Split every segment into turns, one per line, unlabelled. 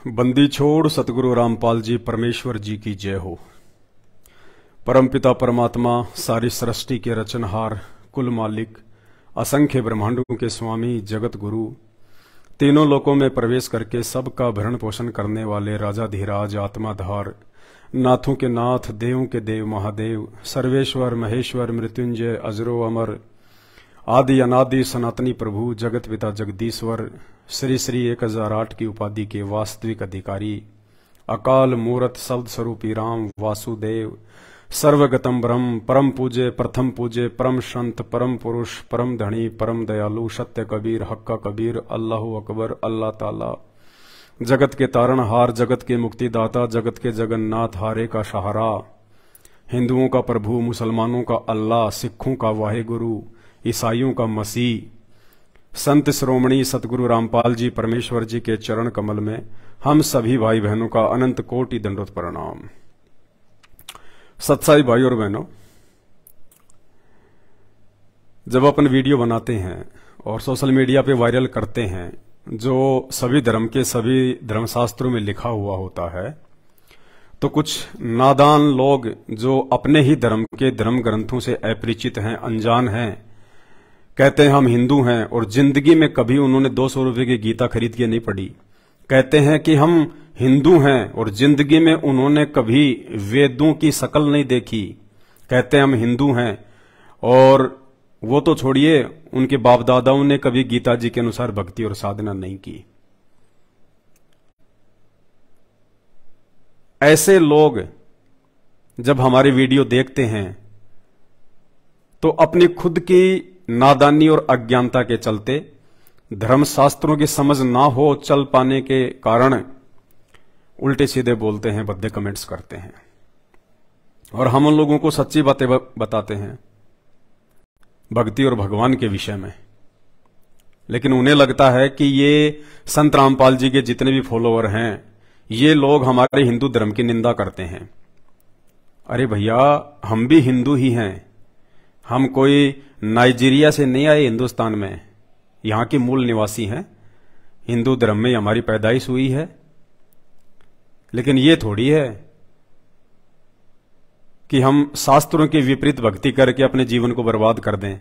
बंदी छोड़ सतगुरु रामपाल जी परमेश्वर जी की जय हो। परमपिता परमात्मा सारी सृष्टि के रचनहार, कुल मालिक, असंख्य ब्रह्मांडों के स्वामी, जगत गुरु, तीनों लोकों में प्रवेश करके सबका भरण पोषण करने वाले राजाधिराज, आत्माधार, नाथों के नाथ, देवों के देव, महादेव, सर्वेश्वर, महेश्वर, मृत्युंजय, अजरो अमर, आदि अनादि सनातनी प्रभु, जगत पिता जगदीश्वर, श्री श्री 1008 की उपाधि के वास्तविक अधिकारी, अकाल मूरत शब्द स्वरूपी राम वासुदेव, सर्वगतम ब्रह्म, परम पूज्य, प्रथम पूज्य, परम संत, परम पुरुष, परम धनी, परम दयालु, सत्य कबीर, हक्का कबीर, अल्लाहु अकबर, अल्लाह ताला, जगत के तारणहार, जगत के मुक्तिदाता, जगत के जगन्नाथ, हारे का सहारा, हिंदुओं का प्रभु, मुसलमानों का अल्लाह, सिखों का वाहेगुरु, ईसाइयों का मसीह, संत श्रोमणी सतगुरु रामपाल जी परमेश्वर जी के चरण कमल में हम सभी भाई बहनों का अनंत कोटि दंडोत प्रणाम। सत्साई भाई और बहनों, जब अपन वीडियो बनाते हैं और सोशल मीडिया पे वायरल करते हैं, जो सभी धर्म के सभी धर्मशास्त्रों में लिखा हुआ होता है, तो कुछ नादान लोग जो अपने ही धर्म के धर्म ग्रंथों से अपरिचित हैं, अनजान हैं, कहते हैं हम हिंदू हैं और जिंदगी में कभी उन्होंने 200 रुपए की गीता खरीद के नहीं पढ़ी। कहते हैं कि हम हिंदू हैं और जिंदगी में उन्होंने कभी वेदों की शकल नहीं देखी। कहते हैं हम हिंदू हैं और वो तो छोड़िए, उनके बाप दादाओं ने कभी गीता जी के अनुसार भक्ति और साधना नहीं की। ऐसे लोग जब हमारे वीडियो देखते हैं तो अपनी खुद की नादानी और अज्ञानता के चलते, धर्मशास्त्रों की समझ ना हो चल पाने के कारण उल्टे सीधे बोलते हैं, भद्दे कमेंट्स करते हैं और हम उन लोगों को सच्ची बातें बताते हैं भक्ति और भगवान के विषय में। लेकिन उन्हें लगता है कि ये संत रामपाल जी के जितने भी फॉलोअर हैं, ये लोग हमारे हिंदू धर्म की निंदा करते हैं। अरे भैया, हम भी हिंदू ही हैं। हम कोई नाइजीरिया से नहीं आए हिंदुस्तान में, यहां के मूल निवासी हैं। हिंदू धर्म में हमारी पैदाइश हुई है। लेकिन ये थोड़ी है कि हम शास्त्रों के विपरीत भक्ति करके अपने जीवन को बर्बाद कर दें।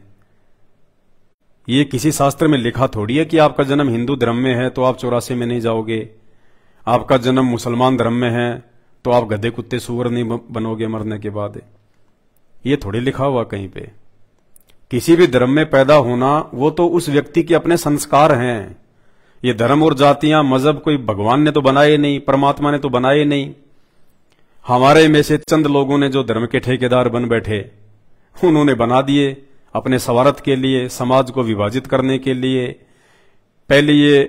ये किसी शास्त्र में लिखा थोड़ी है कि आपका जन्म हिंदू धर्म में है तो आप 84 में नहीं जाओगे, आपका जन्म मुसलमान धर्म में है तो आप गधे कुत्ते सूअर नहीं बनोगे मरने के बाद। ये थोड़ी लिखा हुआ कहीं पे। किसी भी धर्म में पैदा होना वो तो उस व्यक्ति के अपने संस्कार हैं। ये धर्म और जातियां, मजहब कोई भगवान ने तो बनाए नहीं, परमात्मा ने तो बनाए नहीं। हमारे में से चंद लोगों ने जो धर्म के ठेकेदार बन बैठे, उन्होंने बना दिए अपने स्वार्थ के लिए, समाज को विभाजित करने के लिए। पहले ये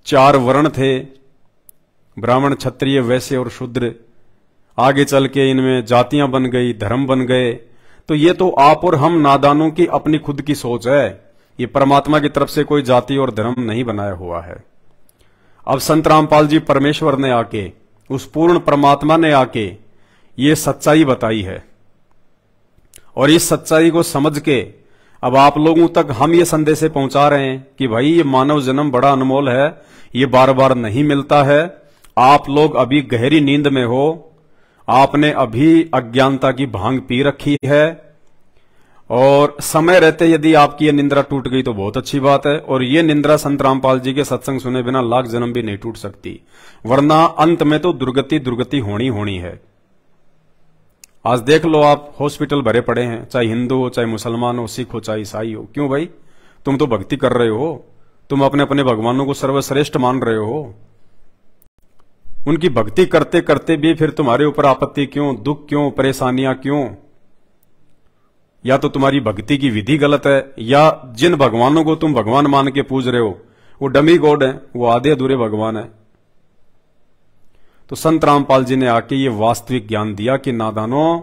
4 वर्ण थे, ब्राह्मण, क्षत्रिय, वैश्य और शूद्र। आगे चल के इनमें जातियां बन गई, धर्म बन गए। तो ये तो आप और हम नादानों की अपनी खुद की सोच है। ये परमात्मा की तरफ से कोई जाति और धर्म नहीं बनाया हुआ है। अब संत रामपाल जी परमेश्वर ने आके, उस पूर्ण परमात्मा ने आके ये सच्चाई बताई है और इस सच्चाई को समझ के अब आप लोगों तक हम ये संदेश पहुंचा रहे हैं कि भाई, ये मानव जन्म बड़ा अनमोल है, ये बार बार नहीं मिलता है। आप लोग अभी गहरी नींद में हो, आपने अभी अज्ञानता की भांग पी रखी है और समय रहते यदि आपकी ये निंद्रा टूट गई तो बहुत अच्छी बात है। और ये निंद्रा संत रामपाल जी के सत्संग सुने बिना लाख जन्म भी नहीं टूट सकती, वरना अंत में तो दुर्गति होनी है। आज देख लो, आप हॉस्पिटल भरे पड़े हैं, चाहे हिंदू हो, चाहे मुसलमान हो, सिख हो, चाहे ईसाई हो। क्यों भाई? तुम तो भक्ति कर रहे हो, तुम अपने अपने भगवानों को सर्वश्रेष्ठ मान रहे हो। उनकी भक्ति करते करते भी फिर तुम्हारे ऊपर आपत्ति क्यों, दुख क्यों, परेशानियां क्यों? या तो तुम्हारी भक्ति की विधि गलत है, या जिन भगवानों को तुम भगवान मान के पूज रहे हो वो डमी गॉड है, वो आधे अधूरे भगवान है। तो संत रामपाल जी ने आके ये वास्तविक ज्ञान दिया कि नादानों,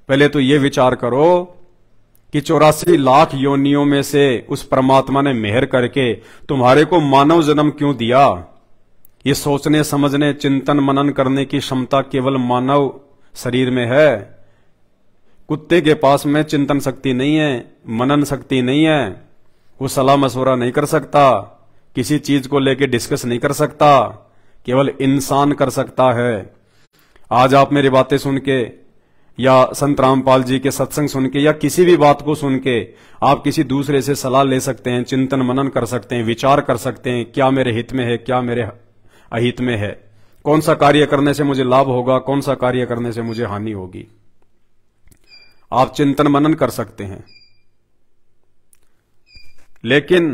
पहले तो ये विचार करो कि 84 लाख योनियों में से उस परमात्मा ने मेहर करके तुम्हारे को मानव जन्म क्यों दिया। ये सोचने, समझने, चिंतन मनन करने की क्षमता केवल मानव शरीर में है। कुत्ते के पास में चिंतन शक्ति नहीं है, मनन शक्ति नहीं है, वो सलाह मशवरा नहीं कर सकता, किसी चीज को लेके डिस्कस नहीं कर सकता, केवल इंसान कर सकता है। आज आप मेरी बातें सुन के या संत रामपाल जी के सत्संग सुन के या किसी भी बात को सुन के आप किसी दूसरे से सलाह ले सकते हैं, चिंतन मनन कर सकते हैं, विचार कर सकते हैं, क्या मेरे हित में है, क्या मेरे अहित में है, कौन सा कार्य करने से मुझे लाभ होगा, कौन सा कार्य करने से मुझे हानि होगी। आप चिंतन मनन कर सकते हैं। लेकिन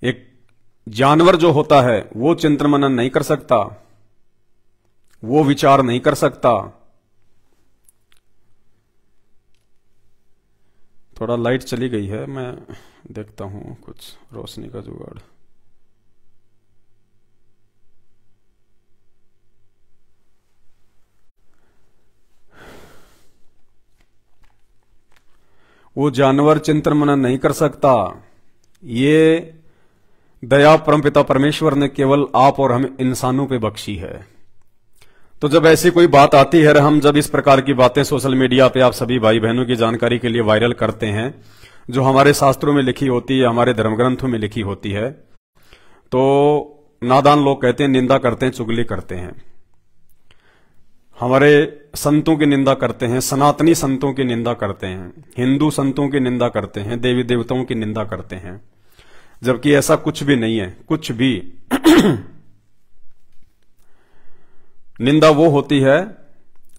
एक जानवर जो होता है वो चिंतन मनन नहीं कर सकता, वो विचार नहीं कर सकता। थोड़ा लाइट चली गई है, मैं देखता हूं कुछ रोशनी का जुगाड़। वो जानवर चिंतन मनन नहीं कर सकता। ये दया परमपिता परमेश्वर ने केवल आप और हम इंसानों पे बख्शी है। तो जब ऐसी कोई बात आती है, हम जब इस प्रकार की बातें सोशल मीडिया पे आप सभी भाई बहनों की जानकारी के लिए वायरल करते हैं, जो हमारे शास्त्रों में लिखी होती है, हमारे धर्म ग्रंथों में लिखी होती है, तो नादान लोग कहते हैं, निंदा करते हैं, चुगली करते हैं, हमारे संतों की निंदा करते हैं, सनातनी संतों की निंदा करते हैं, हिंदू संतों की निंदा करते हैं, देवी देवताओं की निंदा करते हैं, जबकि ऐसा कुछ भी नहीं है। कुछ भी निंदा वो होती है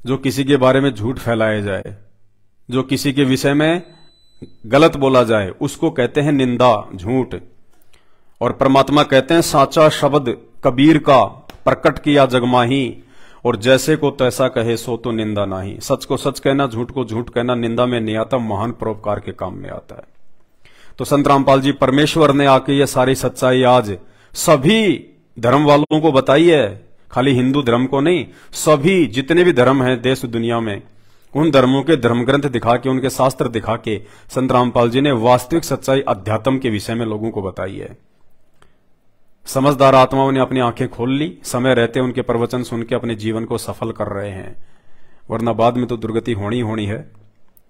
जो किसी के बारे में झूठ फैलाया जाए, जो किसी के विषय में गलत बोला जाए, उसको कहते हैं निंदा, झूठ। और परमात्मा कहते हैं, साचा शब्द कबीर का प्रकट किया जगमाही, और जैसे को तैसा कहे सो तो निंदा नहीं। सच को सच कहना, झूठ को झूठ कहना निंदा में नहीं आता, महान परोपकार के काम में आता है। तो संत रामपाल जी परमेश्वर ने आके ये सारी सच्चाई आज सभी धर्म वालों को बताई है, खाली हिंदू धर्म को नहीं, सभी जितने भी धर्म हैं देश दुनिया में, उन धर्मों के धर्म ग्रंथ दिखा के, उनके शास्त्र दिखा के संत रामपाल जी ने वास्तविक सच्चाई अध्यात्म के विषय में लोगों को बताई है। समझदार आत्माओं ने अपनी आंखें खोल ली, समय रहते उनके प्रवचन सुन के अपने जीवन को सफल कर रहे हैं, वरना बाद में तो दुर्गति होनी है।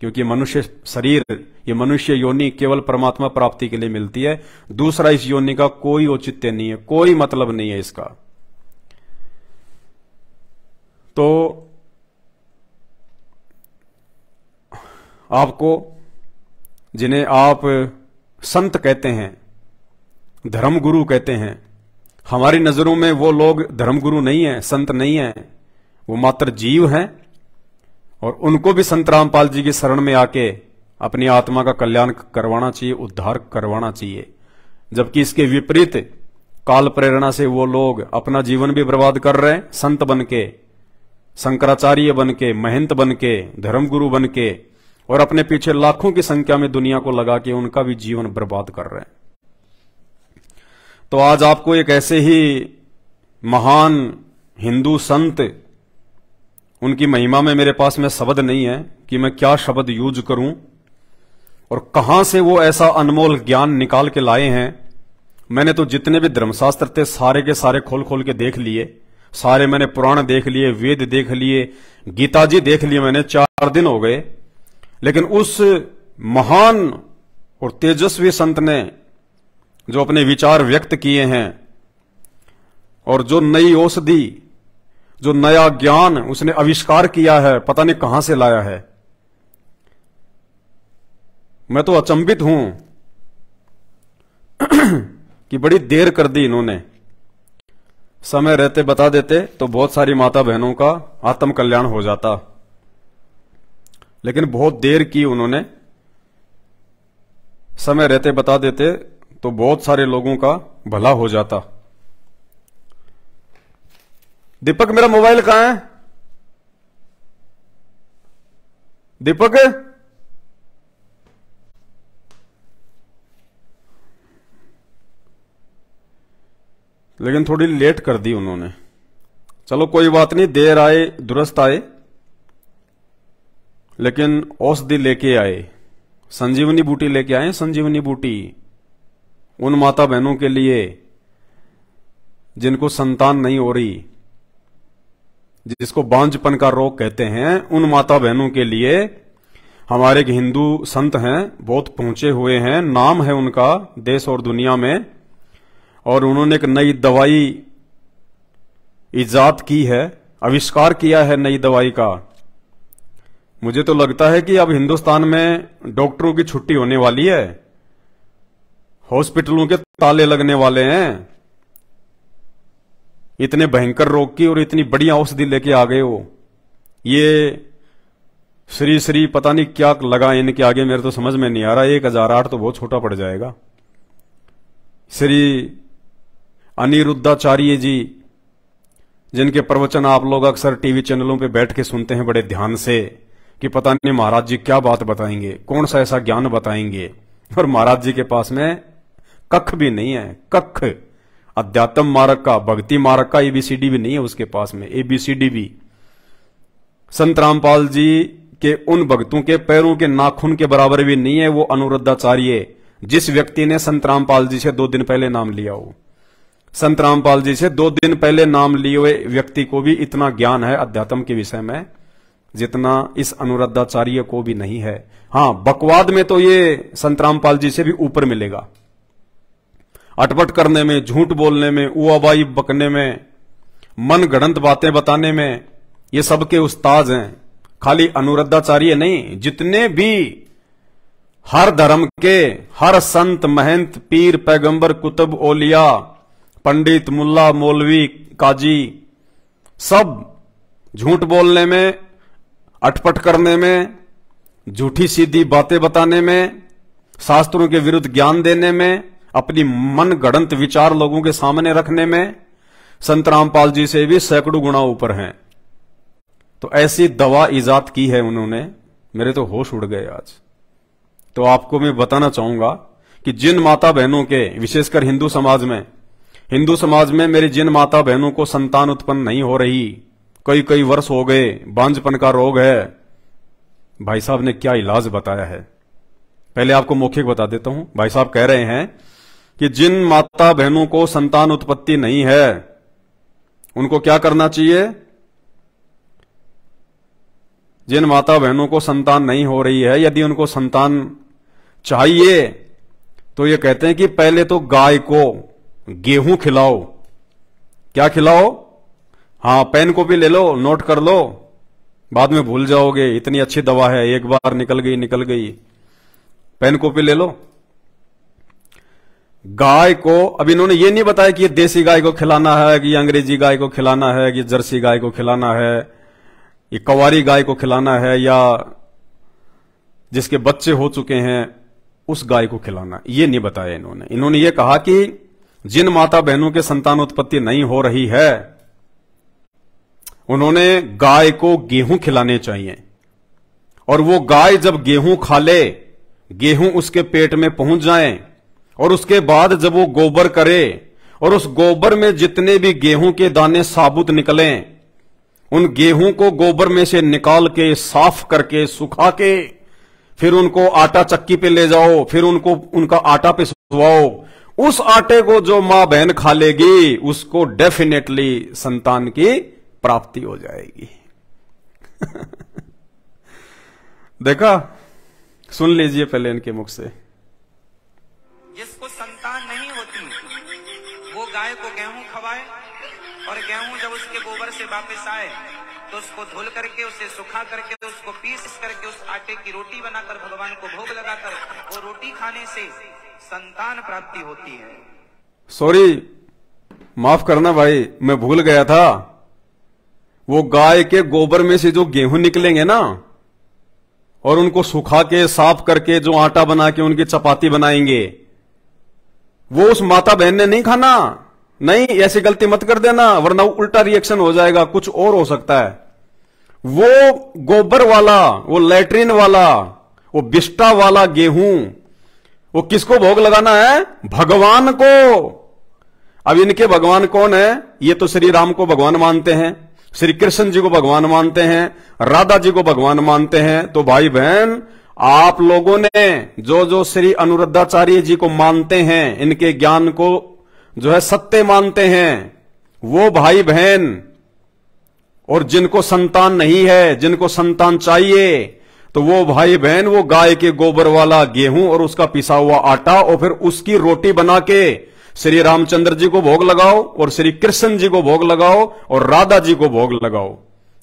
क्योंकि मनुष्य शरीर, ये मनुष्य योनि केवल परमात्मा प्राप्ति के लिए मिलती है। दूसरा इस योनि का कोई औचित्य नहीं है, कोई मतलब नहीं है इसका। तो आपको, जिन्हें आप संत कहते हैं, धर्मगुरु कहते हैं, हमारी नजरों में वो लोग धर्मगुरु नहीं है, संत नहीं है, वो मात्र जीव हैं। और उनको भी संत रामपाल जी की शरण में आके अपनी आत्मा का कल्याण करवाना चाहिए, उद्धार करवाना चाहिए। जबकि इसके विपरीत काल प्रेरणा से वो लोग अपना जीवन भी बर्बाद कर रहे हैं, संत बन के, शंकराचार्य बन के, महंत बन के, धर्मगुरु बन के, और अपने पीछे लाखों की संख्या में दुनिया को लगा के उनका भी जीवन बर्बाद कर रहे हैं। तो आज आपको एक ऐसे ही महान हिंदू संत, उनकी महिमा में मेरे पास में शब्द नहीं है कि मैं क्या शब्द यूज करूं, और कहां से वो ऐसा अनमोल ज्ञान निकाल के लाए हैं। मैंने तो जितने भी धर्मशास्त्र थे सारे के सारे खोल खोल के देख लिए, सारे मैंने पुराण देख लिए, वेद देख लिए, गीता जी देख लिए, मैंने 4 दिन हो गए। लेकिन उस महान और तेजस्वी संत ने जो अपने विचार व्यक्त किए हैं, और जो नई औषधि, जो नया ज्ञान उसने आविष्कार किया है, पता नहीं कहां से लाया है। मैं तो अचंभित हूं कि बड़ी देर कर दी इन्होंने। समय रहते बता देते तो बहुत सारी माता बहनों का आत्म कल्याण हो जाता, लेकिन बहुत देर की उन्होंने। समय रहते बता देते तो बहुत सारे लोगों का भला हो जाता। दीपक, मेरा मोबाइल कहां है? दीपक, लेकिन थोड़ी लेट कर दी उन्होंने। चलो कोई बात नहीं, देर आए दुरुस्त आए, लेकिन औषधि लेके आए, संजीवनी बूटी लेके आए। संजीवनी बूटी उन माता बहनों के लिए जिनको संतान नहीं हो रही, जिसको बांझपन का रोग कहते हैं, उन माता बहनों के लिए हमारे हिंदू संत हैं, बहुत पहुंचे हुए हैं, नाम है उनका देश और दुनिया में। और उन्होंने एक नई दवाई इजाद की है, आविष्कार किया है नई दवाई का। मुझे तो लगता है कि अब हिंदुस्तान में डॉक्टरों की छुट्टी होने वाली है, हॉस्पिटलों के ताले लगने वाले हैं। इतने भयंकर रोग की और इतनी बढ़िया औषधि लेके आ गए हो। ये श्री श्री पता नहीं क्या लगा इनके आगे, मेरे तो समझ में नहीं आ रहा। 1008 तो बहुत छोटा पड़ जाएगा। श्री अनिरुद्धाचार्य जी, जिनके प्रवचन आप लोग अक्सर टीवी चैनलों पे बैठ के सुनते हैं बड़े ध्यान से, कि पता नहीं महाराज जी क्या बात बताएंगे, कौन सा ऐसा ज्ञान बताएंगे। और महाराज जी के पास में कख भी नहीं है, कख। अध्यात्म मार्ग का, भक्ति मार्ग का एबीसीडी भी नहीं है उसके पास में, एबीसीडी भी। संत रामपाल जी के उन भक्तों के पैरों के नाखून के बराबर भी नहीं है वो अनिरुद्धाचार्य, जिस व्यक्ति ने संत रामपाल जी से 2 दिन पहले नाम लिया हो। संत रामपाल जी से 2 दिन पहले नाम लिए हुए व्यक्ति को भी इतना ज्ञान है अध्यात्म के विषय में जितना इस अनिरुद्धाचार्य को भी नहीं है। हां, बकवाद में तो ये संत रामपाल जी से भी ऊपर मिलेगा। अटपट करने में, झूठ बोलने में, उआबाई बकने में, मन गढ़ंत बातें बताने में, ये सबके उस्ताद हैं। खाली अनिरुद्धाचार्य नहीं, जितने भी हर धर्म के, हर संत महंत, पीर, पैगंबर, कुतुब, ओलिया, पंडित, मुल्ला, मौलवी, काजी, सब झूठ बोलने में, अटपट करने में, झूठी सीधी बातें बताने में, शास्त्रों के विरुद्ध ज्ञान देने में, अपनी मन गढ़ंत विचार लोगों के सामने रखने में संत रामपाल जी से भी सैकड़ों गुना ऊपर हैं। तो ऐसी दवा इजाद की है उन्होंने, मेरे तो होश उड़ गए आज। तो आपको मैं बताना चाहूंगा कि जिन माता बहनों के, विशेषकर हिंदू समाज में मेरी जिन माता बहनों को संतान उत्पन्न नहीं हो रही, कई वर्ष हो गए, बांझपन का रोग है, भाई साहब ने क्या इलाज बताया है। पहले आपको मौखिक बता देता हूं। भाई साहब कह रहे हैं कि जिन माता बहनों को संतान उत्पत्ति नहीं है उनको क्या करना चाहिए। जिन माता बहनों को संतान नहीं हो रही है, यदि उनको संतान चाहिए तो ये कहते हैं कि पहले तो गाय को गेहूं खिलाओ। क्या खिलाओ? हां, पेन कॉपी ले लो, नोट कर लो, बाद में भूल जाओगे। इतनी अच्छी दवा है, एक बार निकल गई। पेन कॉपी ले लो। गाय को, अब इन्होंने ये नहीं बताया कि ये देसी गाय को खिलाना है, कि अंग्रेजी गाय को खिलाना है, कि जर्सी गाय को खिलाना है, ये कवारी गाय को खिलाना है, या जिसके बच्चे हो चुके हैं उस गाय को खिलाना, ये नहीं बताया इन्होंने। इन्होंने ये कहा कि जिन माता बहनों के संतान उत्पत्ति नहीं हो रही है उन्होंने गाय को गेहूं खिलाने चाहिए। और वो गाय जब गेहूं खा ले, गेहूं उसके पेट में पहुंच जाए, और उसके बाद जब वो गोबर करे और उस गोबर में जितने भी गेहूं के दाने साबुत निकलें, उन गेहूं को गोबर में से निकाल के, साफ करके, सुखा के, फिर उनको आटा चक्की पे ले जाओ, फिर उनको उनका आटा पिसवाओ। उस आटे को जो मां बहन खा लेगी उसको डेफिनेटली संतान की प्राप्ति हो जाएगी। देखा? सुन लीजिए पहले इनके मुख से।
जिसको संतान नहीं होती वो गाय को गेहूं खवाए, और गेहूं जब उसके गोबर से वापस आए तो उसको धुल करके, उसे सुखा करके, उसको पीस करके उस आटे की रोटी बनाकर भगवान को भोग लगाकर वो रोटी खाने से संतान प्राप्ति होती है।
सॉरी, माफ करना भाई, मैं भूल गया था। वो गाय के गोबर में से जो गेहूं निकलेंगे ना, और उनको सुखा के, साफ करके, जो आटा बना के उनकी चपाती बनाएंगे, वो उस माता बहन ने नहीं खाना। नहीं, ऐसी गलती मत कर देना, वरना उल्टा रिएक्शन हो जाएगा, कुछ और हो सकता है। वो गोबर वाला, वो लैट्रिन वाला, वो बिस्टा वाला गेहूं, वो किसको भोग लगाना है? भगवान को। अब इनके भगवान कौन है? ये तो श्री राम को भगवान मानते हैं, श्री कृष्ण जी को भगवान मानते हैं, राधा जी को भगवान मानते हैं। तो भाई बहन, आप लोगों ने जो जो श्री अनिरुद्धाचार्य जी को मानते हैं, इनके ज्ञान को जो है सत्य मानते हैं, वो भाई बहन, और जिनको संतान नहीं है, जिनको संतान चाहिए, तो वो भाई बहन वो गाय के गोबर वाला गेहूं और उसका पिसा हुआ आटा और फिर उसकी रोटी बना के श्री रामचंद्र जी को भोग लगाओ और श्री कृष्ण जी को भोग लगाओ और राधा जी को भोग लगाओ,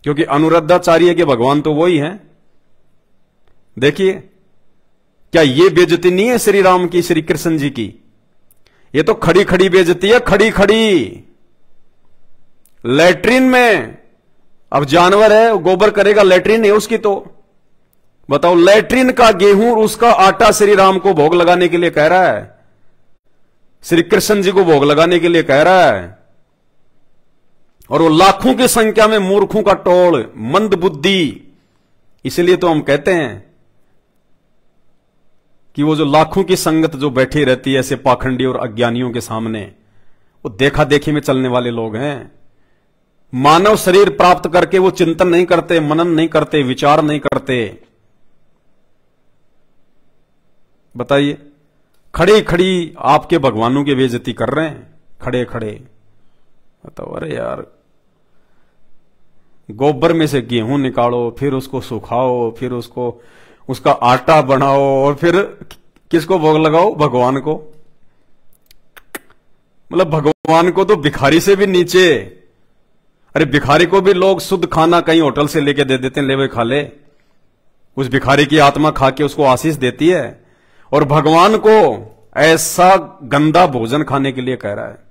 क्योंकि अनुरुद्धाचार्य के भगवान तो वही हैं। देखिए, क्या ये बेइज्जती नहीं है श्री राम की, श्री कृष्ण जी की? ये तो खड़ी खड़ी बेइज्जती है, खड़ी खड़ी। लैट्रिन में, अब जानवर है, गोबर करेगा, लैट्रिन है उसकी, तो बताओ, लैट्रिन का गेहूं, उसका आटा श्री राम को भोग लगाने के लिए कह रहा है, श्री कृष्ण जी को भोग लगाने के लिए कह रहा है। और वो लाखों की संख्या में मूर्खों का टोल, मंद बुद्धि। इसलिए तो हम कहते हैं कि वो जो लाखों की संगत जो बैठी रहती है ऐसे पाखंडी और अज्ञानियों के सामने, वो देखा देखी में चलने वाले लोग हैं। मानव शरीर प्राप्त करके वो चिंतन नहीं करते, मनन नहीं करते, विचार नहीं करते। बताइए, खड़े खड़ी आपके भगवानों की बेइज्जती कर रहे हैं, खड़े खड़े। बताओ, अरे यार, गोबर में से गेहूं निकालो, फिर उसको सुखाओ, फिर उसका आटा बनाओ, और फिर किसको भोग लगाओ? भगवान को। मतलब भगवान को तो भिखारी से भी नीचे। अरे भिखारी को भी लोग शुद्ध खाना कहीं होटल से लेके दे देते हैं, ले वे खा ले। उस भिखारी की आत्मा खा के उसको आशीष देती है, और भगवान को ऐसा गंदा भोजन खाने के लिए कह रहा है।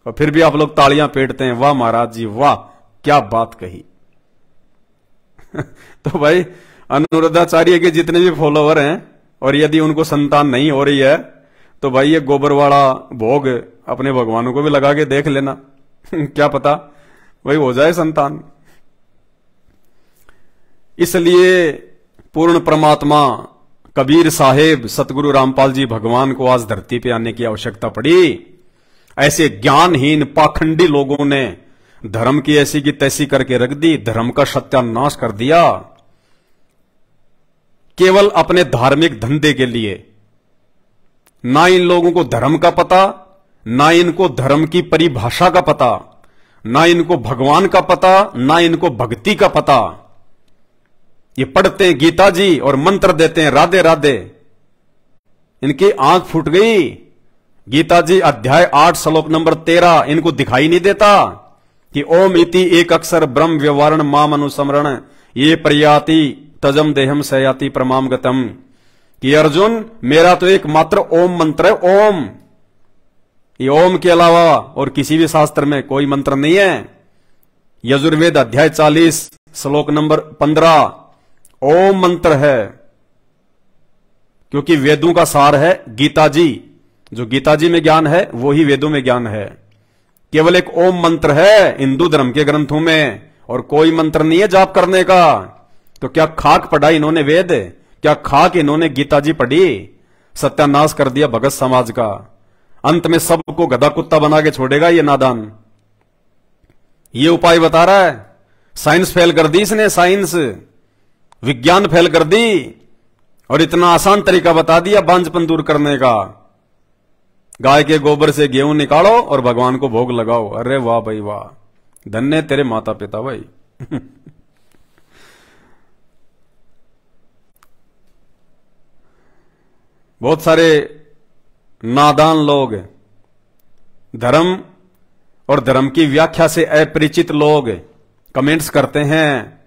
और फिर भी आप लोग तालियां पीटते हैं, वाह महाराज जी वाह, क्या बात कही। तो भाई, अनुरुद्धाचार्य के जितने भी फॉलोवर हैं, और यदि उनको संतान नहीं हो रही है, तो भाई ये गोबर वाला भोग अपने भगवानों को भी लगा के देख लेना। क्या पता भाई हो जाए संतान। इसलिए पूर्ण परमात्मा कबीर साहेब सतगुरु रामपाल जी भगवान को आज धरती पे आने की आवश्यकता पड़ी। ऐसे ज्ञानहीन पाखंडी लोगों ने धर्म की ऐसी की तैसी करके रख दी, धर्म का सत्यानाश कर दिया, केवल अपने धार्मिक धंधे के लिए। ना इन लोगों को धर्म का पता, ना इनको धर्म की परिभाषा का पता, ना इनको भगवान का पता, ना इनको भक्ति का पता। ये पढ़ते हैं गीता जी और मंत्र देते हैं राधे राधे। इनकी आंख फूट गई। गीता जी अध्याय 8 श्लोक नंबर 13 इनको दिखाई नहीं देता कि ओम इति एक अक्षर ब्रह्म व्यवहारण माम अनुसमरण ये प्रयाति तजम देहम सयाति प्रमाम गतम। कि अर्जुन, मेरा तो एक मात्र ओम मंत्र है, ओम। ये ओम के अलावा और किसी भी शास्त्र में कोई मंत्र नहीं है। यजुर्वेद अध्याय 40 श्लोक नंबर 15 ओम मंत्र है, क्योंकि वेदों का सार है गीता जी। जो गीता जी में ज्ञान है वो ही वेदों में ज्ञान है। केवल एक ओम मंत्र है हिंदू धर्म के ग्रंथों में, और कोई मंत्र नहीं है जाप करने का। तो क्या खाक पढ़ा इन्होंने वेद? क्या खाक इन्होंने गीता जी पढ़ी? सत्यानाश कर दिया भगत समाज का। अंत में सबको गधा कुत्ता बना के छोड़ेगा ये नादान। ये उपाय बता रहा है। साइंस फेल कर दी इसने, साइंस विज्ञान फेल कर दी, और इतना आसान तरीका बता दिया बांझपन दूर करने का। गाय के गोबर से गेहूं निकालो और भगवान को भोग लगाओ। अरे वाह भाई वाह, धन्य तेरे माता पिता भाई। बहुत सारे नादान लोग, धर्म और धर्म की व्याख्या से अपरिचित लोग कमेंट्स करते हैं,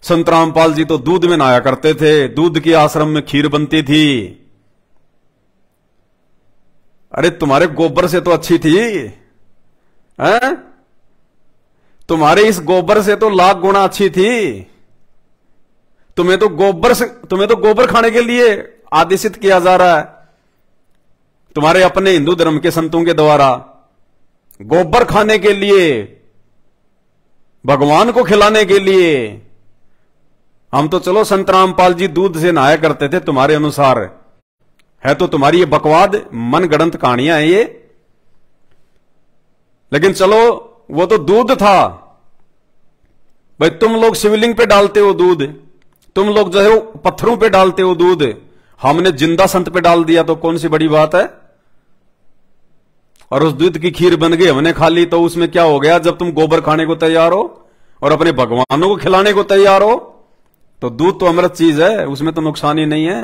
संत रामपाल जी तो दूध में नहाया करते थे, दूध के आश्रम में खीर बनती थी। अरे तुम्हारे गोबर से तो अच्छी थी, हैं? तुम्हारे इस गोबर से तो लाख गुना अच्छी थी। तुम्हें तो गोबर खाने के लिए आदेशित किया जा रहा है तुम्हारे अपने हिंदू धर्म के संतों के द्वारा, गोबर खाने के लिए, भगवान को खिलाने के लिए। हम तो चलो संत रामपाल जी दूध से नहाया करते थे, तुम्हारे अनुसार है तो तुम्हारी ये बकवाद मन गढ़ंत कहानियां हैं ये। लेकिन चलो वो तो दूध था भाई, तुम लोग शिवलिंग पे डालते हो दूध, तुम लोग जो है वो पत्थरों पे डालते हो दूध, हमने जिंदा संत पे डाल दिया तो कौन सी बड़ी बात है। और उस दूध की खीर बन गई, हमने खा ली, तो उसमें क्या हो गया? जब तुम गोबर खाने को तैयार हो और अपने भगवानों को खिलाने को तैयार हो, तो दूध तो अमृत चीज है, उसमें तो नुकसान ही नहीं है।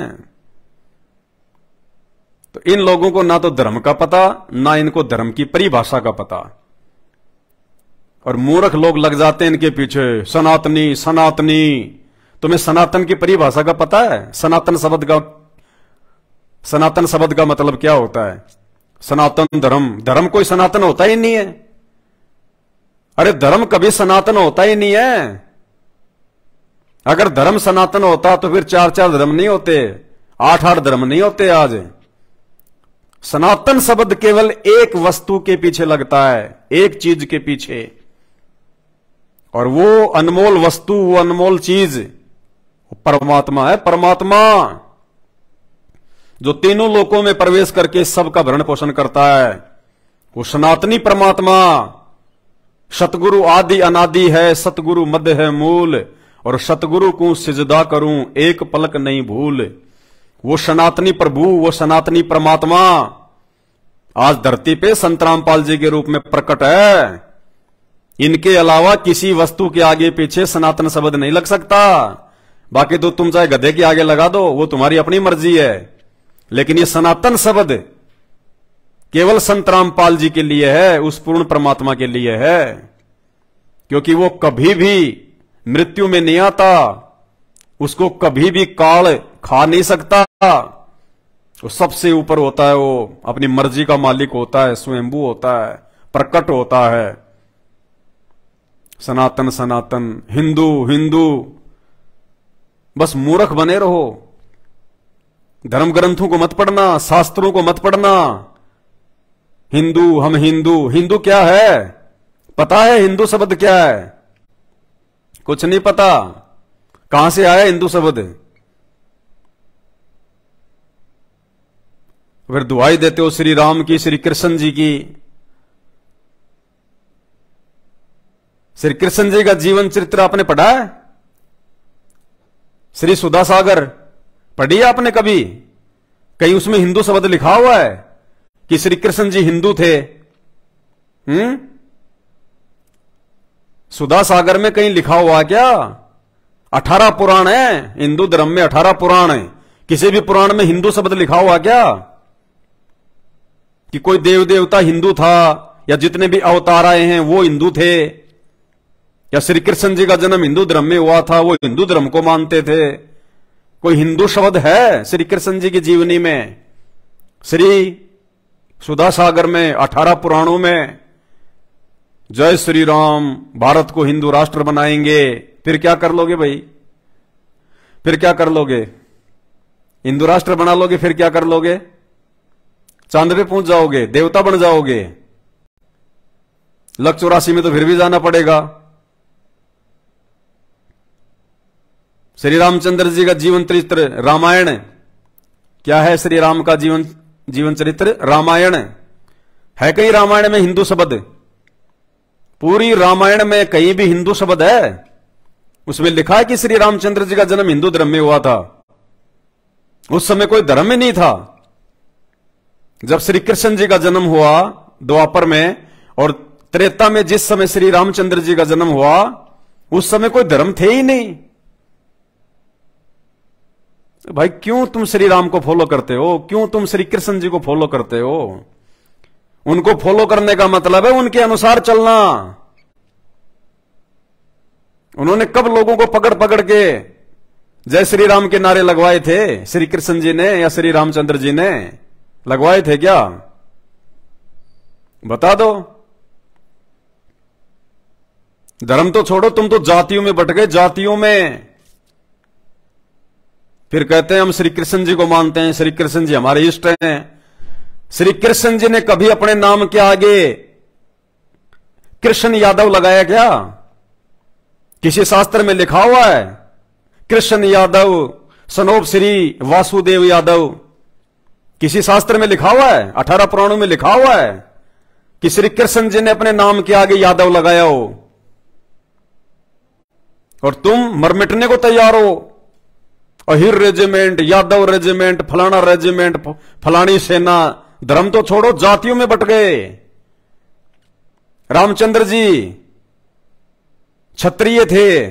तो इन लोगों को ना तो धर्म का पता, ना इनको धर्म की परिभाषा का पता, और मूर्ख लोग लग जाते हैं इनके पीछे, सनातनी सनातनी। तुम्हें सनातन की परिभाषा का पता है? सनातन शब्द का मतलब क्या होता है? सनातन धर्म, धर्म कोई सनातन होता ही नहीं है। अरे धर्म कभी सनातन होता ही नहीं है। अगर धर्म सनातन होता तो फिर 4-4 धर्म नहीं होते, 8-8 धर्म नहीं होते आज। सनातन शब्द केवल एक वस्तु के पीछे लगता है, एक चीज के पीछे, और वो अनमोल वस्तु, वो अनमोल चीज परमात्मा है। परमात्मा जो तीनों लोकों में प्रवेश करके सबका भरण पोषण करता है, वो सनातनी परमात्मा। सतगुरु आदि अनादि है, सतगुरु मध्य है मूल, और सतगुरु को सिजदा करूं एक पलक नहीं भूल। वो सनातनी प्रभु, वो सनातनी परमात्मा आज धरती पे संत रामपाल जी के रूप में प्रकट है। इनके अलावा किसी वस्तु के आगे पीछे सनातन शब्द नहीं लग सकता। बाकी तो तुम चाहे गधे के आगे लगा दो, वो तुम्हारी अपनी मर्जी है, लेकिन ये सनातन शब्द केवल संत रामपाल जी के लिए है, उस पूर्ण परमात्मा के लिए है, क्योंकि वो कभी भी मृत्यु में नहीं आता, उसको कभी भी काल खा नहीं सकता। वो सबसे ऊपर होता है, वो अपनी मर्जी का मालिक होता है, स्वयंभू होता है, प्रकट होता है। सनातन सनातन, हिंदू हिंदू, बस मूर्ख बने रहो। धर्म ग्रंथों को मत पढ़ना, शास्त्रों को मत पढ़ना। हिंदू, हम हिंदू, हिंदू क्या है? पता है हिंदू शब्द क्या है? कुछ नहीं पता। कहां से आया हिंदू शब्द? फिर दुआई देते हो श्री राम की, श्री कृष्ण जी की। श्री कृष्ण जी का जीवन चरित्र आपने पढ़ा है? श्री सुधा सागर पढ़ी है आपने कभी? कहीं उसमें हिंदू शब्द लिखा हुआ है कि श्री कृष्ण जी हिंदू थे? सुधा सागर में कहीं लिखा हुआ क्या? 18 पुराण है हिंदू धर्म में, 18 पुराण है। किसी भी पुराण में हिंदू शब्द लिखा हुआ क्या कि कोई देव देवता हिंदू था, या जितने भी अवतार आए हैं वो हिंदू थे, या श्री कृष्ण जी का जन्म हिंदू धर्म में हुआ था, वो हिंदू धर्म को मानते थे? कोई हिंदू शब्द है श्री कृष्ण जी की जीवनी में? श्री सुधा सागर में, 18 पुराणों में जय श्री राम, भारत को हिंदू राष्ट्र बनाएंगे। फिर क्या कर लोगे भाई? फिर क्या कर लोगे? हिंदू राष्ट्र बना लोगे, फिर क्या कर लोगे? चांद पे पहुंच जाओगे, देवता बन जाओगे। लक 84 में तो फिर भी जाना पड़ेगा। श्री रामचंद्र जी का जीवन चरित्र रामायण क्या है? श्री राम का जीवन चरित्र रामायण है। कहीं रामायण में हिंदू शब्द? पूरी रामायण में कहीं भी हिंदू शब्द है? उसमें लिखा है कि श्री रामचंद्र जी का जन्म हिंदू धर्म में हुआ था। उस समय कोई धर्म ही नहीं था। जब श्री कृष्ण जी का जन्म हुआ द्वापर में, और त्रेता में जिस समय श्री रामचंद्र जी का जन्म हुआ, उस समय कोई धर्म थे ही नहीं। भाई क्यों तुम श्री राम को फॉलो करते हो? क्यों तुम श्री कृष्ण जी को फॉलो करते हो? उनको फॉलो करने का मतलब है उनके अनुसार चलना। उन्होंने कब लोगों को पकड़ पकड़ के जय श्री राम के नारे लगवाए थे? श्री कृष्ण जी ने या श्री रामचंद्र जी ने लगवाए थे क्या? बता दो। धर्म तो छोड़ो, तुम तो जातियों में बट गए, जातियों में। फिर कहते हैं हम श्री कृष्ण जी को मानते हैं, श्री कृष्ण जी हमारे इष्ट हैं। श्री कृष्ण जी ने कभी अपने नाम के आगे कृष्ण यादव लगाया क्या? किसी शास्त्र में लिखा हुआ है कृष्ण यादव सनोप श्री वासुदेव यादव? किसी शास्त्र में लिखा हुआ है? 18 पुराणों में लिखा हुआ है कि श्री कृष्ण जी ने अपने नाम के आगे यादव लगाया हो? और तुम मरमिटने को तैयार हो। अहिर रेजिमेंट, यादव रेजिमेंट, फलाना रेजिमेंट, फलानी सेना। धर्म तो छोड़ो, जातियों में बट गए। रामचंद्र जी क्षत्रिय थे,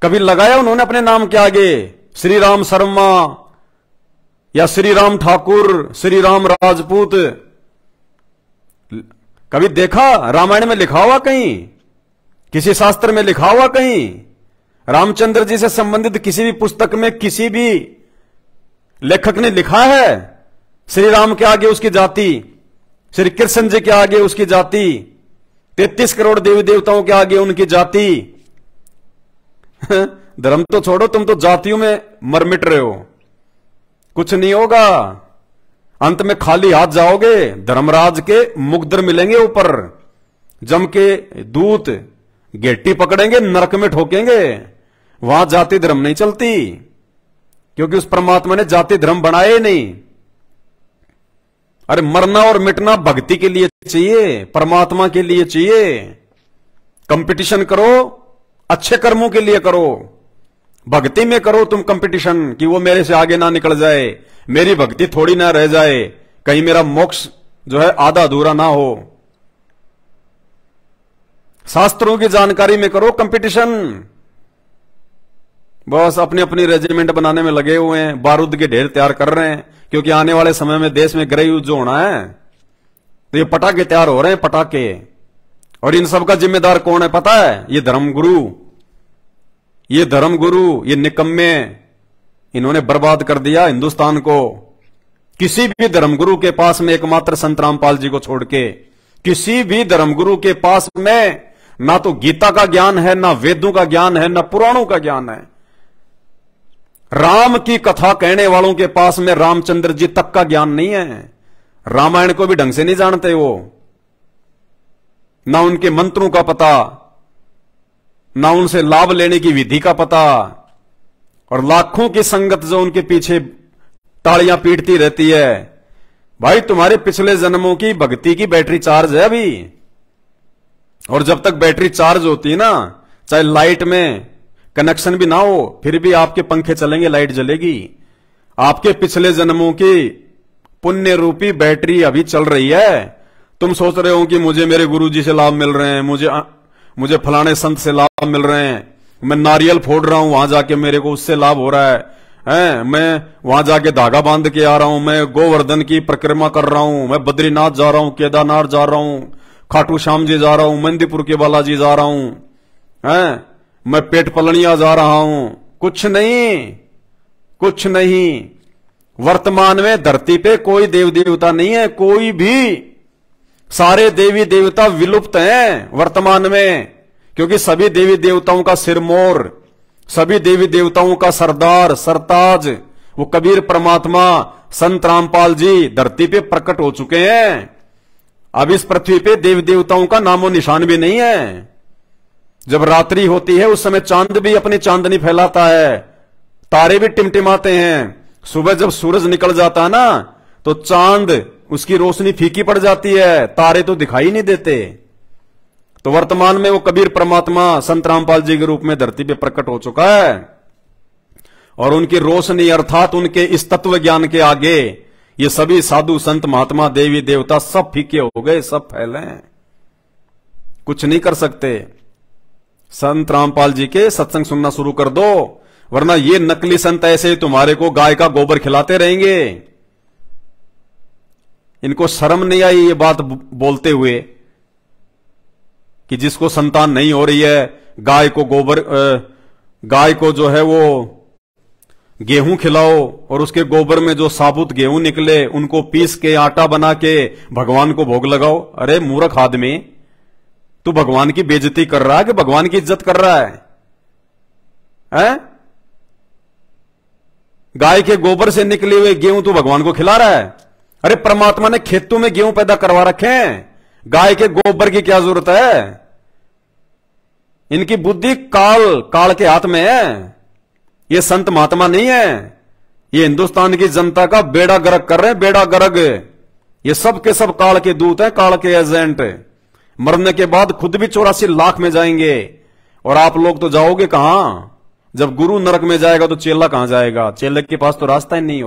कभी लगाया उन्होंने अपने नाम के आगे श्री राम शर्मा या श्री राम ठाकुर, श्री राम राजपूत, कभी देखा रामायण में लिखा हुआ कहीं, किसी शास्त्र में लिखा हुआ कहीं? रामचंद्र जी से संबंधित किसी भी पुस्तक में किसी भी लेखक ने लिखा है श्री राम के आगे उसकी जाति, श्री कृष्ण जी के आगे उसकी जाति, 33 करोड़ देवी देवताओं के आगे उनकी जाति? धर्म तो छोड़ो, तुम तो जातियों में मर मिट रहे हो। कुछ नहीं होगा, अंत में खाली हाथ जाओगे। धर्मराज के मुकद्दर मिलेंगे ऊपर, जम के दूत गेटी पकड़ेंगे, नरक में ठोकेंगे। वहां जाति धर्म नहीं चलती, क्योंकि उस परमात्मा ने जाति धर्म बनाए नहीं। अरे मरना और मिटना भक्ति के लिए चाहिए, परमात्मा के लिए चाहिए। कंपटीशन करो, अच्छे कर्मों के लिए करो, भक्ति में करो तुम कंपटीशन, कि वो मेरे से आगे ना निकल जाए, मेरी भक्ति थोड़ी ना रह जाए, कहीं मेरा मोक्ष जो है आधा अधूरा ना हो। शास्त्रों की जानकारी में करो कंपटीशन। बस अपनी अपनी रेजिमेंट बनाने में लगे हुए हैं, बारूद के ढेर तैयार कर रहे हैं, क्योंकि आने वाले समय में देश में गृह युद्ध जो होना है, तो ये पटाखे तैयार हो रहे हैं, पटाखे। और इन सब का जिम्मेदार कौन है पता है? ये धर्मगुरु, ये धर्मगुरु, ये निकम्मे, इन्होंने बर्बाद कर दिया हिंदुस्तान को। किसी भी धर्मगुरु के पास में, एकमात्र संत रामपाल जी को छोड़ के, किसी भी धर्मगुरु के पास में ना तो गीता का ज्ञान है, ना वेदों का ज्ञान है, ना पुराणों का ज्ञान है। राम की कथा कहने वालों के पास में रामचंद्र जी तक का ज्ञान नहीं है। रामायण को भी ढंग से नहीं जानते वो, ना उनके मंत्रों का पता, ना उनसे लाभ लेने की विधि का पता। और लाखों की संगत जो उनके पीछे तालियां पीटती रहती है। भाई तुम्हारे पिछले जन्मों की भक्ति की बैटरी चार्ज है अभी, और जब तक बैटरी चार्ज होती है ना, चाहे लाइट में कनेक्शन भी ना हो, फिर भी आपके पंखे चलेंगे, लाइट जलेगी। आपके पिछले जन्मों की पुण्य रूपी बैटरी अभी चल रही है। तुम सोच रहे हो कि मुझे मेरे गुरुजी से लाभ मिल रहे हैं, मुझे फलाने संत से लाभ मिल रहे हैं, मैं नारियल फोड़ रहा हूं, वहां जाके मेरे को उससे लाभ हो रहा है, मैं वहां जाके धागा बांध के आ रहा हूं, मैं गोवर्धन की परिक्रमा कर रहा हूं, मैं बद्रीनाथ जा रहा हूं, केदारनाथ जा रहा हूं, खाटू श्याम जी जा रहा हूं, मंदीपुर के बालाजी जा रहा हूं, मैं पेट पलनिया जा रहा हूं। कुछ नहीं, कुछ नहीं। वर्तमान में धरती पे कोई देव देवता नहीं है, कोई भी। सारे देवी देवता विलुप्त हैं वर्तमान में, क्योंकि सभी देवी देवताओं का सिरमौर, सभी देवी देवताओं का सरदार, सरताज, वो कबीर परमात्मा संत रामपाल जी धरती पे प्रकट हो चुके हैं। अब इस पृथ्वी पे देवी देवताओं का नामो निशान भी नहीं है। जब रात्रि होती है उस समय चांद भी अपनी चांदनी फैलाता है, तारे भी टिमटिमाते हैं। सुबह जब सूरज निकल जाता है ना, तो चांद, उसकी रोशनी फीकी पड़ जाती है, तारे तो दिखाई नहीं देते। तो वर्तमान में वो कबीर परमात्मा संत रामपाल जी के रूप में धरती पे प्रकट हो चुका है, और उनकी रोशनी अर्थात उनके इस तत्व ज्ञान के आगे ये सभी साधु संत महात्मा देवी देवता सब फीके हो गए, सब फैले, कुछ नहीं कर सकते। संत रामपाल जी के सत्संग सुनना शुरू कर दो, वरना ये नकली संत ऐसे ही तुम्हारे को गाय का गोबर खिलाते रहेंगे। इनको शर्म नहीं आई ये बात बोलते हुए कि जिसको संतान नहीं हो रही है, गाय को गोबर, गाय को जो है वो गेहूं खिलाओ, और उसके गोबर में जो साबुत गेहूं निकले उनको पीस के आटा बना के भगवान को भोग लगाओ। अरे मूर्ख आदमी, तू भगवान की बेइज्जती कर रहा है कि भगवान की इज्जत कर रहा है? गाय के गोबर से निकले हुए गेहूं तू भगवान को खिला रहा है? अरे परमात्मा ने खेतों में गेहूं पैदा करवा रखे हैं, गाय के गोबर की क्या जरूरत है? इनकी बुद्धि काल के हाथ में है। ये संत महात्मा नहीं है, ये हिंदुस्तान की जनता का बेड़ा गर्क कर रहे हैं, बेड़ा गर्क। ये सब के सब काल के दूत हैं, काल के एजेंट। मरने के बाद खुद भी 84 लाख में जाएंगे, और आप लोग तो जाओगे कहां? जब गुरु नरक में जाएगा तो चेला कहां जाएगा? चेले के पास तो रास्ता ही नहीं।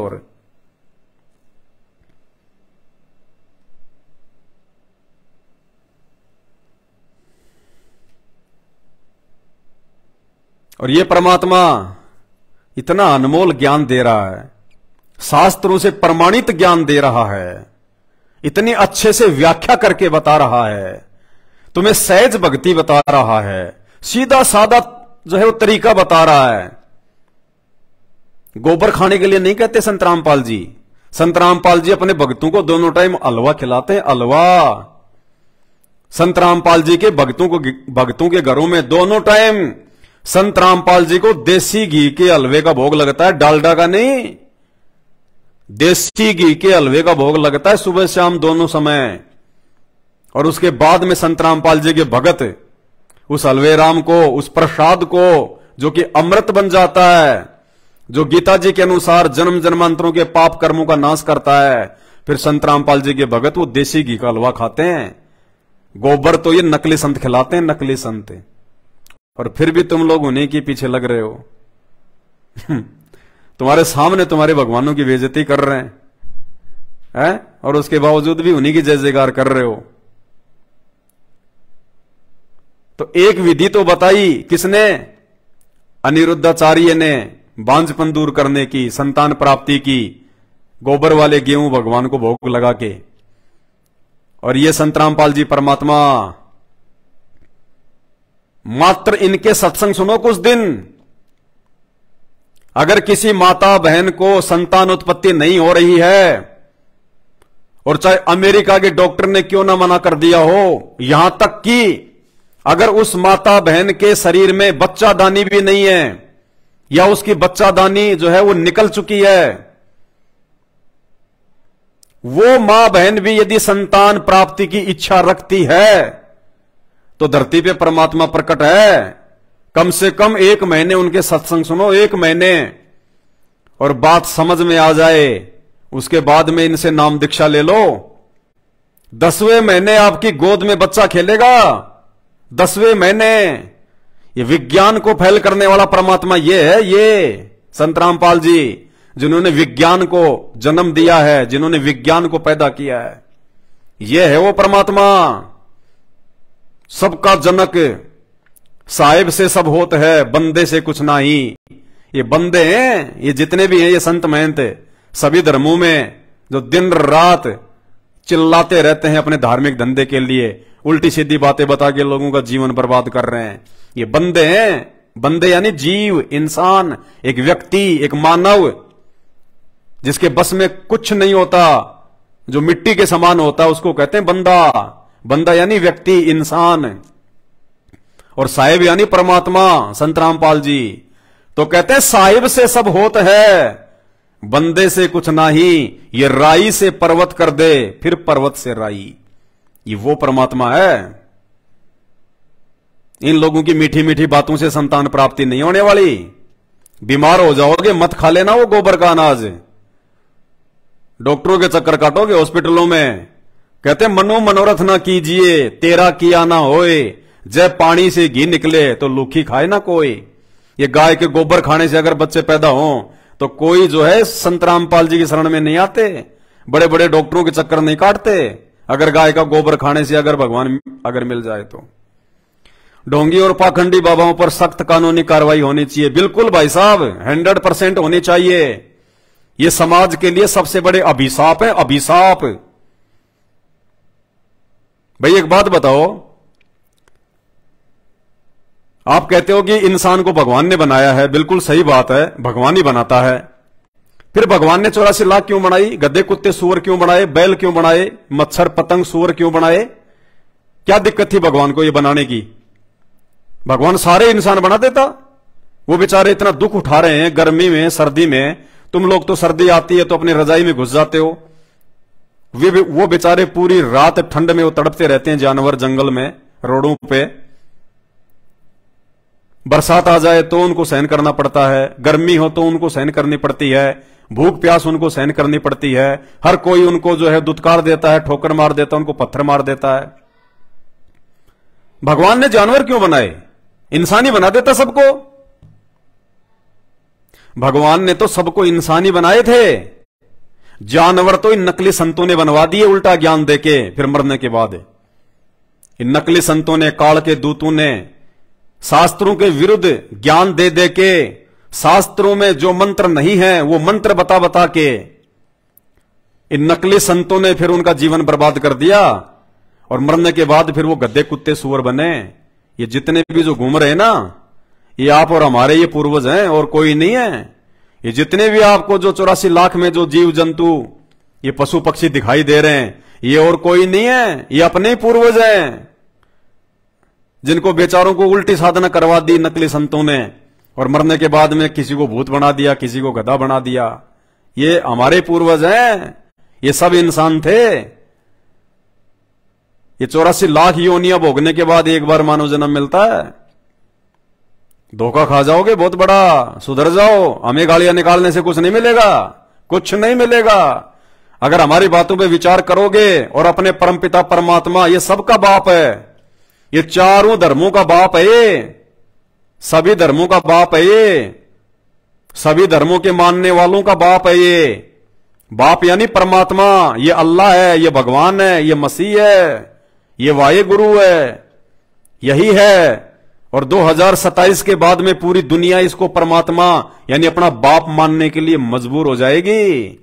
और ये परमात्मा इतना अनमोल ज्ञान दे रहा है, शास्त्रों से प्रमाणित ज्ञान दे रहा है, इतनी अच्छे से व्याख्या करके बता रहा है, तुम्हें सहज भक्ति बता रहा है, सीधा सादा जो है वो तरीका बता रहा है। गोबर खाने के लिए नहीं कहते संत रामपाल जी। संत रामपाल जी अपने भक्तों को दोनों टाइम हलवा खिलाते हैं, हलवा। संत रामपाल जी के भक्तों के घरों में दोनों टाइम संत रामपाल जी को देसी घी के हलवे का भोग लगता है, डालडा का नहीं। देसी घी के हलवे का भोग लगता है सुबह शाम दोनों समय। और उसके बाद में संत रामपाल जी के भगत उस हलवे राम को, उस प्रसाद को, जो कि अमृत बन जाता है, जो गीता जी के अनुसार जन्म जन्मांतरों के पाप कर्मों का नाश करता है, फिर संत रामपाल जी के भगत वो देसी घी का हलवा खाते हैं। गोबर तो ये नकली संत खिलाते हैं, नकली संत। और फिर भी तुम लोग उन्हीं के पीछे लग रहे हो। तुम्हारे सामने तुम्हारे भगवानों की बेइज्जती कर रहे हैं, और उसके बावजूद भी उन्हीं की जय जयकार कर रहे हो। तो एक विधि तो बताई किसने? अनिरुद्धाचार्य ने, बांझपन दूर करने की, संतान प्राप्ति की, गोबर वाले गेहूं भगवान को भोग लगा के। और ये संत रामपाल जी परमात्मा, मात्र इनके सत्संग सुनो कुछ दिन। अगर किसी माता बहन को संतान उत्पत्ति नहीं हो रही है, और चाहे अमेरिका के डॉक्टर ने क्यों ना मना कर दिया हो, यहां तक कि अगर उस माता बहन के शरीर में बच्चादानी भी नहीं है, या उसकी बच्चादानी जो है वो निकल चुकी है, वो मां बहन भी यदि संतान प्राप्ति की इच्छा रखती है, तो धरती पे परमात्मा प्रकट है। कम से कम 1 महीने उनके सत्संग सुनो, 1 महीने, और बात समझ में आ जाए। उसके बाद में इनसे नाम दीक्षा ले लो। 10वें महीने आपकी गोद में बच्चा खेलेगा, 10वें महीने। ये विज्ञान को फैल करने वाला परमात्मा ये है, ये संत रामपाल जी, जिन्होंने विज्ञान को जन्म दिया है, जिन्होंने विज्ञान को पैदा किया है। ये है वो परमात्मा, सबका जनक। साहिब से सब होत है, बंदे से कुछ नहीं। ये बंदे हैं, ये जितने भी हैं, ये संत महंत सभी धर्मों में जो दिन रात चिल्लाते रहते हैं अपने धार्मिक धंधे के लिए, उल्टी सीधी बातें बता के लोगों का जीवन बर्बाद कर रहे हैं, ये बंदे हैं। बंदे यानी जीव, इंसान, एक व्यक्ति, एक मानव, जिसके बस में कुछ नहीं होता, जो मिट्टी के समान होता है, उसको कहते हैं बंदा। बंदा यानी व्यक्ति, इंसान। और साहिब यानी परमात्मा, संत रामपाल जी तो कहते हैं साहिब से सब होत है, बंदे से कुछ नहीं। ये राई से पर्वत कर दे, फिर पर्वत से राई। ये वो परमात्मा है। इन लोगों की मीठी मीठी बातों से संतान प्राप्ति नहीं होने वाली। बीमार हो जाओगे, मत खा लेना वो गोबर का अनाज। डॉक्टरों के चक्कर काटोगे हॉस्पिटलों में। कहते मनो मनोरथ ना कीजिए, तेरा किया ना होए। जब पानी से घी निकले तो लूखी खाए ना कोई। ये गाय के गोबर खाने से अगर बच्चे पैदा हों तो कोई जो है संत रामपाल जी की शरण में नहीं आते, बड़े बड़े डॉक्टरों के चक्कर नहीं काटते। अगर गाय का गोबर खाने से अगर भगवान अगर मिल जाए तो ढोंगी और पाखंडी बाबाओं पर सख्त कानूनी कार्रवाई होनी चाहिए। बिल्कुल भाई साहब, 100% होनी चाहिए। ये समाज के लिए सबसे बड़े अभिशाप है, अभिशाप। भाई एक बात बताओ, आप कहते हो कि इंसान को भगवान ने बनाया है, बिल्कुल सही बात है, भगवान ही बनाता है। फिर भगवान ने 84 लाख क्यों बनाई? गधे कुत्ते सूअर क्यों बनाए? बैल क्यों बनाए? मच्छर पतंग सूअर क्यों बनाए? क्या दिक्कत थी भगवान को ये बनाने की? भगवान सारे इंसान बना देता। वो बेचारे इतना दुख उठा रहे हैं गर्मी में, सर्दी में। तुम लोग तो सर्दी आती है तो अपनी रजाई में घुस जाते हो। वो बेचारे पूरी रात ठंड में वो तड़पते रहते हैं, जानवर जंगल में, रोडों पे। बरसात आ जाए तो उनको सहन करना पड़ता है, गर्मी हो तो उनको सहन करनी पड़ती है, भूख प्यास उनको सहन करनी पड़ती है। हर कोई उनको जो है दुत्कार देता है, ठोकर मार देता है, उनको पत्थर मार देता है। भगवान ने जानवर क्यों बनाए? इंसान ही बना देता सबको। भगवान ने तो सबको इंसान ही बनाए थे। जानवर तो इन नकली संतों ने बनवा दिए उल्टा ज्ञान देके, फिर मरने के बाद। इन नकली संतों ने, काल के दूतों ने शास्त्रों के विरुद्ध ज्ञान दे दे के शास्त्रों में जो मंत्र नहीं है वो मंत्र बता बता के इन नकली संतों ने फिर उनका जीवन बर्बाद कर दिया, और मरने के बाद फिर वो गद्दे कुत्ते सुअर बने। ये जितने भी जो घूम रहे हैं ना, ये आप और हमारे ये पूर्वज हैं और कोई नहीं है। ये जितने भी आपको जो 84 लाख में जो जीव जंतु ये पशु पक्षी दिखाई दे रहे हैं, ये और कोई नहीं है, ये अपने ही पूर्वज हैं, जिनको बेचारों को उल्टी साधना करवा दी नकली संतों ने, और मरने के बाद में किसी को भूत बना दिया, किसी को गधा बना दिया। ये हमारे पूर्वज हैं, ये सब इंसान थे। ये 84 लाख योनियां भोगने के बाद एक बार मानव जन्म मिलता है। धोखा खा जाओगे बहुत बड़ा, सुधर जाओ। हमें गालियां निकालने से कुछ नहीं मिलेगा, कुछ नहीं मिलेगा। अगर हमारी बातों पे विचार करोगे और अपने परमपिता परमात्मा, ये सबका बाप है, ये चारों धर्मों का बाप है, ये सभी धर्मों का बाप है, ये सभी धर्मों के मानने वालों का बाप है। ये बाप यानी परमात्मा, ये अल्लाह है, ये भगवान है, ये मसीह है, ये वाहे गुरु है, यही है। और 2027 के बाद में पूरी दुनिया इसको परमात्मा यानी अपना बाप मानने के लिए मजबूर हो जाएगी।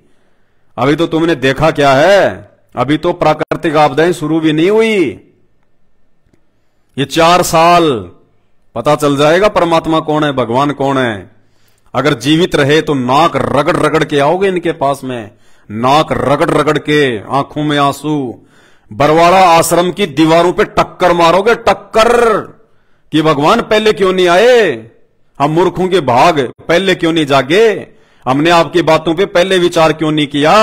अभी तो तुमने देखा क्या है, अभी तो प्राकृतिक आपदाएं शुरू भी नहीं हुई। ये 4 साल पता चल जाएगा परमात्मा कौन है, भगवान कौन है। अगर जीवित रहे तो नाक रगड़ रगड़ के आओगे इनके पास में, नाक रगड़ रगड़ के, आंखों में आंसू, बरवाड़ा आश्रम की दीवारों पे टक्कर मारोगे, टक्कर, कि भगवान पहले क्यों नहीं आए, हम मूर्खों के भाग पहले क्यों नहीं जागे, हमने आपकी बातों पे पहले विचार क्यों नहीं किया।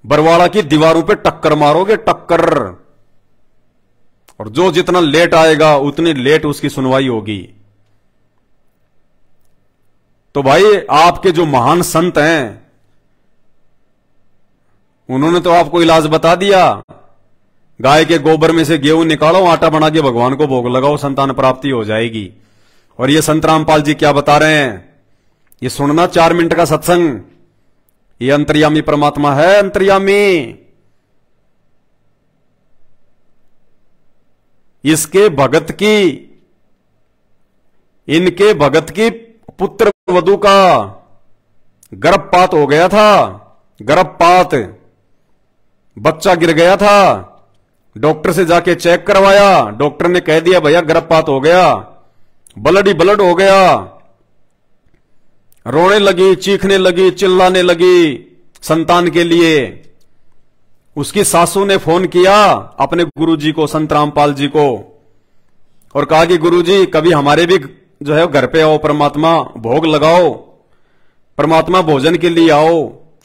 बरवाड़ा की दीवारों पे टक्कर मारोगे, टक्कर। और जो जितना लेट आएगा उतनी लेट उसकी सुनवाई होगी। तो भाई आपके जो महान संत हैं उन्होंने तो आपको इलाज बता दिया, गाय के गोबर में से गेहूं निकालो, आटा बना के भगवान को भोग लगाओ, संतान प्राप्ति हो जाएगी। और ये संत रामपाल जी क्या बता रहे हैं, ये सुनना 4 मिनट का सत्संग। ये अंतर्यामी परमात्मा है, अंतर्यामी। इसके भगत की, इनके भगत की पुत्र वधू का गर्भपात हो गया था, गर्भपात, बच्चा गिर गया था। डॉक्टर से जाके चेक करवाया, डॉक्टर ने कह दिया भैया गर्भपात हो गया, ब्लड ही ब्लड हो गया। रोने लगी, चीखने लगी, चिल्लाने लगी संतान के लिए। उसकी सासू ने फोन किया अपने गुरुजी को, संत रामपाल जी को, और कहा कि गुरुजी कभी हमारे भी जो है घर पे आओ, परमात्मा भोग लगाओ, परमात्मा भोजन के लिए आओ।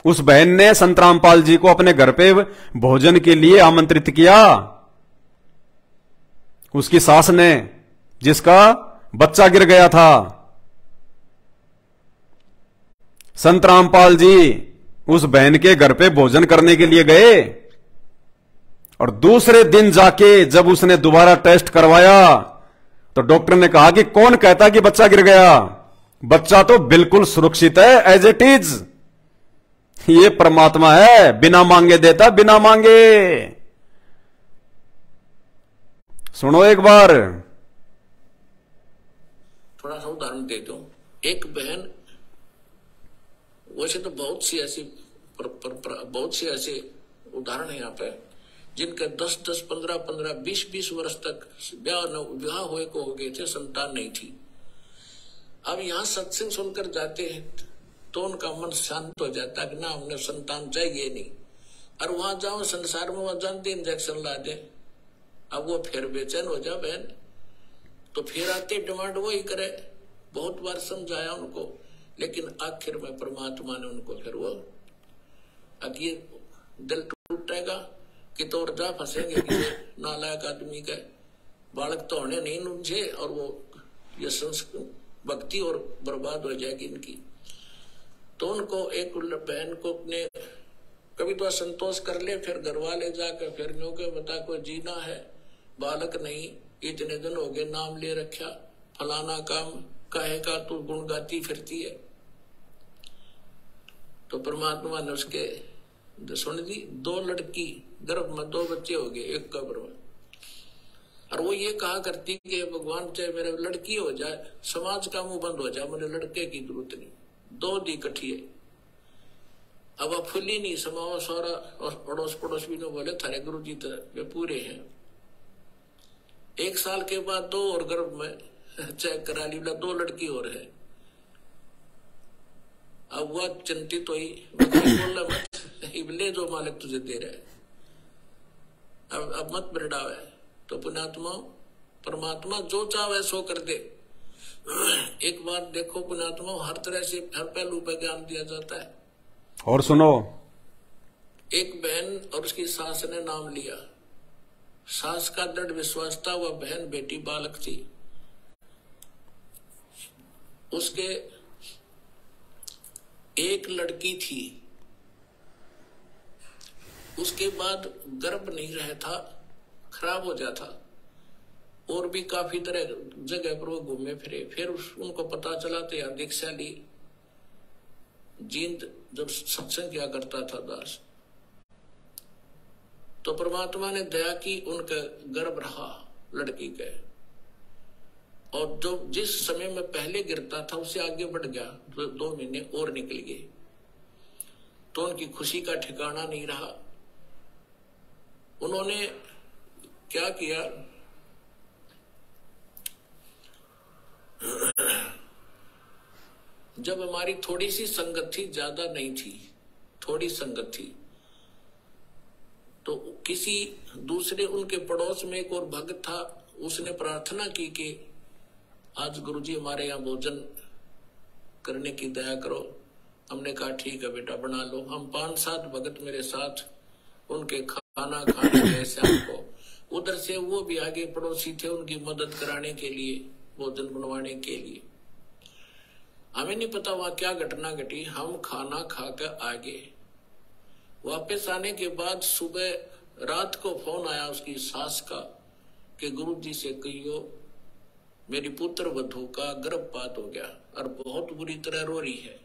उस बहन ने संत रामपाल जी को अपने घर पे भोजन के लिए आमंत्रित किया। उसकी सास ने, जिसका बच्चा गिर गया था। संत रामपाल जी उस बहन के घर पे भोजन करने के लिए गए, और दूसरे दिन जाके जब उसने दोबारा टेस्ट करवाया तो डॉक्टर ने कहा कि कौन कहता कि बच्चा गिर गया, बच्चा तो बिल्कुल सुरक्षित है, एज इट इज। ये परमात्मा है, बिना मांगे देता, बिना मांगे। सुनो एक बार,
थोड़ा सा उदाहरण देता हूं। एक बहन, वैसे तो बहुत सी ऐसे उदाहरण है यहाँ पे, जिनका 10-10, 15-15, 20-20 वर्ष तक विवाह हुए को हो गए थे, संतान नहीं थी। अब यहाँ सत्संग सुनकर जाते हैं तो उनका मन शांत हो जाता है कि ना, हमने संतान चाहिए नहीं। और वहां जाओ संसार में, वहां जानते इंजेक्शन ला दे, अब वो फिर बेचैन हो जा बहन, तो फिर आते डिमांड वही करे। बहुत बार समझाया उनको, लेकिन आखिर में परमात्मा ने उनको फिर वो, अब ये दिल टूटेगा कि तो और जा फंसेंगे किसी नालायक आदमी के, बालक तो होने नहीं मुझे, और वो ये भक्ति और बर्बाद हो जाएगी इनकी। तो उनको एक बहन को अपने कभी तो असंतोष कर ले, फिर घर वाले जाकर फिर न्यू के बता को जीना है, बालक नहीं, इतने दिन हो गए नाम ले रखा, फलाना काम काहे का तू गुण गाती फिरती है। तो परमात्मा ने उसके सुन दी। 2 लड़की गर्भ में 2 बच्चे हो गए एक कब्र में। और वो ये कहा करती कि भगवान चाहे मेरे लड़की हो जाए, समाज का मुंह बंद हो जाए, मुझे लड़के की जरूरत नहीं, दो दी कठी है। अब आप फुली नहीं समाओ सारा, और पड़ोस पड़ोस भी न बोले थारे गुरु जी तो वे पूरे हैं। 1 साल के बाद 2 और गर्भ में चेक करा ली, 2 लड़की और है। अब वह चिंतित हुई, बोला मत इबले जो मालिक तुझे दे रहा है, अब मत बिरड़ावे। तो पुण्यात्मा परमात्मा जो चाहे सो कर दे। एक बात देखो पुण्यात्मा, हर तरह से हर पहलू पर ज्ञान दिया जाता है।
और सुनो,
एक बहन और उसकी सास ने नाम लिया। सास का दृढ़ विश्वास था, वह बहन बेटी बालक थी। उसके एक लड़की थी, उसके बाद गर्भ नहीं रहा था, खराब हो जाता। और भी काफी तरह जगह पर वो घूमे फिरे। फिर उनको पता चला तो यार दीक्षा ली। जींद जब सत्संग किया करता था दास, तो परमात्मा ने दया की, उनका गर्भ रहा लड़की के। और जो जिस समय में पहले गिरता था उससे आगे बढ़ गया, 2 महीने और निकल गए। तो उनकी खुशी का ठिकाना नहीं रहा। उन्होंने क्या किया, जब हमारी थोड़ी सी संगत थी, ज्यादा नहीं थी, थोड़ी संगत थी, तो किसी दूसरे उनके पड़ोस में एक और भक्त था। उसने प्रार्थना की कि आज गुरुजी हमारे यहाँ भोजन करने की दया करो। हमने कहा ठीक है बेटा बना लो। हम 5-7 भगत मेरे साथ उनके खाना खाने गए शाम को। उधर से वो भी आगे पड़ोसी थे उनकी मदद कराने के लिए, भोजन बनवाने के लिए। हमें नहीं पता वहां क्या घटना घटी। हम खाना खाकर आ गए। वापस आने के बाद सुबह रात को फोन आया उसकी सास का कि गुरुजी से कहियो मेरी पुत्र वधू का गर्भपात हो गया और बहुत बुरी तरह रो रही है।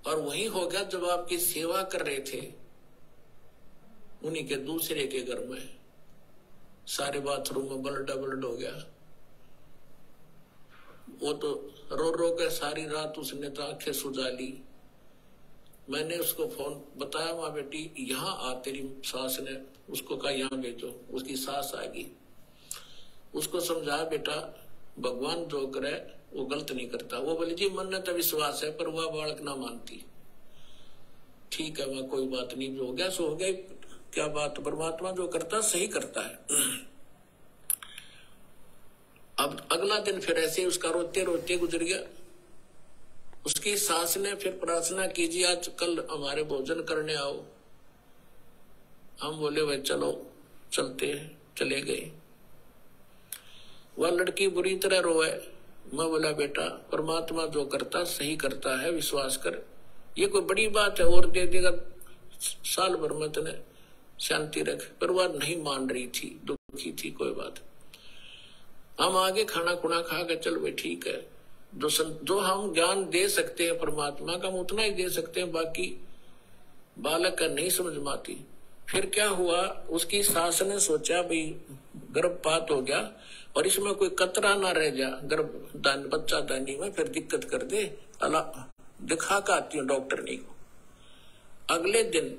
और वही हो गया जब आपकी सेवा कर रहे थे, उन्हीं के दूसरे के घर में सारे बाथरूम में ब्लड हो गया। वो तो रो रो के सारी रात उसने तो आंखें सुझा ली। मैंने उसको फोन बताया, माँ बेटी यहाँ आ, तेरी सास ने उसको कहा यहाँ भेजो। उसकी सास आ गई। उसको समझाया बेटा भगवान जो करे वो गलत नहीं करता। वो बोले जी मन ने तो विश्वास है, पर वह बालक ना मानती। ठीक है मैं कोई बात नहीं, जो हो गया सो हो गया। क्या बात, परमात्मा जो करता सही करता है। अब अगला दिन फिर ऐसे उसका रोते रोते गुजर गया। उसकी सास ने फिर प्रार्थना कीजिए आज कल हमारे भोजन करने आओ। हम बोले भाई चलो चलते हैं। चले गए। वह लड़की बुरी तरह रोए। मैं बोला बेटा परमात्मा जो करता सही करता है, विश्वास कर। ये कोई बड़ी बात है और दे देगा साल भर में तने शांति रख। पर वह नहीं मान रही थी, दुखी थी। कोई बात, हम आगे खाना खुना खा के चल भाई ठीक है। जो हम ज्ञान दे सकते हैं परमात्मा का, हम उतना ही दे सकते हैं, बाकी बालक का नहीं समझ में आती। फिर क्या हुआ, उसकी सास ने सोचा भाई गर्भपात हो गया और इसमें कोई कतरा ना रह जा गर्भ बच्चा दानी में, फिर दिक्कत कर दे। अल्लाह दिखा के आती हूँ डॉक्टर नहीं को। अगले दिन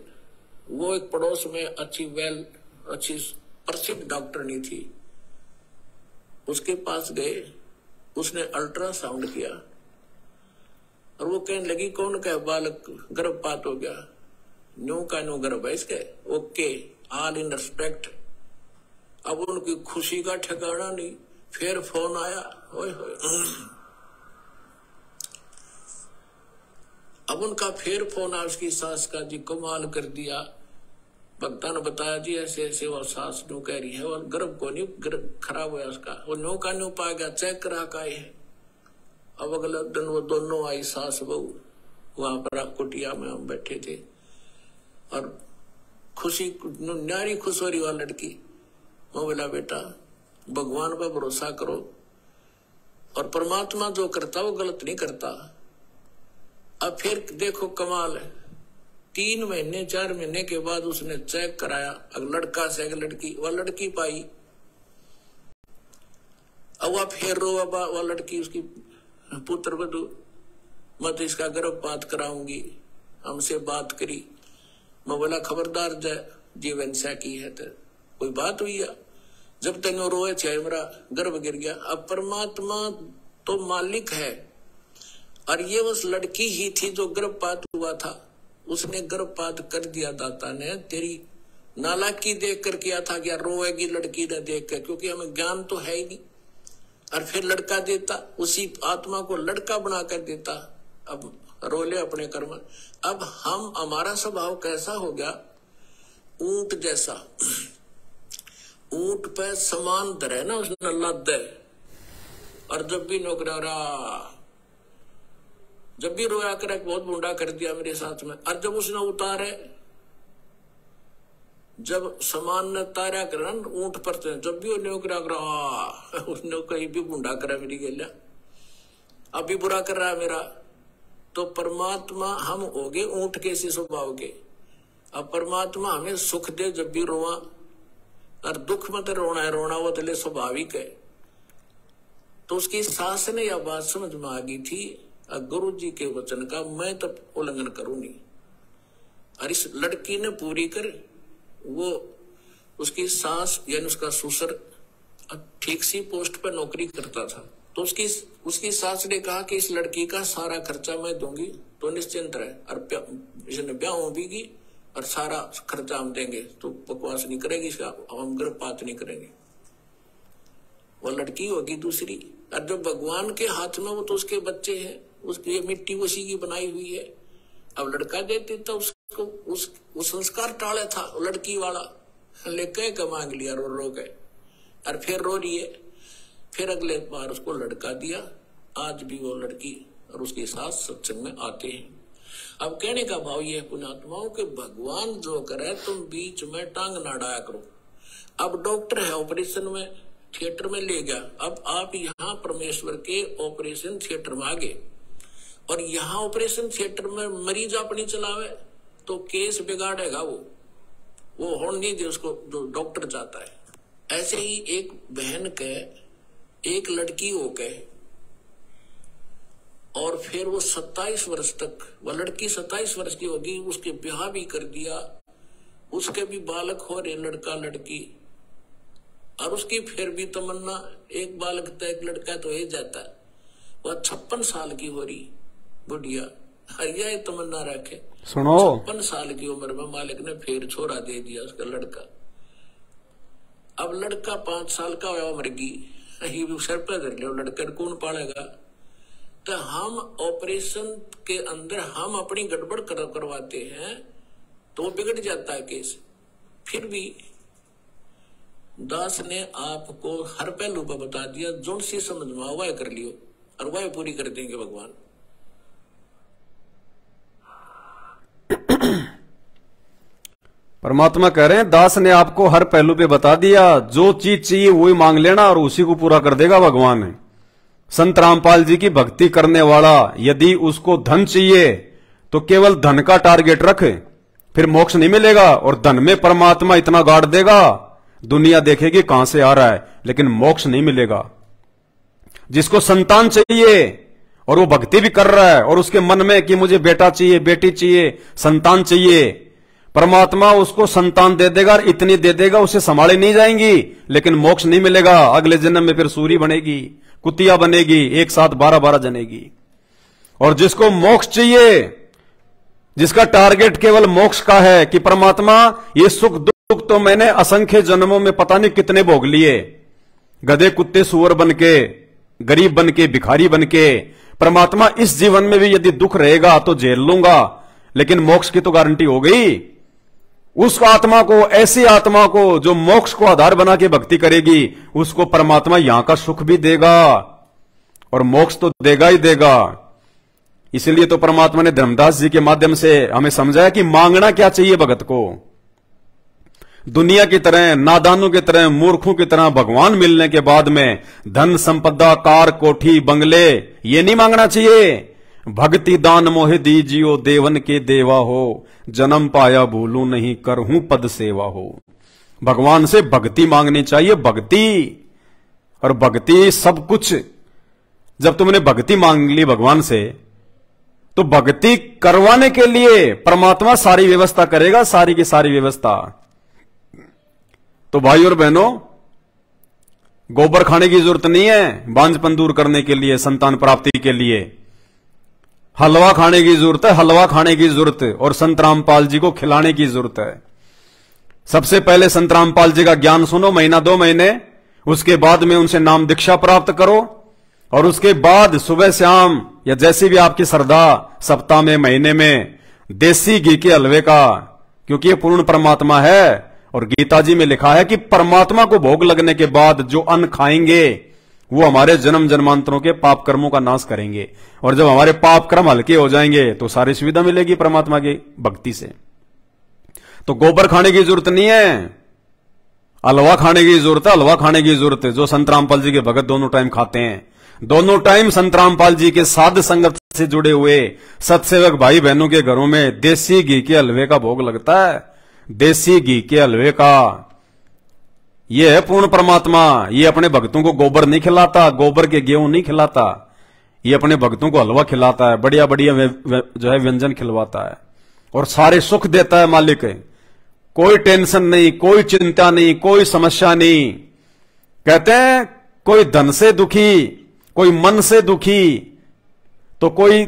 वो एक पड़ोस में अच्छी प्रसिद्ध डॉक्टर नहीं थी, उसके पास गए। उसने अल्ट्रासाउंड किया और वो कहने लगी कौन का बालक गर्भपात हो गया, न्यू का न्यू गर्भ है इसके, ओके ऑल इन रिस्पेक्ट। अब उनकी खुशी का ठिकाना नहीं। फिर फोन आया, ओए होए। अब उनका फिर फोन आया उसकी सास का, जी कमाल कर दिया। भक्ता ने बताया जी ऐसे ऐसे वो सास न्यू कह रही है और गर्भ को नहीं, गर्भ खराब हुआ उसका, वो न्यू का न्यू पा गया, चेक करा का है। अब अगले दिन वो दोनों आई सास बहू, वहां पर कुटिया में हम बैठे थे और खुशी न्यारी खुश हो रही वह लड़की। मैं बोला बेटा भगवान पर भरोसा करो और परमात्मा जो करता वो गलत नहीं करता। अब फिर देखो कमाल है, 3 महीने 4 महीने के बाद उसने चेक कराया, लड़का से एक लड़की, वह लड़की पाई। अब वह फिर रो, वह लड़की उसकी पुत्र वधू, मैं तो इसका गर्भपात कराऊंगी, हमसे बात करी। मैं बोला खबरदार जाए जीवन से की है तो कोई बात हुई है, जब तक रोए चाहे मेरा गर्भ गिर गया। अब परमात्मा तो मालिक है, और ये उस लड़की ही थी जो गर्भपात हुआ था, उसने गर्भपात कर दिया। दाता ने तेरी नालायकी देख कर किया था, क्या रोएगी लड़की ने देख कर, क्योंकि हमें ज्ञान तो है ही नहीं। और फिर लड़का देता, उसी आत्मा को लड़का बना कर देता। अब रोले अपने कर्म। अब हमारा स्वभाव कैसा हो गया, ऊंट जैसा। ऊंट पे समान धरे ना उसने लद है, और जब भी नौकरा जब भी रोया करे बहुत बुंडा कर दिया मेरे साथ में, और जब उसने उतारे, जब समान ने तारा करा ऊंट पर, जब भी नौकरा करा उसने कहीं भी बुंडा करा मेरी गेलिया, अभी बुरा कर रहा है मेरा। तो परमात्मा हम हो गए ऊंट के इसी स्वभाव के। अब परमात्मा हमें सुख दे जब भी रोआ, और दुख में तो रोना है, रोना वो तो स्वाभाविक है। तो उसकी सास ने यह बात समझ में आ गई थी, गुरु जी के वचन का मैं तब उल्लंघन करूंगी। और इस लड़की ने पूरी कर, वो उसकी सास यानी उसका ससुर ठीक सी पोस्ट पर नौकरी करता था, तो उसकी सास ने कहा कि इस लड़की का सारा खर्चा मैं दूंगी, तो निश्चिंत रहे, और इसने ब्याह होगी और सारा खर्चा हम देंगे, तो बकवास नहीं करेगी, इसका हम गर्भपात नहीं करेंगे। वो लड़की होगी दूसरी, और जो भगवान के हाथ में वो तो उसके बच्चे हैं, उसकी ये मिट्टी उसी की बनाई हुई है। अब लड़का देते तो उसको उस संस्कार टाले था लड़की वाला, लेके के मांग लिया रो के, और फिर रो रही है। फिर अगले बार उसको लड़का दिया। आज भी वो लड़की और उसके साथ सत्संग में आते हैं। अब कहने का भाव ये है पुण्यात्माओं के, भगवान जो करे तुम बीच में टांग ना डाया करो। अब डॉक्टर है ऑपरेशन में थिएटर में ले गया, अब आप यहाँ परमेश्वर के ऑपरेशन थिएटर में आ गए, और यहाँ ऑपरेशन थिएटर में मरीज अपनी चलावे तो केस बिगाड़ेगा वो होने नहीं दे उसको, जो डॉक्टर चाहता है। ऐसे ही एक बहन के एक लड़की हो के, और फिर वो 27 वर्ष तक, वह लड़की 27 वर्ष की होगी, उसके ब्याह भी कर दिया, उसके भी बालक हो रहे लड़का लड़की, और उसकी फिर भी तमन्ना एक बालक तो एक लड़का तो हो जाता है। वह 56 साल की हो रही बुढ़िया, हरिया तमन्ना रखे,
सुनो
56 साल की उम्र में मालिक ने फिर छोरा दे दिया उसका लड़का। अब लड़का 5 साल का हुआ, मर गई, सर पे धर लिया, लड़का कौन पालेगा। तो हम ऑपरेशन के अंदर हम अपनी गड़बड़ करवाते हैं तो वो बिगड़ जाता है केस। फिर भी दास ने आपको हर पहलू पर बता दिया, जो सी समझ में आ वह कर लियो, और वह पूरी कर देंगे भगवान।
परमात्मा कह रहे हैं दास ने आपको हर पहलू पे बता दिया, जो चीज चाहिए वही मांग लेना और उसी को पूरा कर देगा भगवान। संत रामपाल जी की भक्ति करने वाला यदि उसको धन चाहिए तो केवल धन का टारगेट रखे, फिर मोक्ष नहीं मिलेगा, और धन में परमात्मा इतना गाड़ देगा दुनिया देखेगी कहां से आ रहा है, लेकिन मोक्ष नहीं मिलेगा। जिसको संतान चाहिए और वो भक्ति भी कर रहा है और उसके मन में कि मुझे बेटा चाहिए, बेटी चाहिए, संतान चाहिए, परमात्मा उसको संतान दे देगा और इतनी दे देगा उसे संभाले नहीं जाएंगी, लेकिन मोक्ष नहीं मिलेगा। अगले जन्म में फिर सूरी बनेगी, कुतिया बनेगी, एक साथ 12-12 जनेगी। और जिसको मोक्ष चाहिए, जिसका टारगेट केवल मोक्ष का है कि परमात्मा ये सुख दुख तो मैंने असंख्य जन्मों में पता नहीं कितने भोग लिए, गधे कुत्ते सुअर बनके, गरीब बनके, भिखारी बनके, परमात्मा इस जीवन में भी यदि दुख रहेगा तो झेल लूंगा, लेकिन मोक्ष की तो गारंटी हो गई। उस आत्मा को, ऐसी आत्मा को जो मोक्ष को आधार बना के भक्ति करेगी, उसको परमात्मा यहां का सुख भी देगा और मोक्ष तो देगा ही देगा। इसलिए तो परमात्मा ने धर्मदास जी के माध्यम से हमें समझाया कि मांगना क्या चाहिए भगत को। दुनिया की तरह, नादानों की तरह, मूर्खों की तरह भगवान मिलने के बाद में धन संपदा, कार, कोठी, बंगले ये नहीं मांगना चाहिए। भक्ति दान मोहि दीजियो देवन के देवा हो, जन्म पाया भूलू नहीं करहूं पद सेवा हो। भगवान से भक्ति मांगनी चाहिए, भक्ति। और भक्ति सब कुछ, जब तुमने भक्ति मांग ली भगवान से, तो भक्ति करवाने के लिए परमात्मा सारी व्यवस्था करेगा, सारी की सारी व्यवस्था। तो भाई और बहनों, गोबर खाने की जरूरत नहीं है बांझपन दूर करने के लिए, संतान प्राप्ति के लिए। हलवा खाने की जरूरत है, हलवा खाने की जरूरत है, और संत रामपाल जी को खिलाने की जरूरत है। सबसे पहले संत रामपाल जी का ज्ञान सुनो, महीना 2 महीने, उसके बाद में उनसे नाम दीक्षा प्राप्त करो, और उसके बाद सुबह शाम या जैसी भी आपकी श्रद्धा, सप्ताह में, महीने में, देसी घी के हलवे का, क्योंकि ये पूर्ण परमात्मा है। और गीता जी में लिखा है कि परमात्मा को भोग लगने के बाद जो अन्न खाएंगे वो हमारे जन्म जन्मांतरों के पाप कर्मों का नाश करेंगे, और जब हमारे पाप कर्म हल्के हो जाएंगे तो सारी सुविधा मिलेगी परमात्मा की भक्ति से। तो गोबर खाने की जरूरत नहीं है, हलवा खाने की जरूरत है, हलवा खाने की जरूरत है, जो संत रामपाल जी के भगत दोनों टाइम खाते हैं। दोनों टाइम संत रामपाल जी के साध संगत से जुड़े हुए सत्सेवक भाई बहनों के घरों में देसी घी के हलवे का भोग लगता है। देसी घी के हलवे का, यह है पूर्ण परमात्मा। ये अपने भक्तों को गोबर नहीं खिलाता, गोबर के गेहूं नहीं खिलाता, ये अपने भक्तों को हलवा खिलाता है, बढ़िया बढ़िया जो है व्यंजन खिलवाता है, और सारे सुख देता है मालिक। कोई टेंशन नहीं, कोई चिंता नहीं, कोई समस्या नहीं। कहते हैं कोई धन से दुखी, कोई मन से दुखी, तो कोई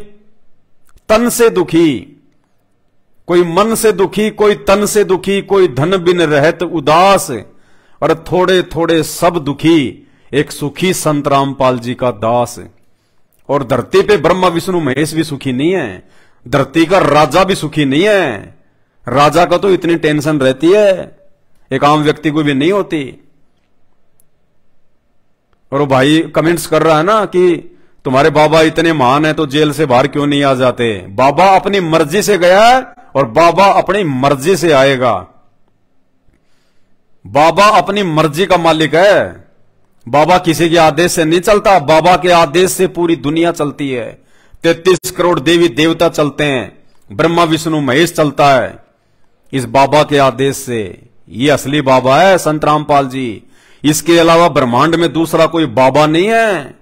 तन से दुखी, कोई मन से दुखी, कोई तन से दुखी, कोई धन बिन रहत उदास, और थोड़े थोड़े सब दुखी, एक सुखी संत रामपाल जी का दास। और धरती पे ब्रह्मा विष्णु महेश भी सुखी नहीं है, धरती का राजा भी सुखी नहीं है। राजा का तो इतनी टेंशन रहती है, एक आम व्यक्ति को भी नहीं होती। और वो भाई कमेंट्स कर रहा है ना कि तुम्हारे बाबा इतने महान है तो जेल से बाहर क्यों नहीं आ जाते। बाबा अपनी मर्जी से गया है और बाबा अपनी मर्जी से आएगा। बाबा अपनी मर्जी का मालिक है, बाबा किसी के आदेश से नहीं चलता, बाबा के आदेश से पूरी दुनिया चलती है। 33 करोड़ देवी देवता चलते हैं, ब्रह्मा विष्णु महेश चलता है इस बाबा के आदेश से। ये असली बाबा है संत रामपाल जी, इसके अलावा ब्रह्मांड में दूसरा कोई बाबा नहीं है।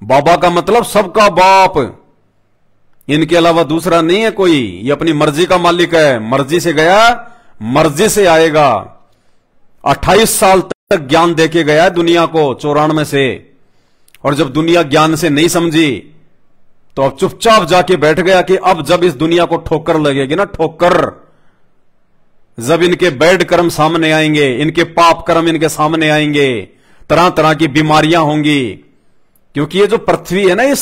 बाबा का मतलब सबका बाप, इनके अलावा दूसरा नहीं है कोई। ये अपनी मर्जी का मालिक है, मर्जी से गया मर्जी से आएगा। 28 साल तक ज्ञान देके गया है दुनिया को 94 से, और जब दुनिया ज्ञान से नहीं समझी तो अब चुपचाप जाके बैठ गया कि अब जब इस दुनिया को ठोकर लगेगी ना, ठोकर, जब इनके बैड कर्म सामने आएंगे, इनके पाप कर्म इनके सामने आएंगे, तरह तरह की बीमारियां होंगी। क्योंकि ये जो पृथ्वी है ना, ये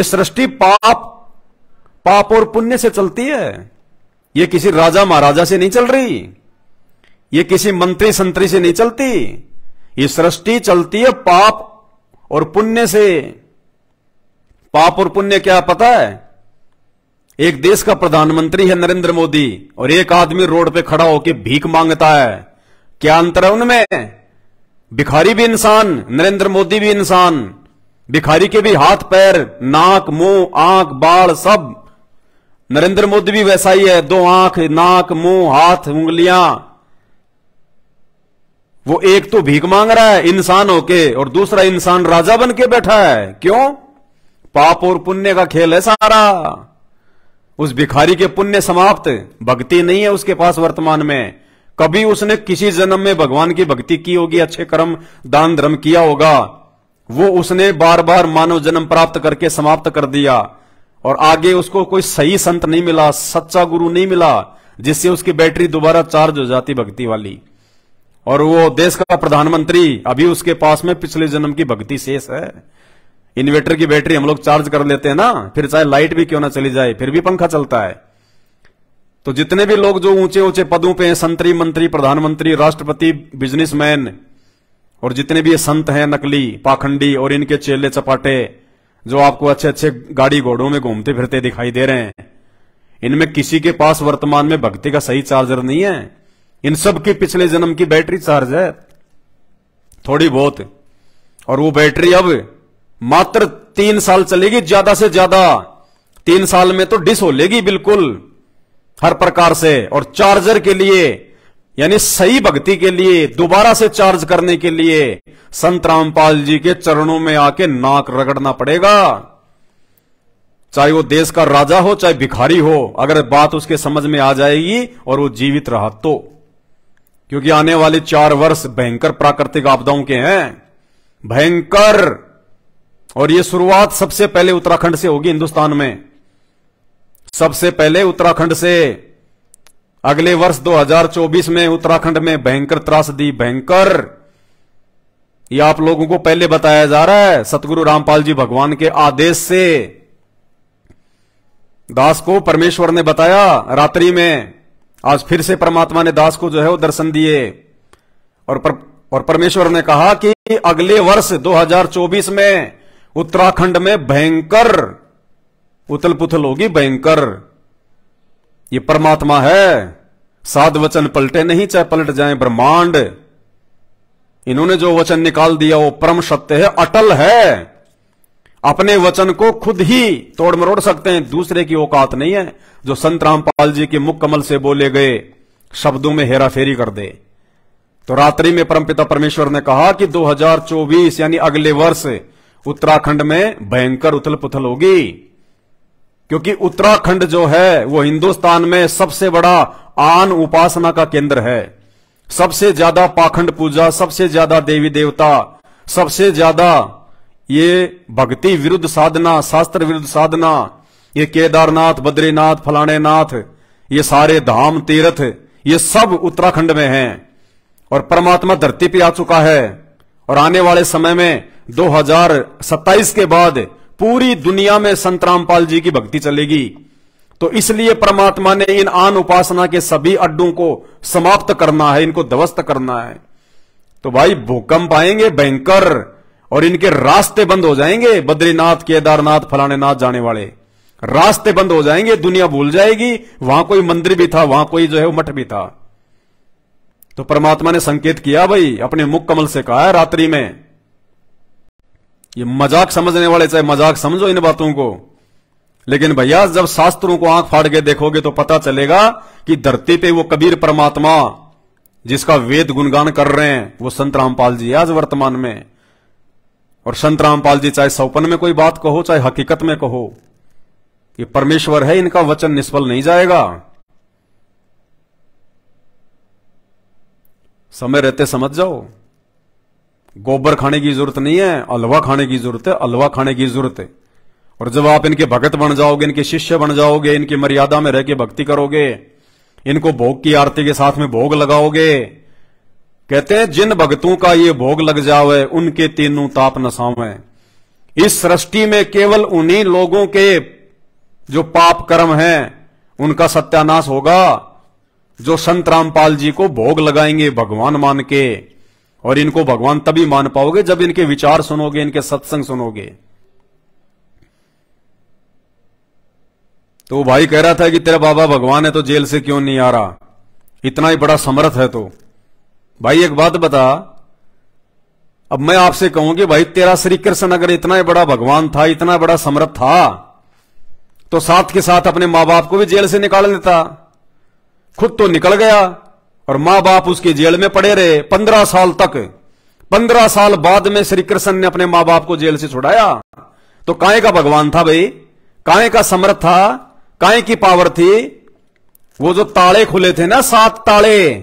सृष्टि पाप और पुण्य से चलती है। ये किसी राजा महाराजा से नहीं चल रही, ये किसी मंत्री संतरी से नहीं चलती। ये सृष्टि चलती है पाप और पुण्य से। पाप और पुण्य क्या पता है? एक देश का प्रधानमंत्री है नरेंद्र मोदी, और एक आदमी रोड पे खड़ा होकर भीख मांगता है। क्या अंतर है उनमें? भिखारी भी इंसान, नरेंद्र मोदी भी इंसान। भिखारी के भी हाथ पैर, नाक, मुंह, आंख, बाल सब। नरेंद्र मोदी भी वैसा ही है, 2 आंख, नाक, मुंह, हाथ, उंगलियां। वो एक तो भीख मांग रहा है इंसान होके, और दूसरा इंसान राजा बन के बैठा है। क्यों? पाप और पुण्य का खेल है सारा। उस भिखारी के पुण्य समाप्त, भक्ति नहीं है उसके पास वर्तमान में। कभी उसने किसी जन्म में भगवान की भक्ति की होगी, अच्छे कर्म दान धर्म किया होगा, वो उसने बार बार मानव जन्म प्राप्त करके समाप्त कर दिया। और आगे उसको कोई सही संत नहीं मिला, सच्चा गुरु नहीं मिला, जिससे उसकी बैटरी दोबारा चार्ज हो जाती भक्ति वाली। और वो देश का प्रधानमंत्री, अभी उसके पास में पिछले जन्म की भक्ति शेष है। इन्वर्टर की बैटरी हम लोग चार्ज कर लेते हैं ना, फिर चाहे लाइट भी क्यों ना चली जाए फिर भी पंखा चलता है। तो जितने भी लोग जो ऊंचे ऊंचे पदों पे हैं, संतरी, मंत्री, प्रधानमंत्री, राष्ट्रपति, बिजनेसमैन, और जितने भी ये संत हैं नकली, पाखंडी, और इनके चेले चपाटे जो आपको अच्छे अच्छे गाड़ी घोड़ों में घूमते फिरते दिखाई दे रहे हैं, इनमें किसी के पास वर्तमान में भक्ति का सही चार्जर नहीं है। इन सब की पिछले जन्म की बैटरी चार्ज है थोड़ी बहुत, और वो बैटरी अब मात्र 3 साल चलेगी ज्यादा से ज्यादा। 3 साल में तो डिस हो लेगी बिल्कुल हर प्रकार से। और चार्जर के लिए यानी सही भक्ति के लिए, दोबारा से चार्ज करने के लिए संत रामपाल जी के चरणों में आके नाक रगड़ना पड़ेगा। चाहे वो देश का राजा हो, चाहे भिखारी हो, अगर बात उसके समझ में आ जाएगी और वो जीवित रहा तो। क्योंकि आने वाले 4 वर्ष भयंकर प्राकृतिक आपदाओं के हैं, भयंकर। और ये शुरुआत सबसे पहले उत्तराखंड से होगी, हिंदुस्तान में सबसे पहले उत्तराखंड से। अगले वर्ष 2024 में उत्तराखंड में भयंकर त्रासदी, भयंकर। ये आप लोगों को पहले बताया जा रहा है सतगुरु रामपाल जी भगवान के आदेश से। दास को परमेश्वर ने बताया रात्रि में, आज फिर से परमात्मा ने दास को जो है वो दर्शन दिए और परमेश्वर ने कहा कि अगले वर्ष 2024 में उत्तराखंड में भयंकर उथल पुथल होगी, भयंकर। ये परमात्मा है, साध वचन पलटे नहीं, चाहे पलट जाए ब्रह्मांड। इन्होंने जो वचन निकाल दिया वो परम सत्य है, अटल है। अपने वचन को खुद ही तोड़ मरोड़ सकते हैं, दूसरे की औकात नहीं है जो संत रामपाल जी के मुख कमल से बोले गए शब्दों में हेराफेरी कर दे। तो रात्रि में परमपिता परमेश्वर ने कहा कि 2024 यानी अगले वर्ष उत्तराखंड में भयंकर उथल पुथल होगी। क्योंकि उत्तराखंड जो है वो हिंदुस्तान में सबसे बड़ा आन उपासना का केंद्र है। सबसे ज्यादा पाखंड पूजा, सबसे ज्यादा देवी देवता, सबसे ज्यादा ये भक्ति विरुद्ध साधना, शास्त्र विरुद्ध साधना, ये केदारनाथ, बद्रीनाथ, फलाने नाथ, ये सारे धाम तीर्थ, ये सब उत्तराखंड में हैं। और परमात्मा धरती पे आ चुका है। और आने वाले समय में 2027 के बाद पूरी दुनिया में संत रामपाल जी की भक्ति चलेगी। तो इसलिए परमात्मा ने इन आन उपासना के सभी अड्डों को समाप्त करना है, इनको ध्वस्त करना है। तो भाई भूकंप आएंगे भयंकर और इनके रास्ते बंद हो जाएंगे। बद्रीनाथ, केदारनाथ, फलाने नाथ जाने वाले रास्ते बंद हो जाएंगे, दुनिया भूल जाएगी वहां कोई मंदिर भी था, वहां कोई जो है वो मठ भी था। तो परमात्मा ने संकेत किया भाई, अपने मुख कमल से कहा है रात्रि में। ये मजाक समझने वाले चाहे मजाक समझो इन बातों को, लेकिन भैया जब शास्त्रों को आंख फाड़ के देखोगे तो पता चलेगा कि धरती पे वो कबीर परमात्मा जिसका वेद गुणगान कर रहे हैं वो संत रामपाल जी आज वर्तमान में। और संत रामपाल जी चाहे सौपन में कोई बात कहो, चाहे हकीकत में कहो, ये परमेश्वर है, इनका वचन निष्फल नहीं जाएगा। समय रहते समझ जाओ। गोबर खाने की जरूरत नहीं है, अलवा खाने की जरूरत है, अलवा खाने की जरूरत है। और जब आप इनके भगत बन जाओगे, इनके शिष्य बन जाओगे, इनकी मर्यादा में रह के भक्ति करोगे, इनको भोग की आरती के साथ में भोग लगाओगे, कहते हैं जिन भक्तों का ये भोग लग जावे उनके तीनों ताप नसावे। इस सृष्टि में केवल उन्हीं लोगों के जो पाप कर्म हैं उनका सत्यानाश होगा जो संत रामपाल जी को भोग लगाएंगे भगवान मान के। और इनको भगवान तभी मान पाओगे जब इनके विचार सुनोगे, इनके सत्संग सुनोगे। तो भाई कह रहा था कि तेरा बाबा भगवान है तो जेल से क्यों नहीं आ रहा, इतना ही बड़ा समर्थ है। तो भाई एक बात बता, अब मैं आपसे कहूं कि भाई तेरा श्री कृष्ण अगर इतना ही बड़ा भगवान था, इतना बड़ा समर्थ था, तो साथ के साथ अपने मां बाप को भी जेल से निकाल देता। खुद तो निकल गया और मां बाप उसके जेल में पड़े रहे 15 साल तक। 15 साल बाद में श्री कृष्ण ने अपने मां बाप को जेल से छुड़ाया। तो काहे का भगवान था भाई, काहे का समर्थ था, काहे की पावर थी। वो जो ताले खुले थे ना, 7 ताले,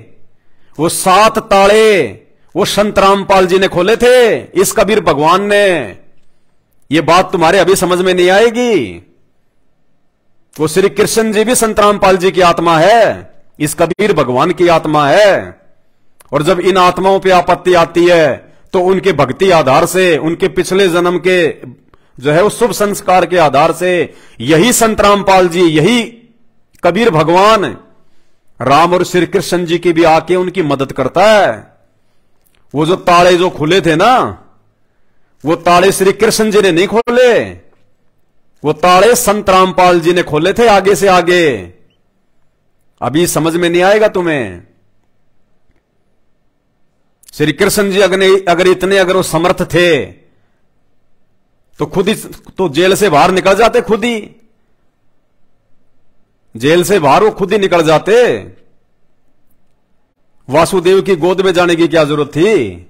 वो 7 ताले वो संत रामपाल जी ने खोले थे, इस कबीर भगवान ने। ये बात तुम्हारे अभी समझ में नहीं आएगी। वो श्री कृष्ण जी भी संत रामपाल जी की आत्मा है, इस कबीर भगवान की आत्मा है। और जब इन आत्माओं पे आपत्ति आती है तो उनके भक्ति आधार से, उनके पिछले जन्म के जो है वो शुभ संस्कार के आधार से यही संत रामपाल जी, यही कबीर भगवान राम और श्री कृष्ण जी की भी आके उनकी मदद करता है। वो जो ताले जो खुले थे ना, वो ताले श्री कृष्ण जी ने नहीं खोले, वो ताले संत रामपाल जी ने खोले थे आगे से आगे। अभी समझ में नहीं आएगा तुम्हें। श्री कृष्ण जी अगर वो समर्थ थे तो खुद ही तो जेल से बाहर निकल जाते, खुद ही जेल से बाहर वो खुद ही निकल जाते। वासुदेव की गोद में जाने की क्या जरूरत थी?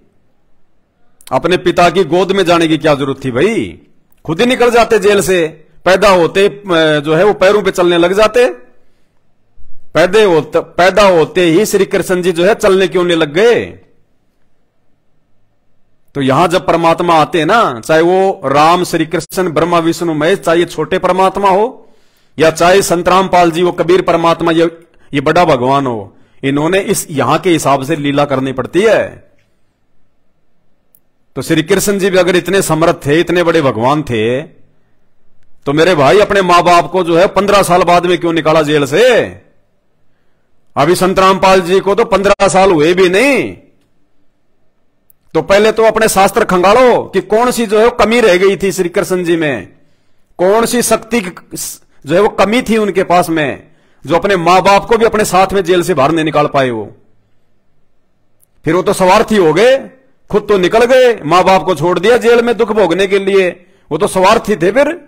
अपने पिता की गोद में जाने की क्या जरूरत थी भाई? खुद ही निकल जाते जेल से, पैदा होते जो है वो पैरों पे चलने लग जाते। पैदा होते ही श्री कृष्ण जी जो है चलने क्यों नहीं लग गए? तो यहां जब परमात्मा आते हैं ना, चाहे वो राम, श्री कृष्ण, ब्रह्मा, विष्णु, महेश, चाहे छोटे परमात्मा हो या चाहे संत रामपाल जी, वो कबीर परमात्मा, ये बड़ा भगवान हो, इन्होंने इस यहां के हिसाब से लीला करनी पड़ती है। तो श्री कृष्ण जी भी अगर इतने समर्थ थे, इतने बड़े भगवान थे, तो मेरे भाई अपने मां बाप को जो है 15 साल बाद में क्यों निकाला जेल से? अभी संत रामपाल जी को तो 15 साल हुए भी नहीं। तो पहले तो अपने शास्त्र खंगालो कि कौन सी जो है वो कमी रह गई थी श्री कृष्ण जी में, कौन सी शक्ति जो है वो कमी थी उनके पास में, जो अपने मां बाप को भी अपने साथ में जेल से बाहर नहीं निकाल पाए वो। फिर वो तो स्वार्थी हो गए, खुद तो निकल गए, मां बाप को छोड़ दिया जेल में दुख भोगने के लिए, वो तो स्वार्थी थे। फिर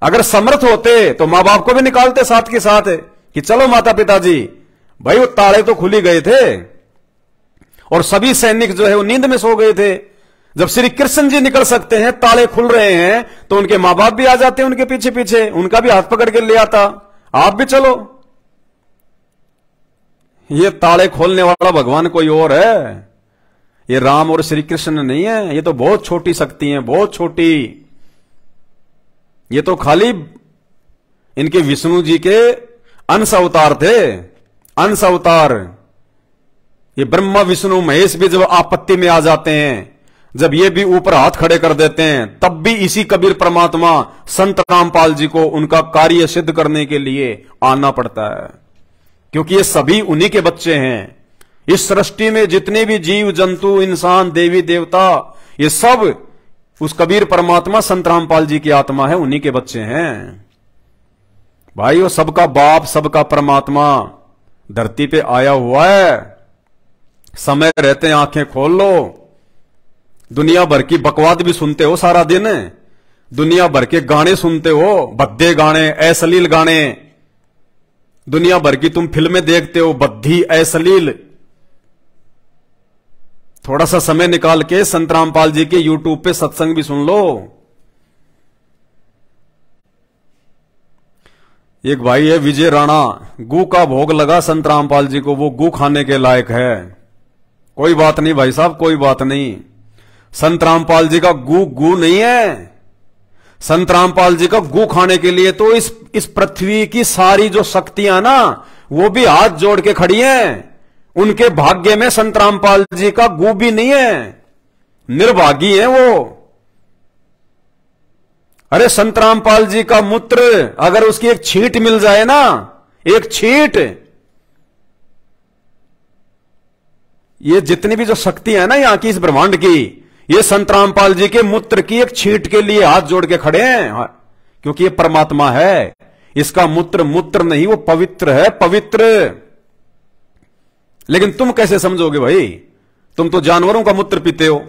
अगर समर्थ होते तो मां बाप को भी निकालते साथ के साथ कि चलो माता पिताजी, भाई वो ताले तो खुली गए थे और सभी सैनिक जो है वो नींद में सो गए थे। जब श्री कृष्ण जी निकल सकते हैं, ताले खुल रहे हैं, तो उनके मां बाप भी आ जाते हैं उनके पीछे पीछे, उनका भी हाथ पकड़ के ले आता, आप भी चलो। ये ताले खोलने वाला भगवान कोई और है, ये राम और श्री कृष्ण नहीं है। ये तो बहुत छोटी शक्ति है, बहुत छोटी। ये तो खाली इनके विष्णु जी के अंश अवतार थे, अंश अवतार। ये ब्रह्मा, विष्णु, महेश भी जब आपत्ति में आ जाते हैं, जब ये भी ऊपर हाथ खड़े कर देते हैं, तब भी इसी कबीर परमात्मा संत रामपाल जी को उनका कार्य सिद्ध करने के लिए आना पड़ता है, क्योंकि ये सभी उन्हीं के बच्चे हैं। इस सृष्टि में जितने भी जीव जंतु, इंसान, देवी देवता, ये सब उस कबीर परमात्मा संत रामपाल जी की आत्मा है, उन्हीं के बच्चे हैं भाई। वो सबका बाप, सबका परमात्मा धरती पे आया हुआ है। समय रहते हैं आंखें खोल लो, दुनिया भर की बकवाद भी सुनते हो सारा दिन, दुनिया भर के गाने सुनते हो, भद्दे गाने, अश्लील गाने, दुनिया भर की तुम फिल्में देखते हो, बद्धी, अश्लील। थोड़ा सा समय निकाल के संत रामपाल जी के यूट्यूब पे सत्संग भी सुन लो। एक भाई है विजय राणा, गू का भोग लगा संत रामपाल जी को, वो गू खाने के लायक है। कोई बात नहीं भाई साहब, कोई बात नहीं। संत रामपाल जी का गू गू नहीं है। संत रामपाल जी का गू खाने के लिए तो इस पृथ्वी की सारी जो शक्तियां ना, वो भी हाथ जोड़ के खड़ी हैं। उनके भाग्य में संत रामपाल जी का गू भी नहीं है, निर्भागी है वो। अरे संत रामपाल जी का मूत्र, अगर उसकी एक छींट मिल जाए ना, एक छींट, ये जितनी भी जो शक्ति है ना यहां की, इस ब्रह्मांड की, ये संत रामपाल जी के मूत्र की एक छींट के लिए हाथ जोड़ के खड़े हैं, क्योंकि ये परमात्मा है। इसका मूत्र मूत्र नहीं, वो पवित्र है, पवित्र। लेकिन तुम कैसे समझोगे भाई? तुम तो जानवरों का मूत्र पीते हो।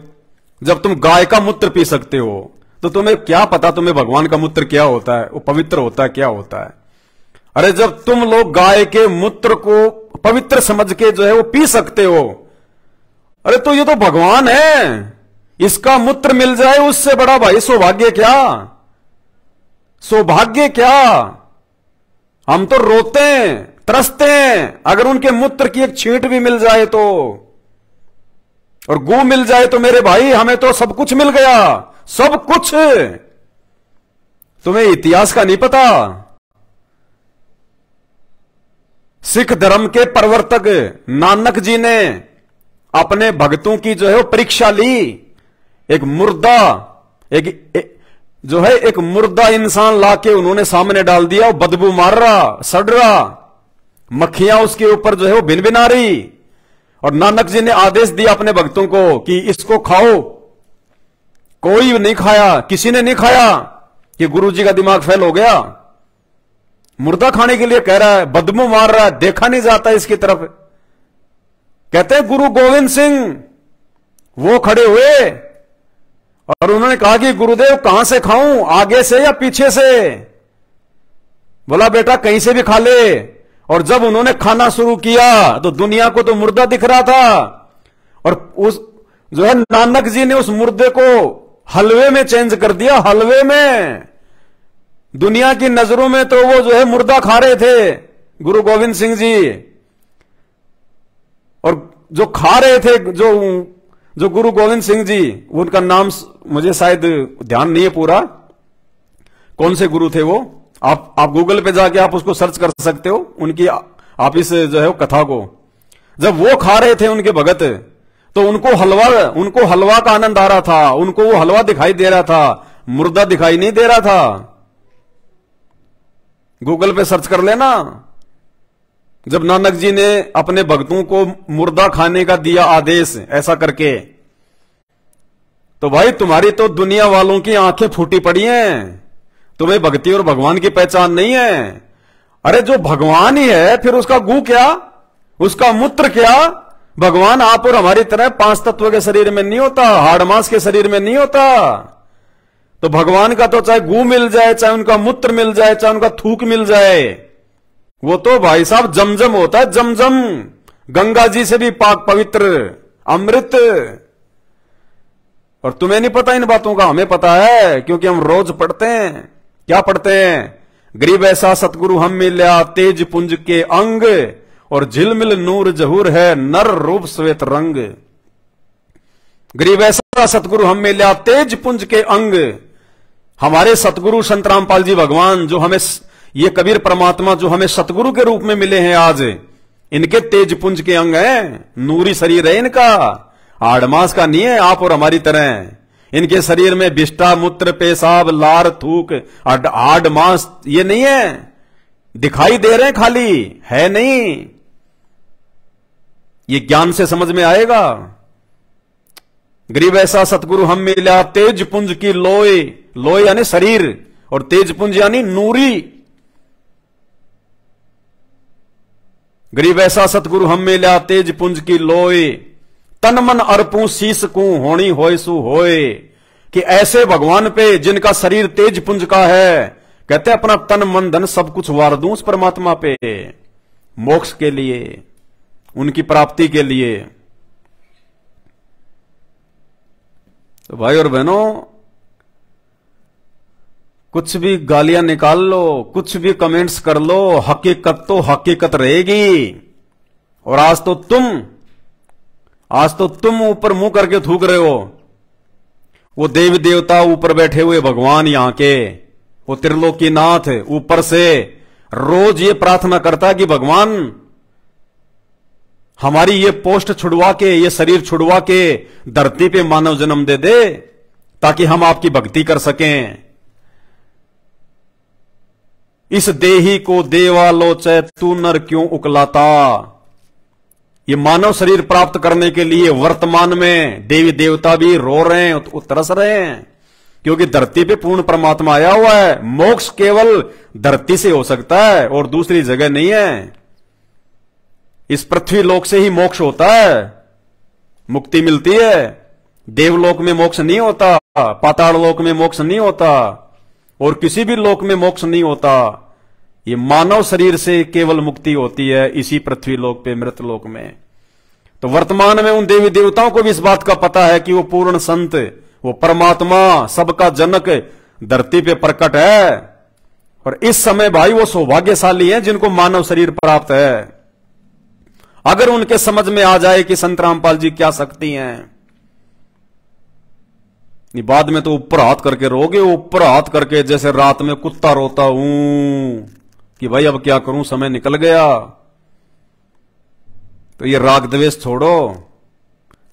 जब तुम गाय का मूत्र पी सकते हो, तो तुम्हें क्या पता तुम्हें भगवान का मूत्र क्या होता है, वो पवित्र होता है, क्या होता है? अरे जब तुम लोग गाय के मूत्र को पवित्र समझ के जो है वो पी सकते हो, अरे तो ये तो भगवान है, इसका मूत्र मिल जाए उससे बड़ा भाई सौभाग्य क्या, सौभाग्य क्या। हम तो रोते हैं, तरसते हैं, अगर उनके मूत्र की एक छींट भी मिल जाए तो, और गू मिल जाए तो मेरे भाई हमें तो सब कुछ मिल गया, सब कुछ। तुम्हें इतिहास का नहीं पता। सिख धर्म के प्रवर्तक नानक जी ने अपने भक्तों की जो है वो परीक्षा ली। एक मुर्दा, एक मुर्दा इंसान लाके उन्होंने सामने डाल दिया, वो बदबू मार रहा, सड़ रहा, मक्खियां उसके ऊपर जो है वो भिनभिना रही, और नानक जी ने आदेश दिया अपने भक्तों को कि इसको खाओ। कोई नहीं खाया, किसी ने नहीं खाया, कि गुरुजी का दिमाग फेल हो गया। मुर्दा खाने के लिए कह रहा है, बदबू मार रहा है, देखा नहीं जाता इसकी तरफ। कहते हैं गुरु गोविंद सिंह वो खड़े हुए और उन्होंने कहा कि गुरुदेव कहां से खाऊं, आगे से या पीछे से? बोला बेटा कहीं से भी खा ले। और जब उन्होंने खाना शुरू किया तो दुनिया को तो मुर्दा दिख रहा था, और उस जो है नानक जी ने उस मुर्दे को हलवे में चेंज कर दिया, हलवे में। दुनिया की नजरों में तो वो जो है मुर्दा खा रहे थे गुरु गोविंद सिंह जी, और जो खा रहे थे जो गुरु गोविंद सिंह जी, उनका नाम मुझे शायद ध्यान नहीं है पूरा, कौन से गुरु थे वो, आप गूगल पे जाके आप उसको सर्च कर सकते हो, उनकी आप इस जो है कथा को। जब वो खा रहे थे उनके भगत, तो उनको हलवा का आनंद आ रहा था, उनको वो हलवा दिखाई दे रहा था, मुर्दा दिखाई नहीं दे रहा था। गूगल पे सर्च कर लेना। जब नानक जी ने अपने भक्तों को मुर्दा खाने का दिया आदेश ऐसा करके, तो भाई तुम्हारी तो दुनिया वालों की आंखें फूटी पड़ी हैं, तुम्हें भक्ति और भगवान की पहचान नहीं है। अरे जो भगवान ही है फिर उसका गू क्या, उसका मूत्र क्या? भगवान आप और हमारी तरह 5 तत्व के शरीर में नहीं होता, हाड़ मांस के शरीर में नहीं होता। तो भगवान का तो चाहे गू मिल जाए, चाहे उनका मूत्र मिल जाए, चाहे उनका थूक मिल जाए, वो तो भाई साहब जमजम होता है, जमजम, गंगा जी से भी पाक पवित्र अमृत। और तुम्हें नहीं पता इन बातों का, हमें पता है, क्योंकि हम रोज पढ़ते हैं। क्या पढ़ते हैं? गरीब ऐसा सतगुरु हम मिल्या तेज पुंज के अंग, और झिलमिल नूर जहूर है नर रूप श्वेत रंग। गरीब ऐसा सतगुरु हम मिल्या तेज पुंज के अंग। हमारे सतगुरु संत रामपाल जी भगवान, जो हमें ये कबीर परमात्मा जो हमें सतगुरु के रूप में मिले हैं आज, इनके तेज पुंज के अंग हैं, नूरी शरीर है इनका, आड़मास का नहीं है आप और हमारी तरह। इनके शरीर में विष्ठा मूत्र पेशाब लार थूक आड़ मांस ये नहीं है, दिखाई दे रहे हैं खाली, है नहीं। ये ज्ञान से समझ में आएगा। गरीब ऐसा सतगुरु हम मिला तेज पुंज की लोय, लोय यानी शरीर, और तेज पुंज यानी नूरी। गरीब ऐसा सतगुरु हम मिला तेज पुंज की लोय, तन मन अर्पू शीस को होनी होय सु होय। कि ऐसे भगवान पे जिनका शरीर तेज पुंज का है, कहते हैं अपना तन मन धन सब कुछ वार दूं उस परमात्मा पे, मोक्ष के लिए, उनकी प्राप्ति के लिए। तो भाई और बहनों, कुछ भी गालियां निकाल लो, कुछ भी कमेंट्स कर लो, हकीकत तो हकीकत रहेगी। और आज तो तुम ऊपर मुंह करके थूक रहे हो, वो देवी देवता ऊपर बैठे हुए भगवान यहां के, वो त्रिलोकीनाथ ऊपर से रोज ये प्रार्थना करता कि भगवान हमारी ये पोस्ट छुड़वा के, ये शरीर छुड़वा के धरती पे मानव जन्म दे दे, ताकि हम आपकी भक्ति कर सकें। इस देही को देवालोचय तू नर क्यों उकलाता। ये मानव शरीर प्राप्त करने के लिए वर्तमान में देवी देवता भी रो रहे हैं, तरस रहे हैं, क्योंकि धरती पे पूर्ण परमात्मा आया हुआ है। मोक्ष केवल धरती से हो सकता है और दूसरी जगह नहीं है। इस पृथ्वी लोक से ही मोक्ष होता है, मुक्ति मिलती है। देवलोक में मोक्ष नहीं होता, पाताल लोक में मोक्ष नहीं होता, और किसी भी लोक में मोक्ष नहीं होता। ये मानव शरीर से केवल मुक्ति होती है, इसी पृथ्वी लोक पे, मृत लोक में। तो वर्तमान में उन देवी देवताओं को भी इस बात का पता है कि वो पूर्ण संत, वो परमात्मा, सबका जनक धरती पे प्रकट है। और इस समय भाई वो सौभाग्यशाली हैं जिनको मानव शरीर प्राप्त है। अगर उनके समझ में आ जाए कि संत रामपाल जी क्या शक्ति हैं, बाद में तो ऊपर हाथ करके रोगे, ऊपर हाथ करके जैसे रात में कुत्ता रोता हूं कि भाई अब क्या करूं, समय निकल गया। तो ये राग द्वेष छोड़ो।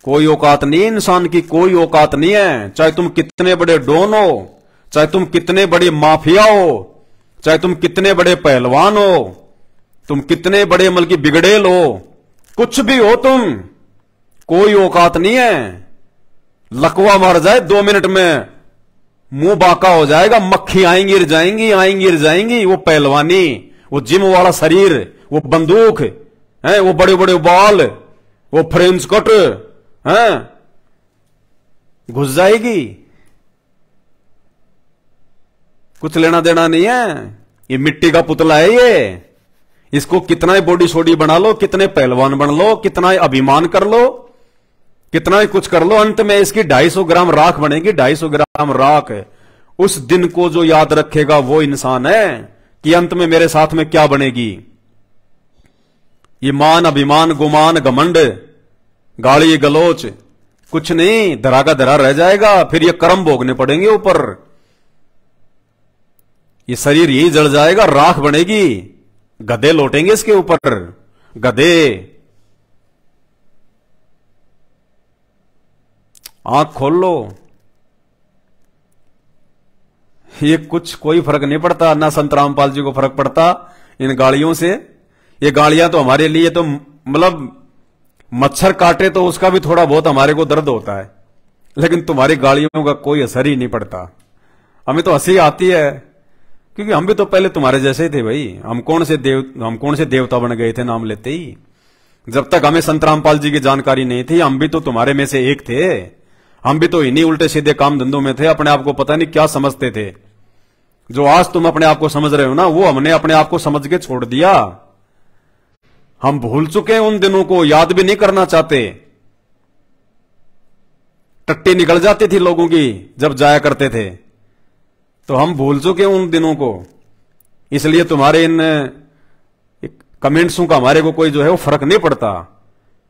कोई औकात नहीं इंसान की, कोई औकात नहीं है। चाहे तुम कितने बड़े डॉन हो, चाहे तुम कितने बड़े माफिया हो, चाहे तुम कितने बड़े पहलवान हो, तुम कितने बड़े मतलब की बिगड़ेल हो, कुछ भी हो तुम, कोई औकात नहीं है। लकवा मार जाए 2 मिनट में मुंह बाका हो जाएगा, मक्खी आएंगी गिर जाएंगी, आएंगी गिर जाएंगी। वो पहलवानी, वो जिम वाला शरीर, वो बंदूक है, वो बड़े बड़े बाल, वो फ्रेंच कट है, घुस जाएगी। कुछ लेना देना नहीं है। ये मिट्टी का पुतला है, इसको कितना ही बॉडी सोडी बना लो, कितने पहलवान बन लो, कितना ही अभिमान कर लो, कितना ही कुछ कर लो, अंत में इसकी 250 ग्राम राख बनेगी। 250 ग्राम राख। उस दिन को जो याद रखेगा वो इंसान है कि अंत में मेरे साथ में क्या बनेगी। ये मान, अभिमान, गुमान, घमंड, गाली गलोच कुछ नहीं, धरा का धरा रह जाएगा। फिर ये कर्म भोगने पड़ेंगे ऊपर। ये शरीर यही जल जाएगा, राख बनेगी, गधे लौटेंगे इसके ऊपर, गधे। आंख खोल लो। ये कुछ कोई फर्क नहीं पड़ता, ना संत रामपाल जी को फर्क पड़ता इन गालियों से। ये गालियां तो हमारे लिए तो मतलब मच्छर काटे तो उसका भी थोड़ा बहुत हमारे को दर्द होता है, लेकिन तुम्हारी गालियों का कोई असर ही नहीं पड़ता। हमें तो हंसी आती है, क्योंकि हम भी तो पहले तुम्हारे जैसे ही थे भाई। हम कौन से देवता बन गए थे नाम लेते ही। जब तक हमें संत रामपाल जी की जानकारी नहीं थी, हम भी तो तुम्हारे में से एक थे। हम भी तो इन्हीं उल्टे सीधे काम धंधों में थे, अपने आप को पता नहीं क्या समझते थे। जो आज तुम अपने आप को समझ रहे हो ना, वो हमने अपने आप को समझ के छोड़ दिया। हम भूल चुके हैं उन दिनों को, याद भी नहीं करना चाहते। टट्टी निकल जाती थी लोगों की जब जाया करते थे, तो हम भूल चुके हैं उन दिनों को। इसलिए तुम्हारे इन कमेंट्सों का हमारे को कोई जो है वो फर्क नहीं पड़ता,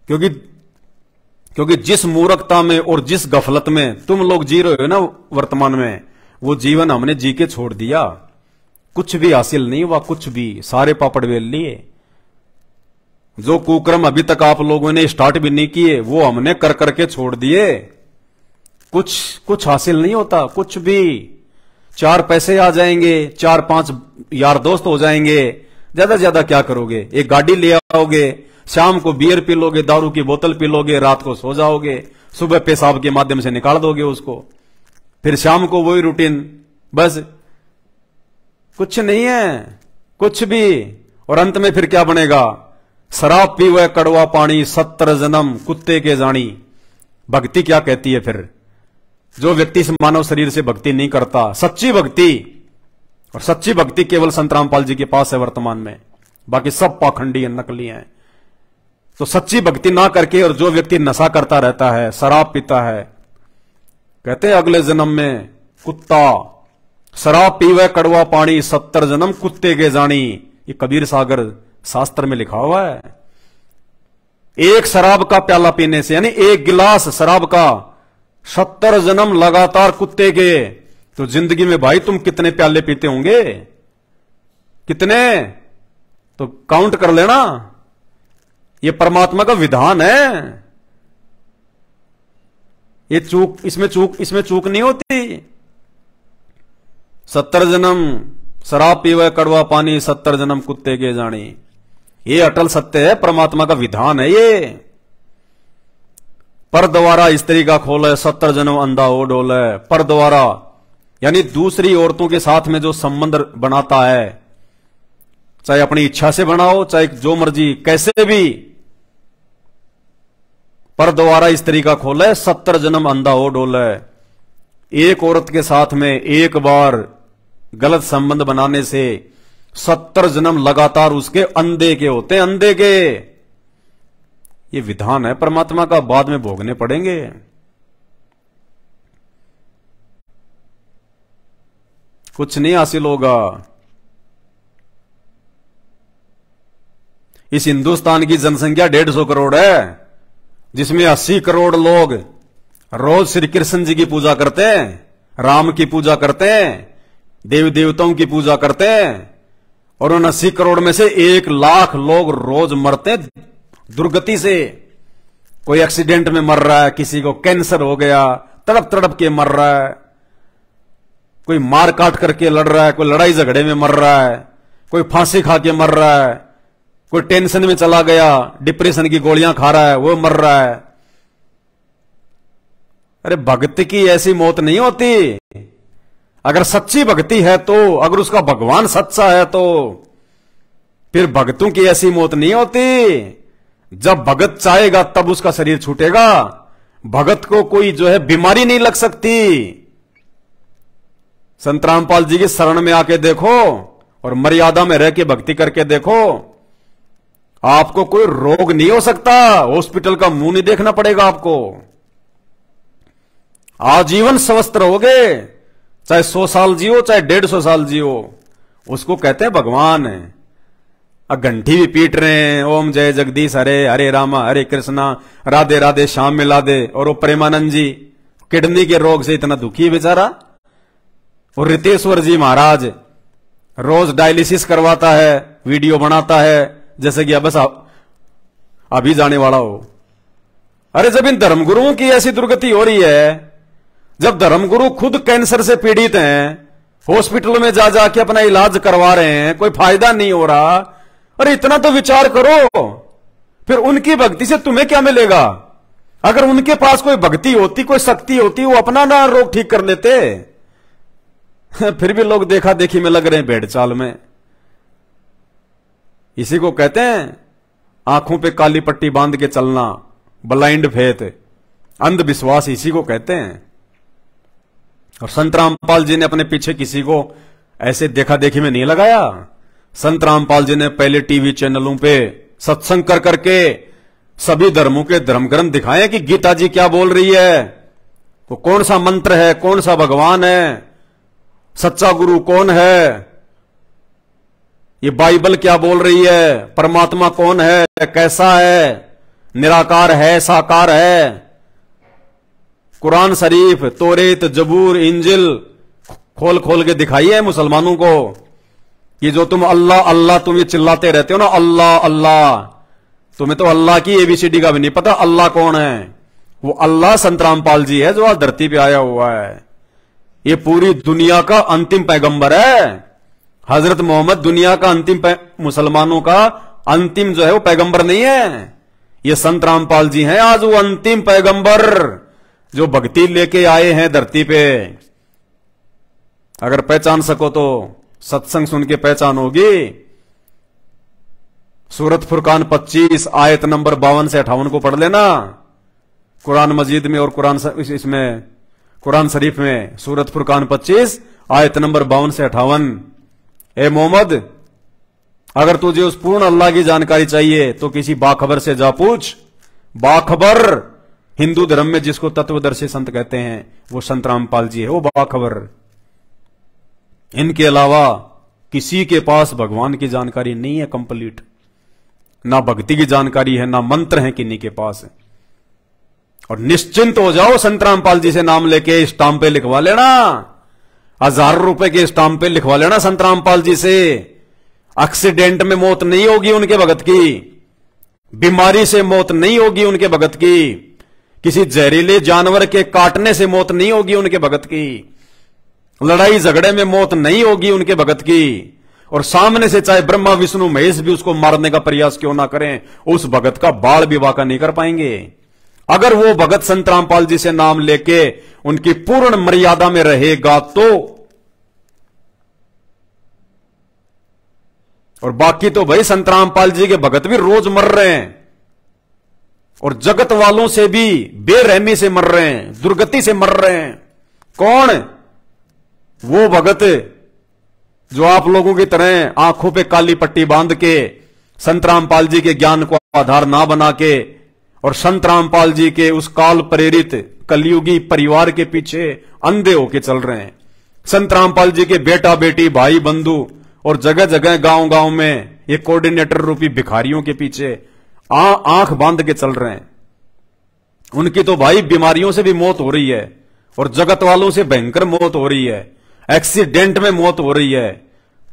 क्योंकि जिस मूर्खता में और जिस गफलत में तुम लोग जी रहे हो ना वर्तमान में, वो जीवन हमने जी के छोड़ दिया। कुछ भी हासिल नहीं हुआ, कुछ भी, सारे पापड़ बेल लिए। जो कुक्रम अभी तक आप लोगों ने स्टार्ट भी नहीं किए, वो हमने कर करके छोड़ दिए। कुछ हासिल नहीं होता, कुछ भी। 4 पैसे आ जाएंगे, 4-5 यार दोस्त हो जाएंगे, ज्यादा से ज्यादा क्या करोगे? एक गाड़ी ले आओगे, शाम को बियर पी लोगे, दारू की बोतल पी लोगे, रात को सो जाओगे, सुबह पेशाब के माध्यम से निकाल दोगे उसको, फिर शाम को वही रूटीन, बस कुछ नहीं है, कुछ भी। और अंत में फिर क्या बनेगा? शराब पीवे कड़वा पानी, 70 जन्म कुत्ते के जानी। भक्ति क्या कहती है फिर? जो व्यक्ति इस मानव शरीर से भक्ति नहीं करता, सच्ची भक्ति, और सच्ची भक्ति केवल संत रामपाल जी के पास है वर्तमान में, बाकी सब पाखंडी है, नकली हैं। तो सच्ची भक्ति ना करके, और जो व्यक्ति नशा करता रहता है, शराब पीता है, कहते हैं अगले जन्म में कुत्ता, शराब पीवे कड़वा पानी, 70 जन्म कुत्ते के जानी। ये कबीर सागर शास्त्र में लिखा हुआ है। एक शराब का प्याला पीने से, यानी एक गिलास शराब का, 70 जन्म लगातार कुत्ते के। तो जिंदगी में भाई तुम कितने प्याले पीते होंगे? कितने? तो काउंट कर लेना। ये परमात्मा का विधान है। ये इसमें चूक नहीं होती। 70 जन्म शराब पीवे कड़वा पानी, 70 जन्म कुत्ते के जानी। ये अटल सत्य है, परमात्मा का विधान है ये। पर द्वारा स्त्री का खोले, 70 जन्म अंधा हो डोले। पर द्वारा यानी दूसरी औरतों के साथ में जो संबंध बनाता है, चाहे अपनी इच्छा से बनाओ, चाहे जो मर्जी कैसे भी, पर द्वारा स्त्री का खोले, 70 जन्म अंधा हो डोले। एक औरत के साथ में एक बार गलत संबंध बनाने से 70 जन्म लगातार उसके अंधे के होते हैं, अंधे के। ये विधान है परमात्मा का, बाद में भोगने पड़ेंगे। कुछ नहीं हासिल होगा। इस हिंदुस्तान की जनसंख्या 150 करोड़ है, जिसमें 80 करोड़ लोग रोज श्री कृष्ण जी की पूजा करते हैं, राम की पूजा करते हैं, देवी देवताओं की पूजा करते हैं। और उन 80 करोड़ में से 1 लाख लोग रोज मरते हैं दुर्गति से। कोई एक्सीडेंट में मर रहा है, किसी को कैंसर हो गया, तड़प तड़प के मर रहा है, कोई मार काट करके लड़ रहा है, कोई लड़ाई झगड़े में मर रहा है, कोई फांसी खा के मर रहा है, कोई टेंशन में चला गया, डिप्रेशन की गोलियां खा रहा है, वो मर रहा है। अरे भक्ति की ऐसी मौत नहीं होती। अगर सच्ची भक्ति है तो, अगर उसका भगवान सच्चा है तो फिर भक्तों की ऐसी मौत नहीं होती। जब भगत चाहेगा तब उसका शरीर छूटेगा। भगत को कोई जो है बीमारी नहीं लग सकती। संत रामपाल जी की शरण में आके देखो और मर्यादा में रह के भक्ति करके देखो, आपको कोई रोग नहीं हो सकता, हॉस्पिटल का मुंह नहीं देखना पड़ेगा आपको, आजीवन स्वस्थ रहोगे, चाहे 100 साल जियो चाहे 150 साल जियो। उसको कहते हैं भगवान है। घंटी भी पीट रहे हैं, ओम जय जगदीश हरे, हरे रामा हरे कृष्णा, राधे राधे श्याम मिला दे। और वो प्रेमानंद जी किडनी के रोग से इतना दुखी है बेचारा। और रितेश्वर जी महाराज रोज डायलिसिस करवाता है, वीडियो बनाता है जैसे कि बस अभी जाने वाला हो। अरे जब इन धर्मगुरुओं की ऐसी दुर्गति हो रही है, जब धर्मगुरु खुद कैंसर से पीड़ित हैं, हॉस्पिटल में जा जाके अपना इलाज करवा रहे हैं, कोई फायदा नहीं हो रहा, अरे इतना तो विचार करो। फिर उनकी भक्ति से तुम्हें क्या मिलेगा? अगर उनके पास कोई भक्ति होती, कोई शक्ति होती, वो अपना ना रोग ठीक कर लेते। फिर भी लोग देखा देखी में लग रहे हैं, भेड़ चाल में। इसी को कहते हैं आंखों पे काली पट्टी बांध के चलना, ब्लाइंड फेथ, अंधविश्वास इसी को कहते हैं। और संत रामपाल जी ने अपने पीछे किसी को ऐसे देखा देखी में नहीं लगाया। संत रामपाल जी ने पहले टीवी चैनलों पे सत्संग कर करके सभी धर्मों के धर्म ग्रंथ दिखाए कि गीता जी क्या बोल रही है, वो कौन सा मंत्र है, कौन सा भगवान है, सच्चा गुरु कौन है, ये बाइबल क्या बोल रही है, परमात्मा कौन है, कैसा है, निराकार है, साकार है। कुरान शरीफ, तौरेत, जबूर, इंजिल खोल खोल के दिखाई है मुसलमानों को। ये जो तुम अल्लाह अल्लाह तुम ये चिल्लाते रहते हो ना, अल्लाह अल्लाह, तुम्हें तो अल्लाह की एबीसीडी का भी नहीं पता अल्लाह कौन है। वो अल्लाह संत रामपाल जी है जो आज धरती पे आया हुआ है। ये पूरी दुनिया का अंतिम पैगंबर है। हजरत मोहम्मद दुनिया का अंतिम मुसलमानों का अंतिम जो है वो पैगंबर नहीं है, ये संत रामपाल जी हैं आज वो अंतिम पैगंबर जो भक्ति लेके आए हैं धरती पे। अगर पहचान सको तो सत्संग सुन के पहचान होगी। सूरत फुरकान 25 आयत नंबर 52 से 58 को पढ़ लेना कुरान मजीद में, और इसमें कुरान शरीफ में सूरत फुरकान 25 आयत नंबर 52 से 58। ए मोहम्मद, अगर तुझे उस पूर्ण अल्लाह की जानकारी चाहिए तो किसी बाखबर से जा पूछ। बाखबर हिंदू धर्म में जिसको तत्वदर्शी संत कहते हैं वो संत रामपाल जी है, वो बाखबर। इनके अलावा किसी के पास भगवान की जानकारी नहीं है कंप्लीट, ना भक्ति की जानकारी है, ना मंत्र है किन्हीं के पास। और निश्चिंत हो जाओ, संत रामपाल जी से नाम लेके स्टाम्प पे लिखवा लेना, 1000 रुपए के स्टाम्प पे लिखवा लेना संत रामपाल जी से। एक्सीडेंट में मौत नहीं होगी उनके भगत की, बीमारी से मौत नहीं होगी उनके भगत की, किसी जहरीले जानवर के काटने से मौत नहीं होगी उनके भगत की, लड़ाई झगड़े में मौत नहीं होगी उनके भगत की। और सामने से चाहे ब्रह्मा विष्णु महेश भी उसको मारने का प्रयास क्यों ना करें, उस भगत का बाल भी वाका नहीं कर पाएंगे। अगर वो भगत संत रामपाल जी से नाम लेके उनकी पूर्ण मर्यादा में रहेगा तो। और बाकी तो भाई संत रामपाल जी के भगत भी रोज मर रहे हैं, और जगत वालों से भी बेरहमी से मर रहे हैं, दुर्गति से मर रहे हैं। कौन? वो भगत जो आप लोगों की तरह आंखों पे काली पट्टी बांध के संत रामपाल जी के ज्ञान को आधार ना बना के और संत रामपाल जी के उस काल प्रेरित कलयुगी परिवार के पीछे अंधे होके चल रहे हैं। संत रामपाल जी के बेटा बेटी भाई बंधु और जगह जगह गांव गांव में ये कोऑर्डिनेटर रूपी भिखारियों के पीछे आंख बांध के चल रहे हैं। उनकी तो भाई बीमारियों से भी मौत हो रही है, और जगत वालों से भयंकर मौत हो रही है, एक्सीडेंट में मौत हो रही है,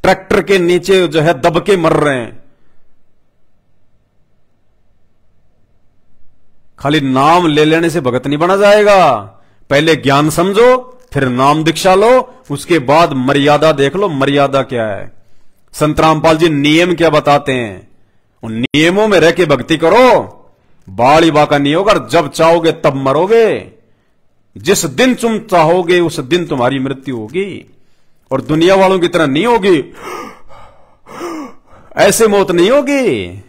ट्रैक्टर के नीचे जो है दब के मर रहे हैं। खाली नाम ले लेने से भगत नहीं बना जाएगा, पहले ज्ञान समझो, फिर नाम दीक्षा लो, उसके बाद मर्यादा देख लो मर्यादा क्या है। संत रामपाल जी नियम क्या बताते हैं, उन नियमों में रह के भक्ति करो, बाड़ी बाका नहीं होगा। जब चाहोगे तब मरोगे, जिस दिन तुम चाहोगे उस दिन तुम्हारी मृत्यु होगी, और दुनिया वालों की तरह नहीं होगी, ऐसे मौत नहीं होगी,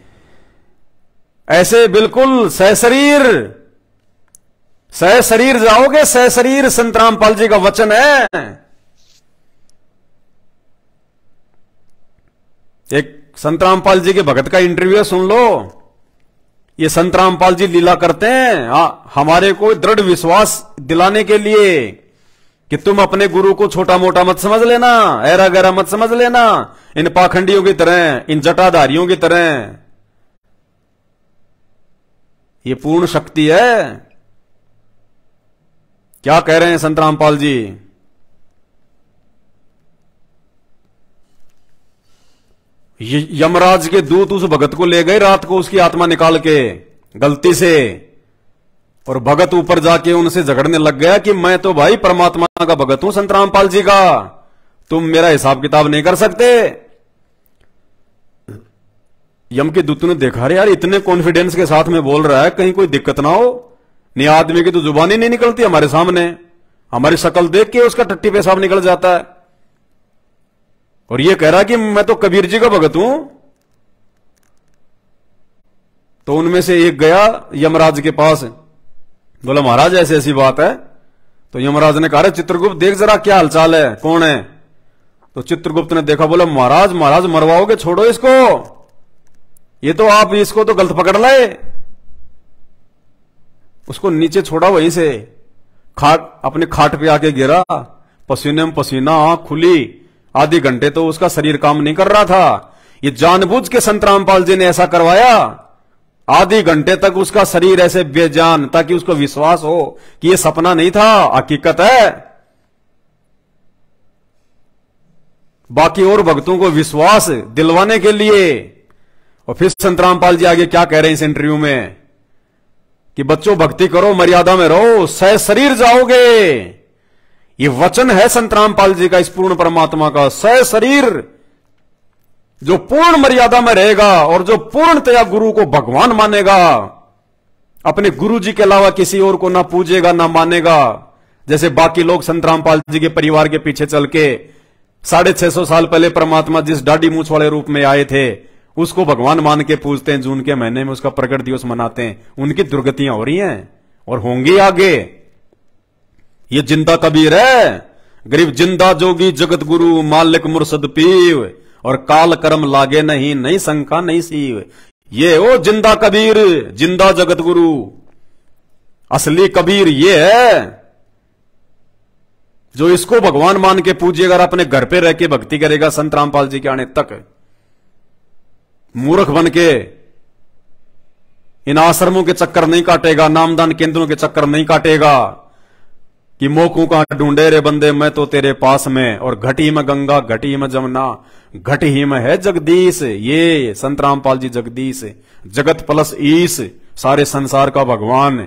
ऐसे बिल्कुल सशरीर जाओगे, सशरीर संत रामपाल जी का वचन है। एक संत रामपाल जी के भगत का इंटरव्यू सुन लो। ये संत रामपाल जी लीला करते हैं हमारे को दृढ़ विश्वास दिलाने के लिए कि तुम अपने गुरु को छोटा मोटा मत समझ लेना, ऐरा गैरा मत समझ लेना, इन पाखंडियों की तरह, इन जटाधारियों की तरह। ये पूर्ण शक्ति है। क्या कह रहे हैं संत रामपाल जी? यमराज के दूत उस भगत को ले गए रात को, उसकी आत्मा निकाल के गलती से, और भगत ऊपर जाके उनसे झगड़ने लग गया कि मैं तो भाई परमात्मा का भगत हूं, संत रामपाल जी का, तुम मेरा हिसाब किताब नहीं कर सकते। यम के दूत ने देखा, रे यार इतने कॉन्फिडेंस के साथ में बोल रहा है, कहीं कोई दिक्कत ना हो। नहीं, आदमी की तो जुबान ही नहीं निकलती हमारे सामने, हमारी शक्ल देख के उसका टट्टी पेशाब निकल जाता है। और ये कह रहा कि मैं तो कबीर जी का भगत हूं। तो उनमें से एक गया यमराज के पास, बोला महाराज ऐसी ऐसी बात है। तो यमराज ने कहा, चित्रगुप्त देख जरा क्या हालचाल है, कौन है? तो चित्रगुप्त ने देखा, बोला महाराज महाराज मरवाओगे, छोड़ो इसको, ये तो आप इसको तो गलत पकड़ लाए। उसको नीचे छोड़ा, वहीं से अपने खाट पे आके गिरा, पसीने में पसीना, आंख खुली। आधे घंटे तो उसका शरीर काम नहीं कर रहा था। ये जानबूझ के संत रामपाल जी ने ऐसा करवाया, आधे घंटे तक उसका शरीर ऐसे बेजान, ताकि उसको विश्वास हो कि ये सपना नहीं था, हकीकत है। बाकी और भक्तों को विश्वास दिलवाने के लिए। और फिर संत रामपाल जी आगे क्या कह रहे हैं इस इंटरव्यू में कि बच्चों भक्ति करो, मर्यादा में रहो, सहशरीर जाओगे। ये वचन है संत रामपाल जी का, इस पूर्ण परमात्मा का। सहशरीर, जो पूर्ण मर्यादा में रहेगा और जो पूर्णतया गुरु को भगवान मानेगा, अपने गुरु जी के अलावा किसी और को ना पूजेगा ना मानेगा। जैसे बाकी लोग संत रामपाल जी के परिवार के पीछे चल के 650 साल पहले परमात्मा जिस डाडी मूछ वाले रूप में आए थे उसको भगवान मान के पूजते हैं, जून के महीने में उसका प्रकट दिवस मनाते हैं। उनकी दुर्गतियां हो रही हैं और होंगी आगे। ये जिंदा कबीर है, गरीब जिंदा जोगी जगत गुरु, मालिक मुर्शद पीव, और काल कर्म लागे नहीं, नहीं शंका नहीं सीव। ये ओ जिंदा कबीर, जिंदा जगत गुरु, असली कबीर ये है जो इसको भगवान मान के पूजिएगा और अपने घर पे रह के भक्ति करेगा संत रामपाल जी के आने तक। मूर्ख बन के इन आश्रमों के चक्कर नहीं काटेगा, नामदान केंद्रों के चक्कर नहीं काटेगा कि मोकू का ढूंढे रे बंदे मैं तो तेरे पास में, और घटी में गंगा घटी में जमुना घट ही में है जगदीश। ये संत रामपाल जी जगदीश, जगत प्लस ईश, सारे संसार का भगवान।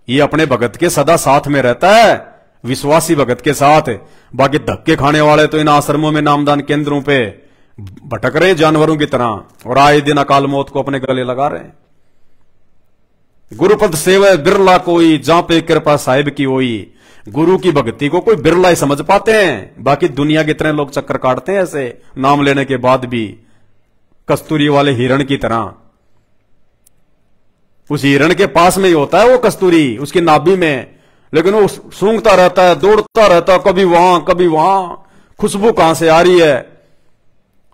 ये अपने भगत के सदा साथ में रहता है, विश्वासी भगत के साथ। बाकी धक्के खाने वाले तो इन आश्रमों में नामदान केंद्रों पे भटक रहे जानवरों की तरह, और आए दिन अकाल मौत को अपने गले लगा रहे हैं। गुरुपद सेवा बिरला कोई, जहां पे कृपा साहिब की होई। गुरु की भक्ति को कोई बिरला ही समझ पाते हैं, बाकी दुनिया के इतने लोग चक्कर काटते हैं ऐसे नाम लेने के बाद भी, कस्तूरी वाले हिरण की तरह। उस हिरण के पास में ही होता है वो कस्तूरी, उसकी नाभि में, लेकिन वो सूंघता रहता है, दौड़ता रहता है, कभी वहां कभी वहां, खुशबू कहां से आ रही है।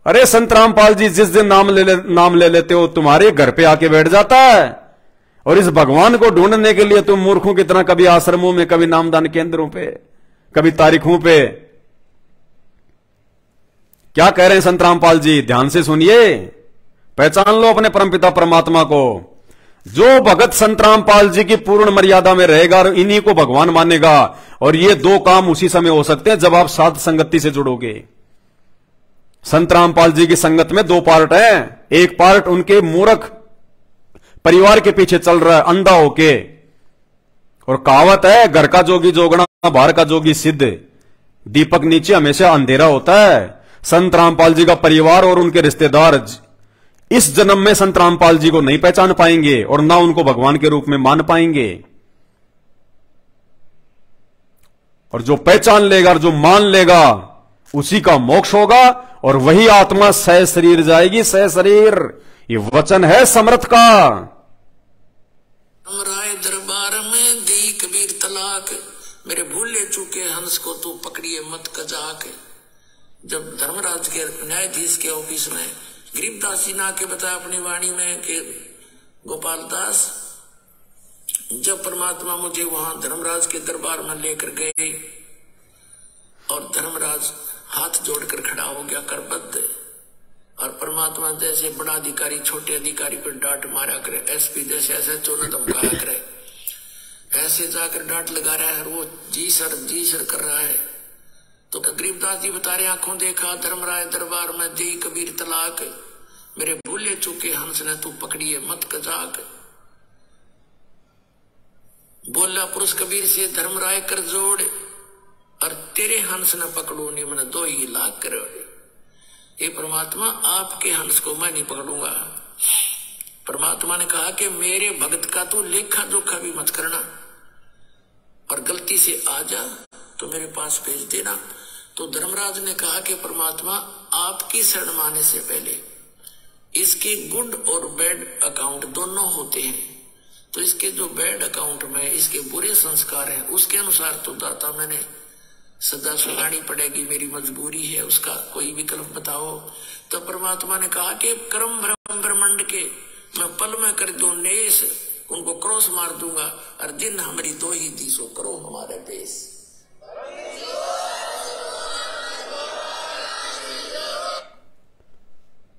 अरे संत रामपाल जी जिस दिन नाम ले लेते हो तुम्हारे घर पे आके बैठ जाता है। और इस भगवान को ढूंढने के लिए तुम मूर्खों की तरह कभी आश्रमों में, कभी नामदान केंद्रों पे, कभी तारीखों पे। क्या कह रहे हैं संत रामपाल जी, ध्यान से सुनिए, पहचान लो अपने परमपिता परमात्मा को। जो भगत संत रामपाल जी की पूर्ण मर्यादा में रहेगा और इन्हीं को भगवान मानेगा, और ये दो काम उसी समय हो सकते हैं जब आप साध संगति से जुड़ोगे। संत रामपाल जी की संगत में दो पार्ट है। एक पार्ट उनके मूर्ख परिवार के पीछे चल रहा है अंधा होके, और कहावत है घर का जोगी जोगना बाहर का जोगी सिद्ध, दीपक नीचे हमेशा अंधेरा होता है। संत रामपाल जी का परिवार और उनके रिश्तेदार इस जन्म में संत रामपाल जी को नहीं पहचान पाएंगे और ना उनको भगवान के रूप में मान पाएंगे। और जो पहचान लेगा और जो मान लेगा उसी का मोक्ष होगा, और वही आत्मा सह शरीर जाएगी, सह शरीर। ये वचन है समर्थ का।
राय दरबार में दी कबीर तलाक, मेरे भूले चूके हंस को तू पकड़िए मत कजाक। जब धर्मराज के न्यायाधीश के ऑफिस में गरीबदास जी ने आके बताया अपनी वाणी में कि गोपाल दास, जब परमात्मा मुझे वहां धर्मराज के दरबार में लेकर गए और धर्मराज हाथ जोड़कर खड़ा हो गया करबद्ध, और परमात्मा जैसे बड़ा अधिकारी छोटे अधिकारी पर डांट मारा करे, एसपी जैसे ऐसे चोना धमकाया करे, ऐसे जाकर डांट लगा रहा है, वो जी सर कर रहा है। तो गरीबदास जी बता रहे, आंखों देखा धर्मराज दरबार में जय कबीर तलाक, मेरे भूले चुके हंस ने तू पकड़िए मत कजाक। बोला पुरुष कबीर से धर्मराय कर जोड़, और तेरे हंस न पकड़ो नहीं मैंने 2 ही लाख करोड़। ये परमात्मा आपके हंस को मैं नहीं पकड़ूंगा। परमात्मा ने कहा कि मेरे भक्त का तू लेखा जोखा भी मत करना, और गलती से आ जा तो मेरे पास भेज देना। तो धर्मराज ने कहा कि परमात्मा आपकी शरण माने से पहले इसके गुड और बैड अकाउंट दोनों होते हैं, तो इसके जो बैड अकाउंट में इसके बुरे संस्कार हैं उसके अनुसार तो दाता मैंने सजा सुनानी पड़ेगी, मेरी मजबूरी है, उसका कोई विकल्प बताओ। तो परमात्मा ने कहा कि कर्म ब्रह्मांड के मैं पल में कर दूं नेश, उनको क्रॉस मार दूंगा, और दिन हमारी 2 ही दिशो करो हमारे देश।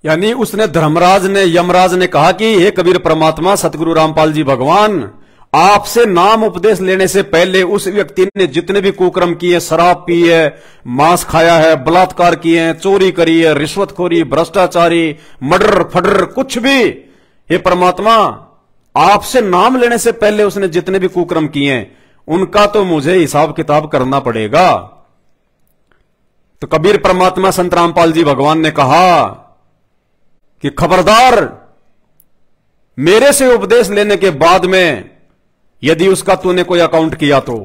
यानी उसने धर्मराज ने यमराज ने कहा कि हे कबीर परमात्मा सतगुरु रामपाल जी भगवान, आपसे नाम उपदेश लेने से पहले उस व्यक्ति ने जितने भी कुकर्म किए, शराब पी है, मांस खाया है, बलात्कार किए हैं, चोरी करी है, रिश्वतखोरी, भ्रष्टाचारी, मर्डर फडर कुछ भी, हे परमात्मा आपसे नाम लेने से पहले उसने जितने भी कुकर्म किए हैं उनका तो मुझे हिसाब किताब करना पड़ेगा। तो कबीर परमात्मा संत रामपाल जी भगवान ने कहा कि खबरदार, मेरे से उपदेश लेने के बाद में यदि उसका तूने कोई अकाउंट किया तो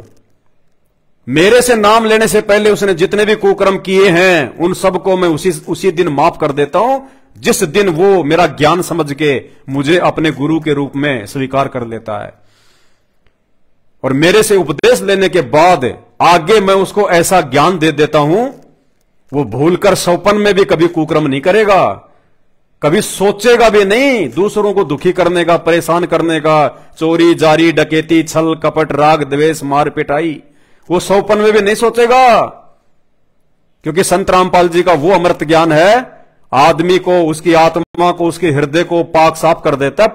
मेरे से नाम लेने से पहले उसने जितने भी कुकर्म किए हैं उन सबको मैं उसी दिन माफ कर देता हूं जिस दिन वो मेरा ज्ञान समझ के मुझे अपने गुरु के रूप में स्वीकार कर लेता है। और मेरे से उपदेश लेने के बाद आगे मैं उसको ऐसा ज्ञान दे देता हूं, वो भूलकर सौपन में भी कभी कुकर्म नहीं करेगा, कभी सोचेगा भी नहीं दूसरों को दुखी करने का, परेशान करने का, चोरी जारी डकैती छल कपट राग द्वेष मार पिटाई, वो सौपन में भी नहीं सोचेगा। क्योंकि संत रामपाल जी का वो अमृत ज्ञान है, आदमी को, उसकी आत्मा को, उसके हृदय को पाक साफ कर देता,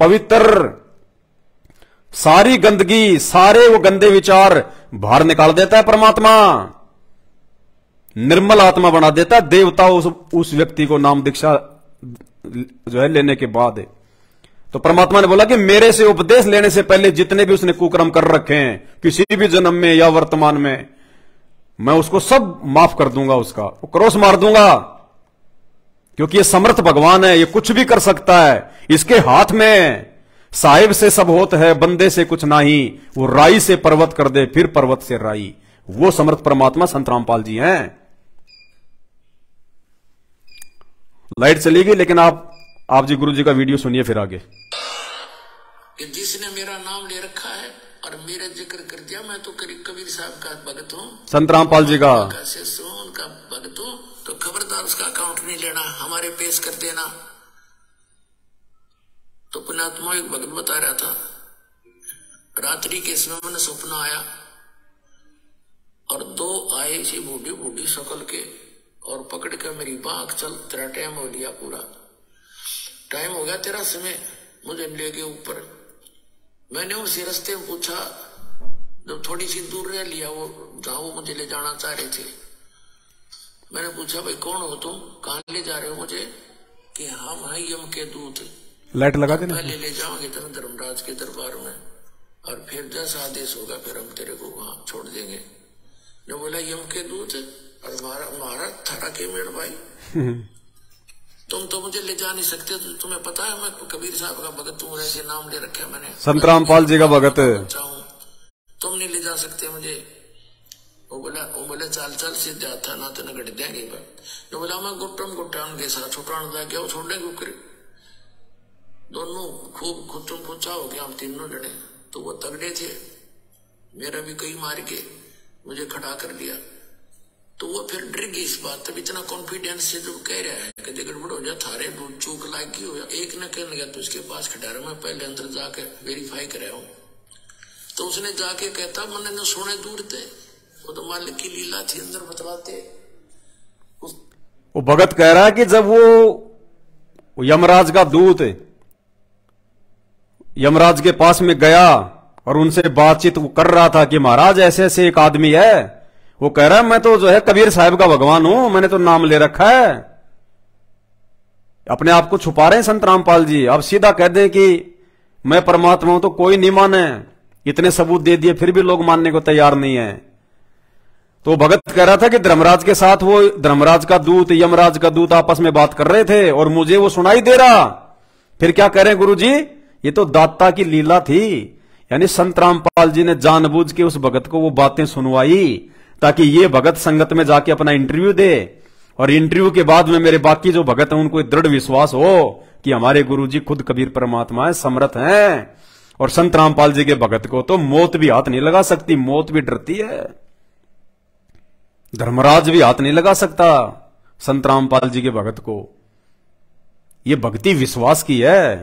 पवित्र, सारी गंदगी, सारे वो गंदे विचार बाहर निकाल देता है परमात्मा, निर्मल आत्मा बना देता है देवता उस व्यक्ति को नाम दीक्षा जो है लेने के बाद। तो परमात्मा ने बोला कि मेरे से उपदेश लेने से पहले जितने भी उसने कुकर्म कर रखे हैं किसी भी जन्म में या वर्तमान में, मैं उसको सब माफ कर दूंगा, उसका वो क्रॉस मार दूंगा। क्योंकि ये समर्थ भगवान है, ये कुछ भी कर सकता है, इसके हाथ में साहिब से सब होत है, बंदे से कुछ नहीं, वो राई से पर्वत कर दे फिर पर्वत से राई, वो समर्थ परमात्मा संत रामपाल जी हैं। लाइट चली गई, लेकिन आप जी गुरु जी का वीडियो सुनिए फिर आगे।
कि जिसने मेरा नाम ले रखा है और मेरा जिक्र कर दिया, मैं तो कबीर साहब का भगत हूँ,
संत रामपाल जी का
उनका भगत हूँ, तो खबरदार उसका अकाउंट नहीं लेना, हमारे पेश कर देना। तो पुण्यात्मा एक भगत बता रहा था, रात्रि के समय मैंने सपना आया और 2 आए इसी बूढ़ी बूढ़ी शकल के और पकड़ कर मेरी बांख, चल तेरा टाइम हो लिया, पूरा टाइम हो गया तेरा समय, मुझे ले गए ऊपर। मैंने उसी रास्ते में पूछा, जब थोड़ी सी दूर रह लिया वो जहां वो मुझे ले जाना चाह रहे थे, मैंने पूछा भाई कौन हो तुम, कहाँ ले जा रहे हो मुझे? कि हम हैं यम के दूत,
लाइट लगा देना,
पहले ले जाओगे तेरे धर्मराज के दरबार में और फिर जैसा आदेश होगा फिर हम तेरे को वहां छोड़ देंगे। ने बोला यम के दूत और हमारा थारा के मेड़ भाई, तुम तो मुझे ले जा नहीं सकते, तो तुम्हें पता है मैं कबीर साहब का भगत हूँ, ऐसे नाम ले रखे मैंने,
संत रामपाल जी का भगत,
तुम नहीं ले जा सकते मुझे। वो बोला चाल चाल सीधे था ना तो गट देंगे। जो बोला मैं गुट्टम गुट्टान के साथ छुटान जा गया, छोड़ने को करे, दोनों खूब खुचम खुचा हो गया, हम तीनों जने। तो वो तगड़े थे, मेरा भी कई मार के मुझे खड़ा कर लिया। तो वो फिर डर गई इस बात। तब इतना कॉन्फिडेंस से जो कह रहा है कि गड़बड़ हो जा थारे चूक लागी हो, एक न कहने गया तो उसके पास खटारा मैं पहले अंदर जाके वेरीफाई कराया हूं। तो उसने जाके कहता मैंने न सोने दूर थे, वो तो मालिक की लीला थी, अंदर बतलाते।
वो भगत कह रहा है कि जब वो यमराज का दूत यमराज के पास में गया और उनसे बातचीत कर रहा था कि महाराज ऐसे ऐसे एक आदमी है, वो कह रहा है मैं तो जो है कबीर साहब का भगवान हूं, मैंने तो नाम ले रखा है। अपने आप को छुपा रहे हैं संत रामपाल जी। अब सीधा कह दें कि मैं परमात्मा हूं तो कोई नहीं माने। इतने सबूत दे दिए फिर भी लोग मानने को तैयार नहीं है। तो भगत कह रहा था कि धर्मराज के साथ वो धर्मराज का दूत यमराज का दूत आपस में बात कर रहे थे और मुझे वो सुनाई दे रहा। फिर क्या कह रहे हैं गुरुजी, ये तो दाता की लीला थी। यानी संत रामपाल जी ने जानबूझ के उस भगत को वो बातें सुनवाई ताकि ये भगत संगत में जाके अपना इंटरव्यू दे, और इंटरव्यू के बाद में मेरे बाकी जो भगत हैं उनको दृढ़ विश्वास हो कि हमारे गुरुजी खुद कबीर परमात्मा है, समर्थ हैं। और संत रामपाल जी के भगत को तो मौत भी हाथ नहीं लगा सकती, मौत भी डरती है। धर्मराज भी हाथ नहीं लगा सकता संत रामपाल जी के भगत को। ये भक्ति विश्वास की है।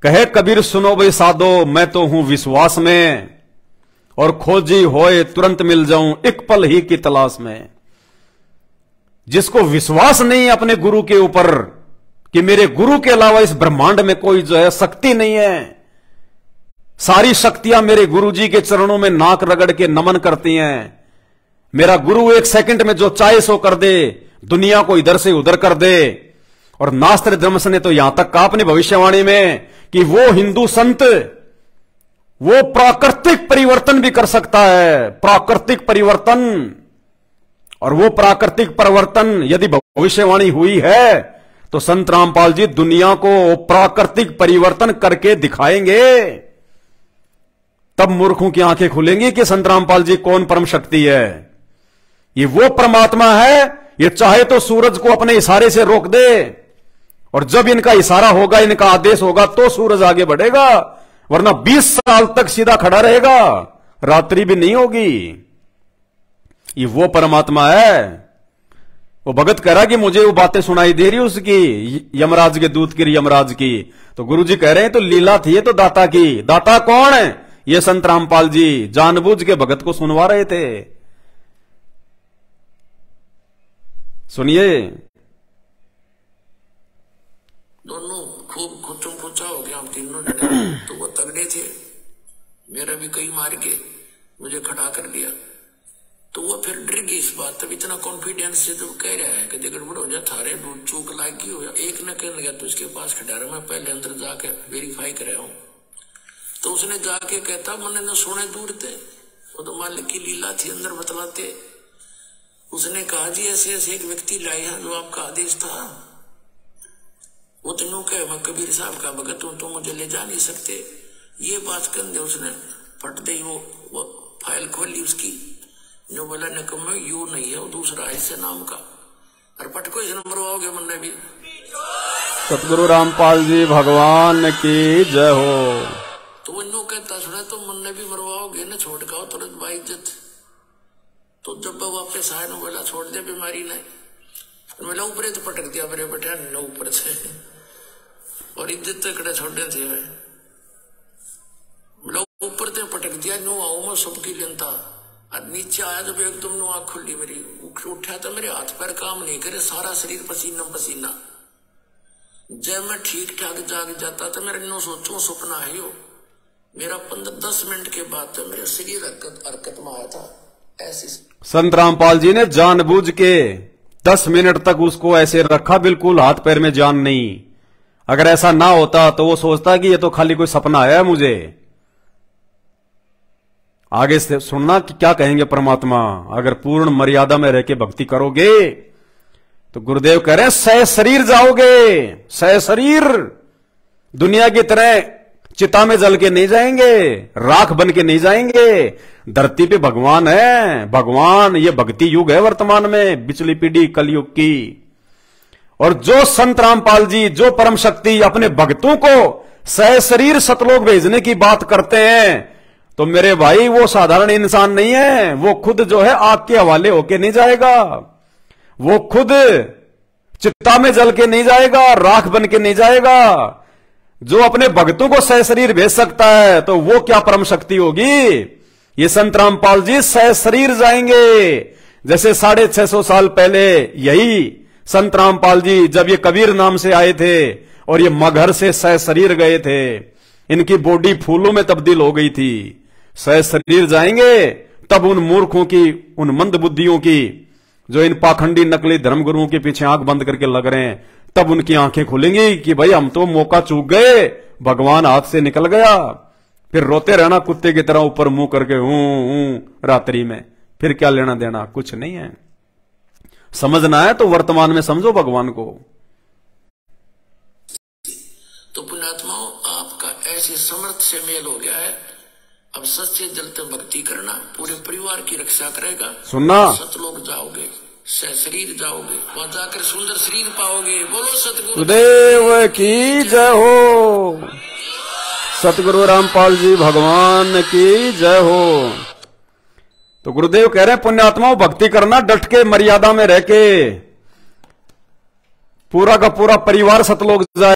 कहे कबीर सुनो भाई साधो, मैं तो हूं विश्वास में, और खोजी होए तुरंत मिल जाऊं एक पल ही की तलाश में। जिसको विश्वास नहीं अपने गुरु के ऊपर कि मेरे गुरु के अलावा इस ब्रह्मांड में कोई जो है शक्ति नहीं है, सारी शक्तियां मेरे गुरु जी के चरणों में नाक रगड़ के नमन करती हैं। मेरा गुरु एक सेकंड में जो चाहे सो कर दे, दुनिया को इधर से उधर कर दे। और नास्त्र धर्मस ने तो यहां तक कहा अपनी भविष्यवाणी में कि वो हिंदू संत वो प्राकृतिक परिवर्तन भी कर सकता है, प्राकृतिक परिवर्तन। और वो प्राकृतिक परिवर्तन यदि भविष्यवाणी हुई है तो संत रामपाल जी दुनिया को प्राकृतिक परिवर्तन करके दिखाएंगे। तब मूर्खों की आंखें खुलेंगी कि संत रामपाल जी कौन परम शक्ति है। ये वो परमात्मा है, ये चाहे तो सूरज को अपने इशारे से रोक दे, और जब इनका इशारा होगा, इनका आदेश होगा तो सूरज आगे बढ़ेगा, वरना 20 साल तक सीधा खड़ा रहेगा, रात्रि भी नहीं होगी। ये वो परमात्मा है। वो भगत कह रहा कि मुझे वो बातें सुनाई दे रही उसकी, यमराज के दूत की, यमराज की। तो गुरुजी कह रहे हैं तो लीला थी, ये तो दाता की। दाता कौन है? ये संत रामपाल जी जानबूझ के भगत को सुनवा रहे थे। सुनिए।
दोनों खूब खुचम खुचा हो गया, हम तीनों जने। तो वो तगड़े थे, मेरा भी कई मार के मुझे खड़ा कर दिया। तो वो फिर डर गई इस बात। तब इतना कॉन्फिडेंस से जो कह रहा है कि गड़बड़ हो जा थारे चूक लागी हो, एक न कहने गया तो उसके पास खटारा मैं पहले अंदर जाके वेरीफाई कराया हूं। तो उसने जाके कहता मैंने न सोने दूर थे, वो तो मालिक की लीला थी, अंदर बतलाते। उसने कहा जी ऐसे ऐसे एक व्यक्ति लाए हैं जो आपका आदेश था। वो तीनों कहे मैं कबीर साहब का भगत हूं तो मुझे ले जा नहीं सकते। ये बात कर दे उसने फट दे वो फाइल खोली उसकी, जो बोला निकम्मे यू नहीं है, वो दूसरा ऐसे नाम का। और पटको इस नंबर आओगे मन भी।
सतगुरु रामपाल जी भगवान की जय हो।
तो वो नो कहता सुना तो मन भी मरवाओगे न, छोड़ का तुरंत बाइज्जत। तो जब वापस आए न बोला छोड़ दे बीमारी ने, बोला ऊपर तो पटक दिया मेरे बेटा न ऊपर से, और इज्जत तक छोड़े थे। बोला ऊपर तो पटक दिया, नो आओ मैं सबकी लेनता। और नीचे आया जब एकदम नो आंख खुली मेरी, उठा तो मेरे हाथ पैर काम नहीं करे, सारा शरीर पसीना पसीना। जब मैं ठीक ठाक जाग जाता तो मेरे नो सोचो सपना है यो। मेरा 15-10 मिनट के बाद तो मेरे शरीर हरकत में आया था ऐसी।
संत रामपाल जी ने जानबूझ के 10 मिनट तक उसको ऐसे रखा, बिल्कुल हाथ पैर में जान नहीं। अगर ऐसा ना होता तो वो सोचता कि ये तो खाली कोई सपना आया है मुझे। आगे से सुनना कि क्या कहेंगे परमात्मा। अगर पूर्ण मर्यादा में रह के भक्ति करोगे तो गुरुदेव कह रहे हैं सह शरीर जाओगे, सह शरीर। दुनिया की तरह चिता में जल के नहीं जाएंगे, राख बन के नहीं जाएंगे। धरती पे भगवान है, भगवान। ये भक्ति युग है वर्तमान में, पिछली पीढ़ी कलयुग की। और जो संत रामपाल जी, जो परम शक्ति अपने भक्तों को सह शरीर सतलोक भेजने की बात करते हैं, तो मेरे भाई वो साधारण इंसान नहीं है, वो खुद जो है आग के हवाले होके नहीं जाएगा, वो खुद चित्ता में जल के नहीं जाएगा, राख बन के नहीं जाएगा। जो अपने भक्तों को सहशरीर भेज सकता है तो वो क्या परम शक्ति होगी। ये संत रामपाल जी सहशरीर जाएंगे। जैसे 650 साल पहले यही संत रामपाल जी जब ये कबीर नाम से आए थे और ये मगहर से सहशरीर गए थे, इनकी बॉडी फूलों में तब्दील हो गई थी। सहशरीर जाएंगे तब उन मूर्खों की, उन मंद बुद्धियों की, जो इन पाखंडी नकली धर्मगुरुओं के पीछे आंख बंद करके लग रहे हैं, तब उनकी आंखें खुलेंगी कि भाई हम तो मौका चूक गए, भगवान हाथ से निकल गया। फिर रोते रहना कुत्ते की तरह ऊपर मुंह करके रात्रि में, फिर क्या लेना देना, कुछ नहीं है। समझना है तो वर्तमान में समझो भगवान को।
तो पुण्यात्माओं, आपका ऐसे समर्थ से मेल हो गया है, अब सच्चे दिल से भक्ति करना, पूरे परिवार की रक्षा करेगा।
सुनना,
सतलोक जाओगे, शरीर जाओगे, वहां जाकर सुंदर शरीर पाओगे। बोलो
सतगुरुदेव की जय हो, सतगुरु रामपाल जी भगवान की जय हो। तो गुरुदेव कह रहे हैं पुण्यात्माओं, भक्ति करना डट के, मर्यादा में रह के। पूरा का पूरा परिवार सतलोक जाए।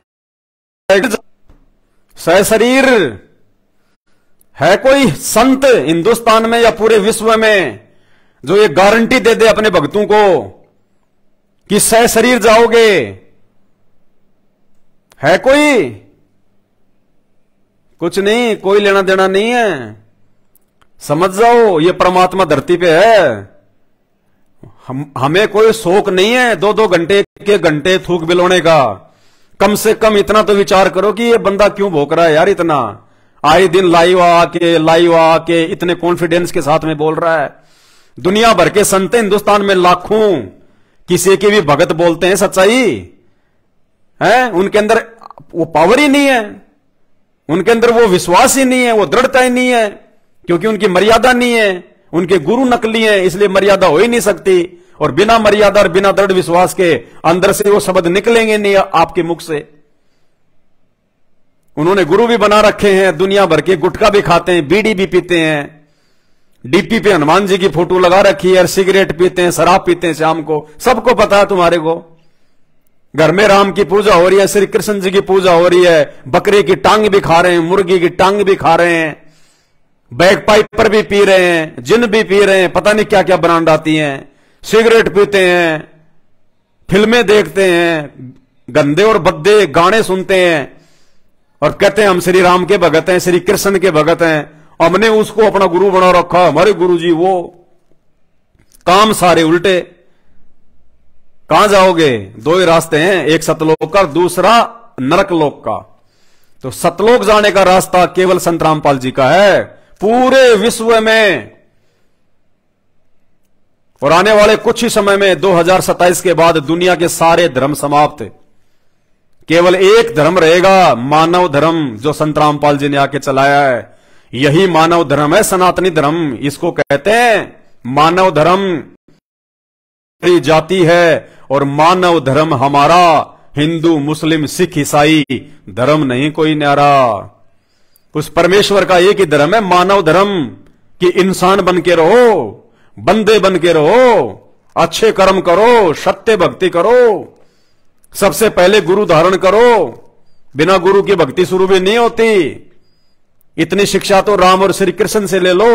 सहशरीर है कोई संत हिंदुस्तान में या पूरे विश्व में जो ये गारंटी दे दे अपने भक्तों को कि सहशरीर जाओगे? है कोई? कुछ नहीं, कोई लेना देना नहीं है। समझ जाओ, ये परमात्मा धरती पे है। हमें कोई शौक नहीं है 2-2 घंटे के घंटे थूक बिलोने का। कम से कम इतना तो विचार करो कि ये बंदा क्यों भोंक रहा है यार, इतना आए दिन लाइव आके इतने कॉन्फिडेंस के साथ में बोल रहा है। दुनिया भर के संत हिंदुस्तान में लाखों, किसी के भी भगत बोलते हैं सच्चाई है, उनके अंदर वो पावर ही नहीं है, उनके अंदर वो विश्वास ही नहीं है, वो दृढ़ता ही नहीं है, क्योंकि उनकी मर्यादा नहीं है, उनके गुरु नकली हैं, इसलिए मर्यादा हो ही नहीं सकती। और बिना मर्यादा और बिना दृढ़ विश्वास के अंदर से वो शब्द निकलेंगे नहीं आपके मुख से। उन्होंने गुरु भी बना रखे हैं, दुनिया भर के गुटखा भी खाते हैं, बीड़ी भी पीते हैं, डीपी पे हनुमान जी की फोटो लगा रखी है, और सिगरेट पीते हैं, शराब पीते हैं शाम को। सबको पता है तुम्हारे को। घर में राम की पूजा हो रही है, श्री कृष्ण जी की पूजा हो रही है, बकरे की टांग भी खा रहे हैं, मुर्गी की टांग भी खा रहे हैं, बैग पाइपर भी पी रहे हैं, जिन भी पी रहे हैं, पता नहीं क्या क्या ब्रांड आती हैं, सिगरेट पीते हैं, फिल्में देखते हैं, गंदे और बद्दे गाने सुनते हैं, और कहते हैं हम श्री राम के भगत हैं, श्री कृष्ण के भगत हैं, हमने उसको अपना गुरु बना रखा, हमारे गुरु जी वो। काम सारे उल्टे। कहां जाओगे? 2 ही रास्ते हैं, एक सतलोक का, दूसरा नरक लोक का। तो सतलोक जाने का रास्ता केवल संत रामपाल जी का है पूरे विश्व में। और आने वाले कुछ ही समय में 2027 के बाद दुनिया के सारे धर्म समाप्त, केवल एक धर्म रहेगा, मानव धर्म, जो संत रामपाल जी ने आके चलाया है। यही मानव धर्म है, सनातनी धर्म। इसको कहते हैं मानव धर्म जाति है, और मानव धर्म हमारा हिंदू मुस्लिम सिख ईसाई धर्म नहीं कोई न्यारा। उस परमेश्वर का एक ही धर्म है, मानव धर्म, कि इंसान बन के रहो, बंदे बन के रहो, अच्छे कर्म करो, सत्य भक्ति करो, सबसे पहले गुरु धारण करो। बिना गुरु की भक्ति शुरू भी नहीं होती। इतनी शिक्षा तो राम और श्री कृष्ण से ले लो।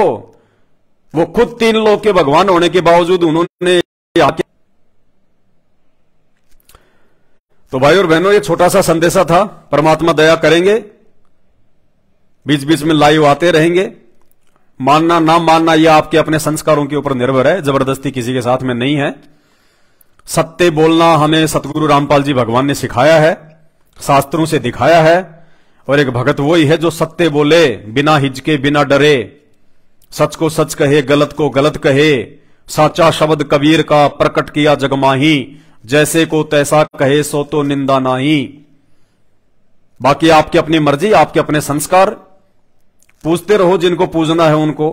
वो खुद 3 लोक के भगवान होने के बावजूद उन्होंने तो भाई और बहनों, ये छोटा सा संदेशा था। परमात्मा दया करेंगे, बीच बीच में लाइव आते रहेंगे। मानना ना मानना यह आपके अपने संस्कारों के ऊपर निर्भर है, जबरदस्ती किसी के साथ में नहीं है। सत्य बोलना हमें सतगुरु रामपाल जी भगवान ने सिखाया है, शास्त्रों से दिखाया है। और एक भगत वही है जो सत्य बोले, बिना हिचके, बिना डरे, सच को सच कहे, गलत को गलत कहे। साचा शब्द कबीर का प्रकट किया जगमाही, जैसे को तैसा कहे सो तो निंदा नाही। बाकी आपकी अपनी मर्जी, आपके अपने संस्कार। पूछते रहो जिनको पूजना है उनको।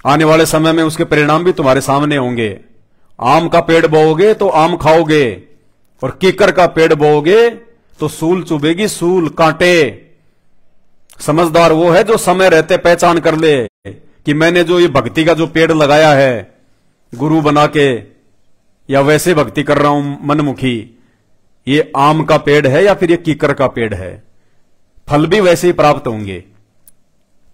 आने वाले समय में उसके परिणाम भी तुम्हारे सामने होंगे। आम का पेड़ बोओगे तो आम खाओगे, और कीकर का पेड़ बोओगे तो सूल चुभेगी, सूल, कांटे। समझदार वो है जो समय रहते पहचान कर ले कि मैंने जो ये भक्ति का जो पेड़ लगाया है गुरु बना के, या वैसे भक्ति कर रहा हूं मनमुखी, ये आम का पेड़ है या फिर ये कीकर का पेड़ है। फल भी वैसे ही प्राप्त होंगे।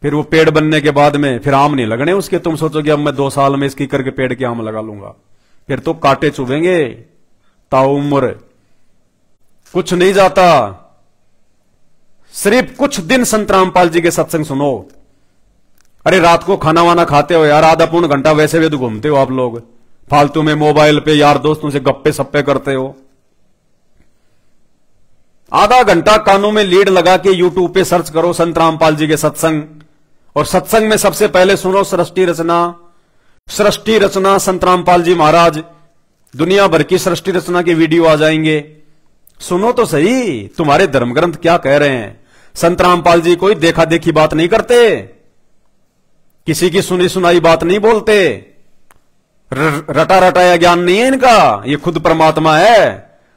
फिर वो पेड़ बनने के बाद में फिर आम नहीं लगने उसके। तुम सोचोगे अब मैं 2 साल में इस कीकर के पेड़ के आम लगा लूंगा, फिर तो कांटे चुभेंगे ताउम्र। कुछ नहीं जाता। सिर्फ कुछ दिन संत रामपाल जी के सत्संग सुनो। अरे रात को खाना वाना खाते हो यार, आधा पौन घंटा वैसे भी तो घूमते हो आप लोग, फालतू में मोबाइल पे यार दोस्तों से गप्पे सप्पे करते हो। आधा घंटा कानों में लीड लगा के यूट्यूब पे सर्च करो संत रामपाल जी के सत्संग, और सत्संग में सबसे पहले सुनो सृष्टि रचना। सृष्टि रचना संत रामपाल जी महाराज, दुनिया भर की सृष्टि रचना के वीडियो आ जाएंगे। सुनो तो सही तुम्हारे धर्म ग्रंथ क्या कह रहे हैं। संत रामपाल जी कोई देखा देखी बात नहीं करते, किसी की सुनी सुनाई बात नहीं बोलते, रटा रटाया ज्ञान नहीं है इनका। ये खुद परमात्मा है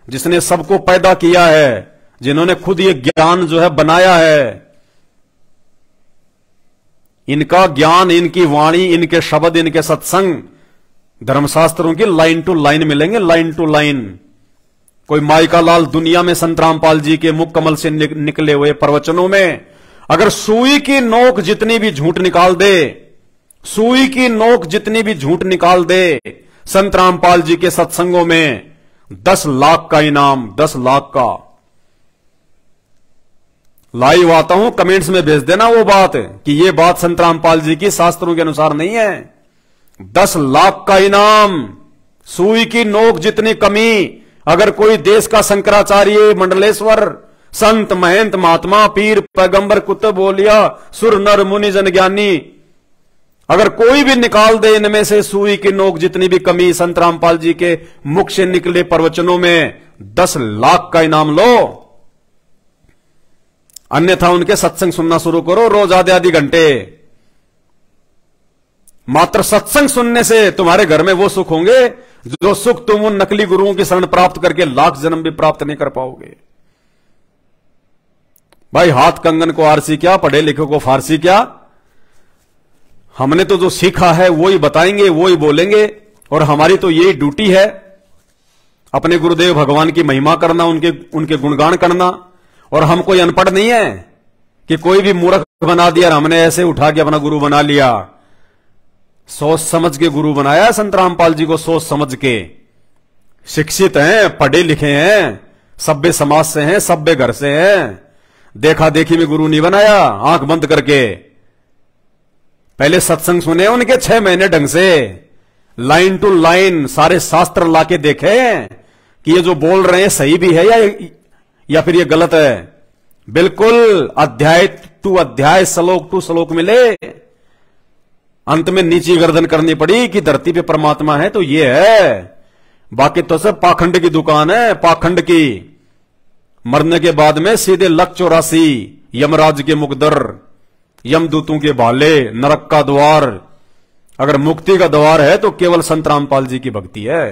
जिसने सबको पैदा किया है, जिन्होंने खुद ये ज्ञान जो है बनाया है। इनका ज्ञान, इनकी वाणी, इनके शब्द, इनके सत्संग धर्मशास्त्रों की लाइन टू लाइन मिलेंगे, लाइन टू लाइन। कोई माइका लाल दुनिया में संत रामपाल जी के मुख कमल से निकले हुए प्रवचनों में अगर सुई की नोक जितनी भी झूठ निकाल दे, सुई की नोक जितनी भी झूठ निकाल दे संत रामपाल जी के सत्संगों में 10 लाख का इनाम, 10 लाख का। लाइव आता हूं, कमेंट्स में भेज देना वो बात कि ये बात संत रामपाल जी की शास्त्रों के अनुसार नहीं है। 10 लाख का इनाम, सुई की नोक जितनी कमी। अगर कोई देश का शंकराचार्य, मंडलेश्वर, संत, महंत, महात्मा, पीर, पैगंबर, कुतुब, ओलिया, सुर, नर, मुनि, जन, ज्ञानी, अगर कोई भी निकाल दे इनमें से सुई की नोक जितनी भी कमी संत रामपाल जी के मुख से निकले प्रवचनों में 10 लाख का इनाम लो। अन्यथा उनके सत्संग सुनना शुरू करो रोज आधे घंटे। मात्र सत्संग सुनने से तुम्हारे घर में वो सुख होंगे जो सुख तुम उन नकली गुरुओं की शरण प्राप्त करके लाख जन्म भी प्राप्त नहीं कर पाओगे। भाई हाथ कंगन को आरसी क्या, पढ़े लिखे को फारसी क्या। हमने तो जो सीखा है वो ही बताएंगे, वो ही बोलेंगे, और हमारी तो यही ड्यूटी है अपने गुरुदेव भगवान की महिमा करना, उनके गुणगान करना। और हम कोई अनपढ़ नहीं है कि कोई भी मूर्ख बना दिया और हमने ऐसे उठा के अपना गुरु बना लिया। सोच समझ के गुरु बनाया संत रामपाल जी को, सोच समझ के। शिक्षित हैं, पढ़े लिखे हैं, सभ्य समाज से हैं, सभ्य घर से हैं। देखा देखी में गुरु नहीं बनाया आंख बंद करके। पहले सत्संग सुने उनके 6 महीने ढंग से, लाइन टू लाइन सारे शास्त्र लाके देखे कि ये जो बोल रहे हैं सही भी है या फिर ये गलत है। बिल्कुल अध्याय टू अध्याय, श्लोक टू श्लोक मिले। अंत में नीची गर्दन करनी पड़ी कि धरती पे परमात्मा है तो ये है, बाकी तो सब पाखंड की दुकान है, पाखंड की। मरने के बाद में सीधे लक 84, यमराज के मुकदर, यमदूतों के भाले, नरक का द्वार। अगर मुक्ति का द्वार है तो केवल संत रामपाल जी की भक्ति है,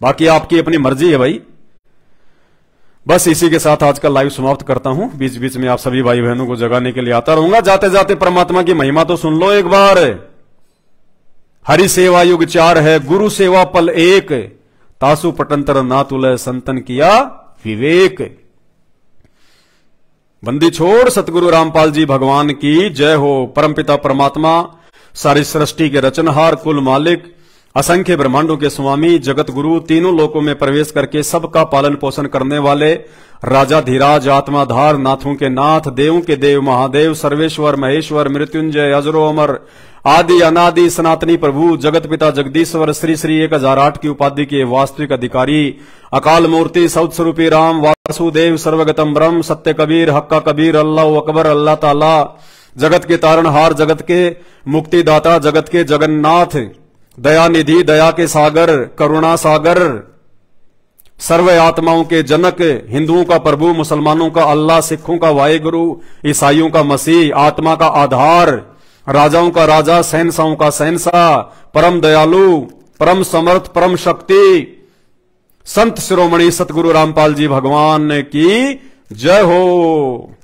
बाकी आपकी अपनी मर्जी है भाई। बस इसी के साथ आज का लाइव समाप्त करता हूं। बीच बीच में आप सभी भाई बहनों को जगाने के लिए आता रहूंगा। जाते जाते परमात्मा की महिमा तो सुन लो एक बार। हरि सेवा युग 4 है, गुरु सेवा पल 1, तासु पटंतर ना तुलय संतन किया विवेक। बंदी छोड़ सतगुरु रामपाल जी भगवान की जय हो। परमपिता परमात्मा सारी सृष्टि के रचनहार, कुल मालिक, असंख्य ब्रह्मांडों के स्वामी, जगत गुरु, तीनों लोकों में प्रवेश करके सबका पालन पोषण करने वाले राजा धीराज, आत्माधार, नाथों के नाथ, देवों के देव, महादेव, सर्वेश्वर, महेश्वर, मृत्युंजय, अजरो अमर, आदि अनादि सनातनी प्रभु, जगत पिता जगदीश्वर, श्री श्री 1008 की उपाधि के वास्तविक अधिकारी, अकाल मूर्ति, सौद स्वरूपी राम, वासुदेव, सर्वगतम ब्रह्म, सत्य कबीर, हक्का कबीर, अल्लाह अकबर, अल्लाह ताला, जगत के तारणहार, जगत के मुक्तिदाता, जगत के जगन्नाथ, दया निधि, दया के सागर, करुणा सागर, सर्व आत्माओं के जनक, हिंदुओं का प्रभु, मुसलमानों का अल्लाह, सिखों का वाहेगुरु, ईसाइयों का मसीह, आत्मा का आधार, राजाओं का राजा, सहनशाहों का सहनशाह, परम दयालु, परम समर्थ, परम शक्ति, संत शिरोमणि सतगुरु रामपाल जी भगवान की जय हो।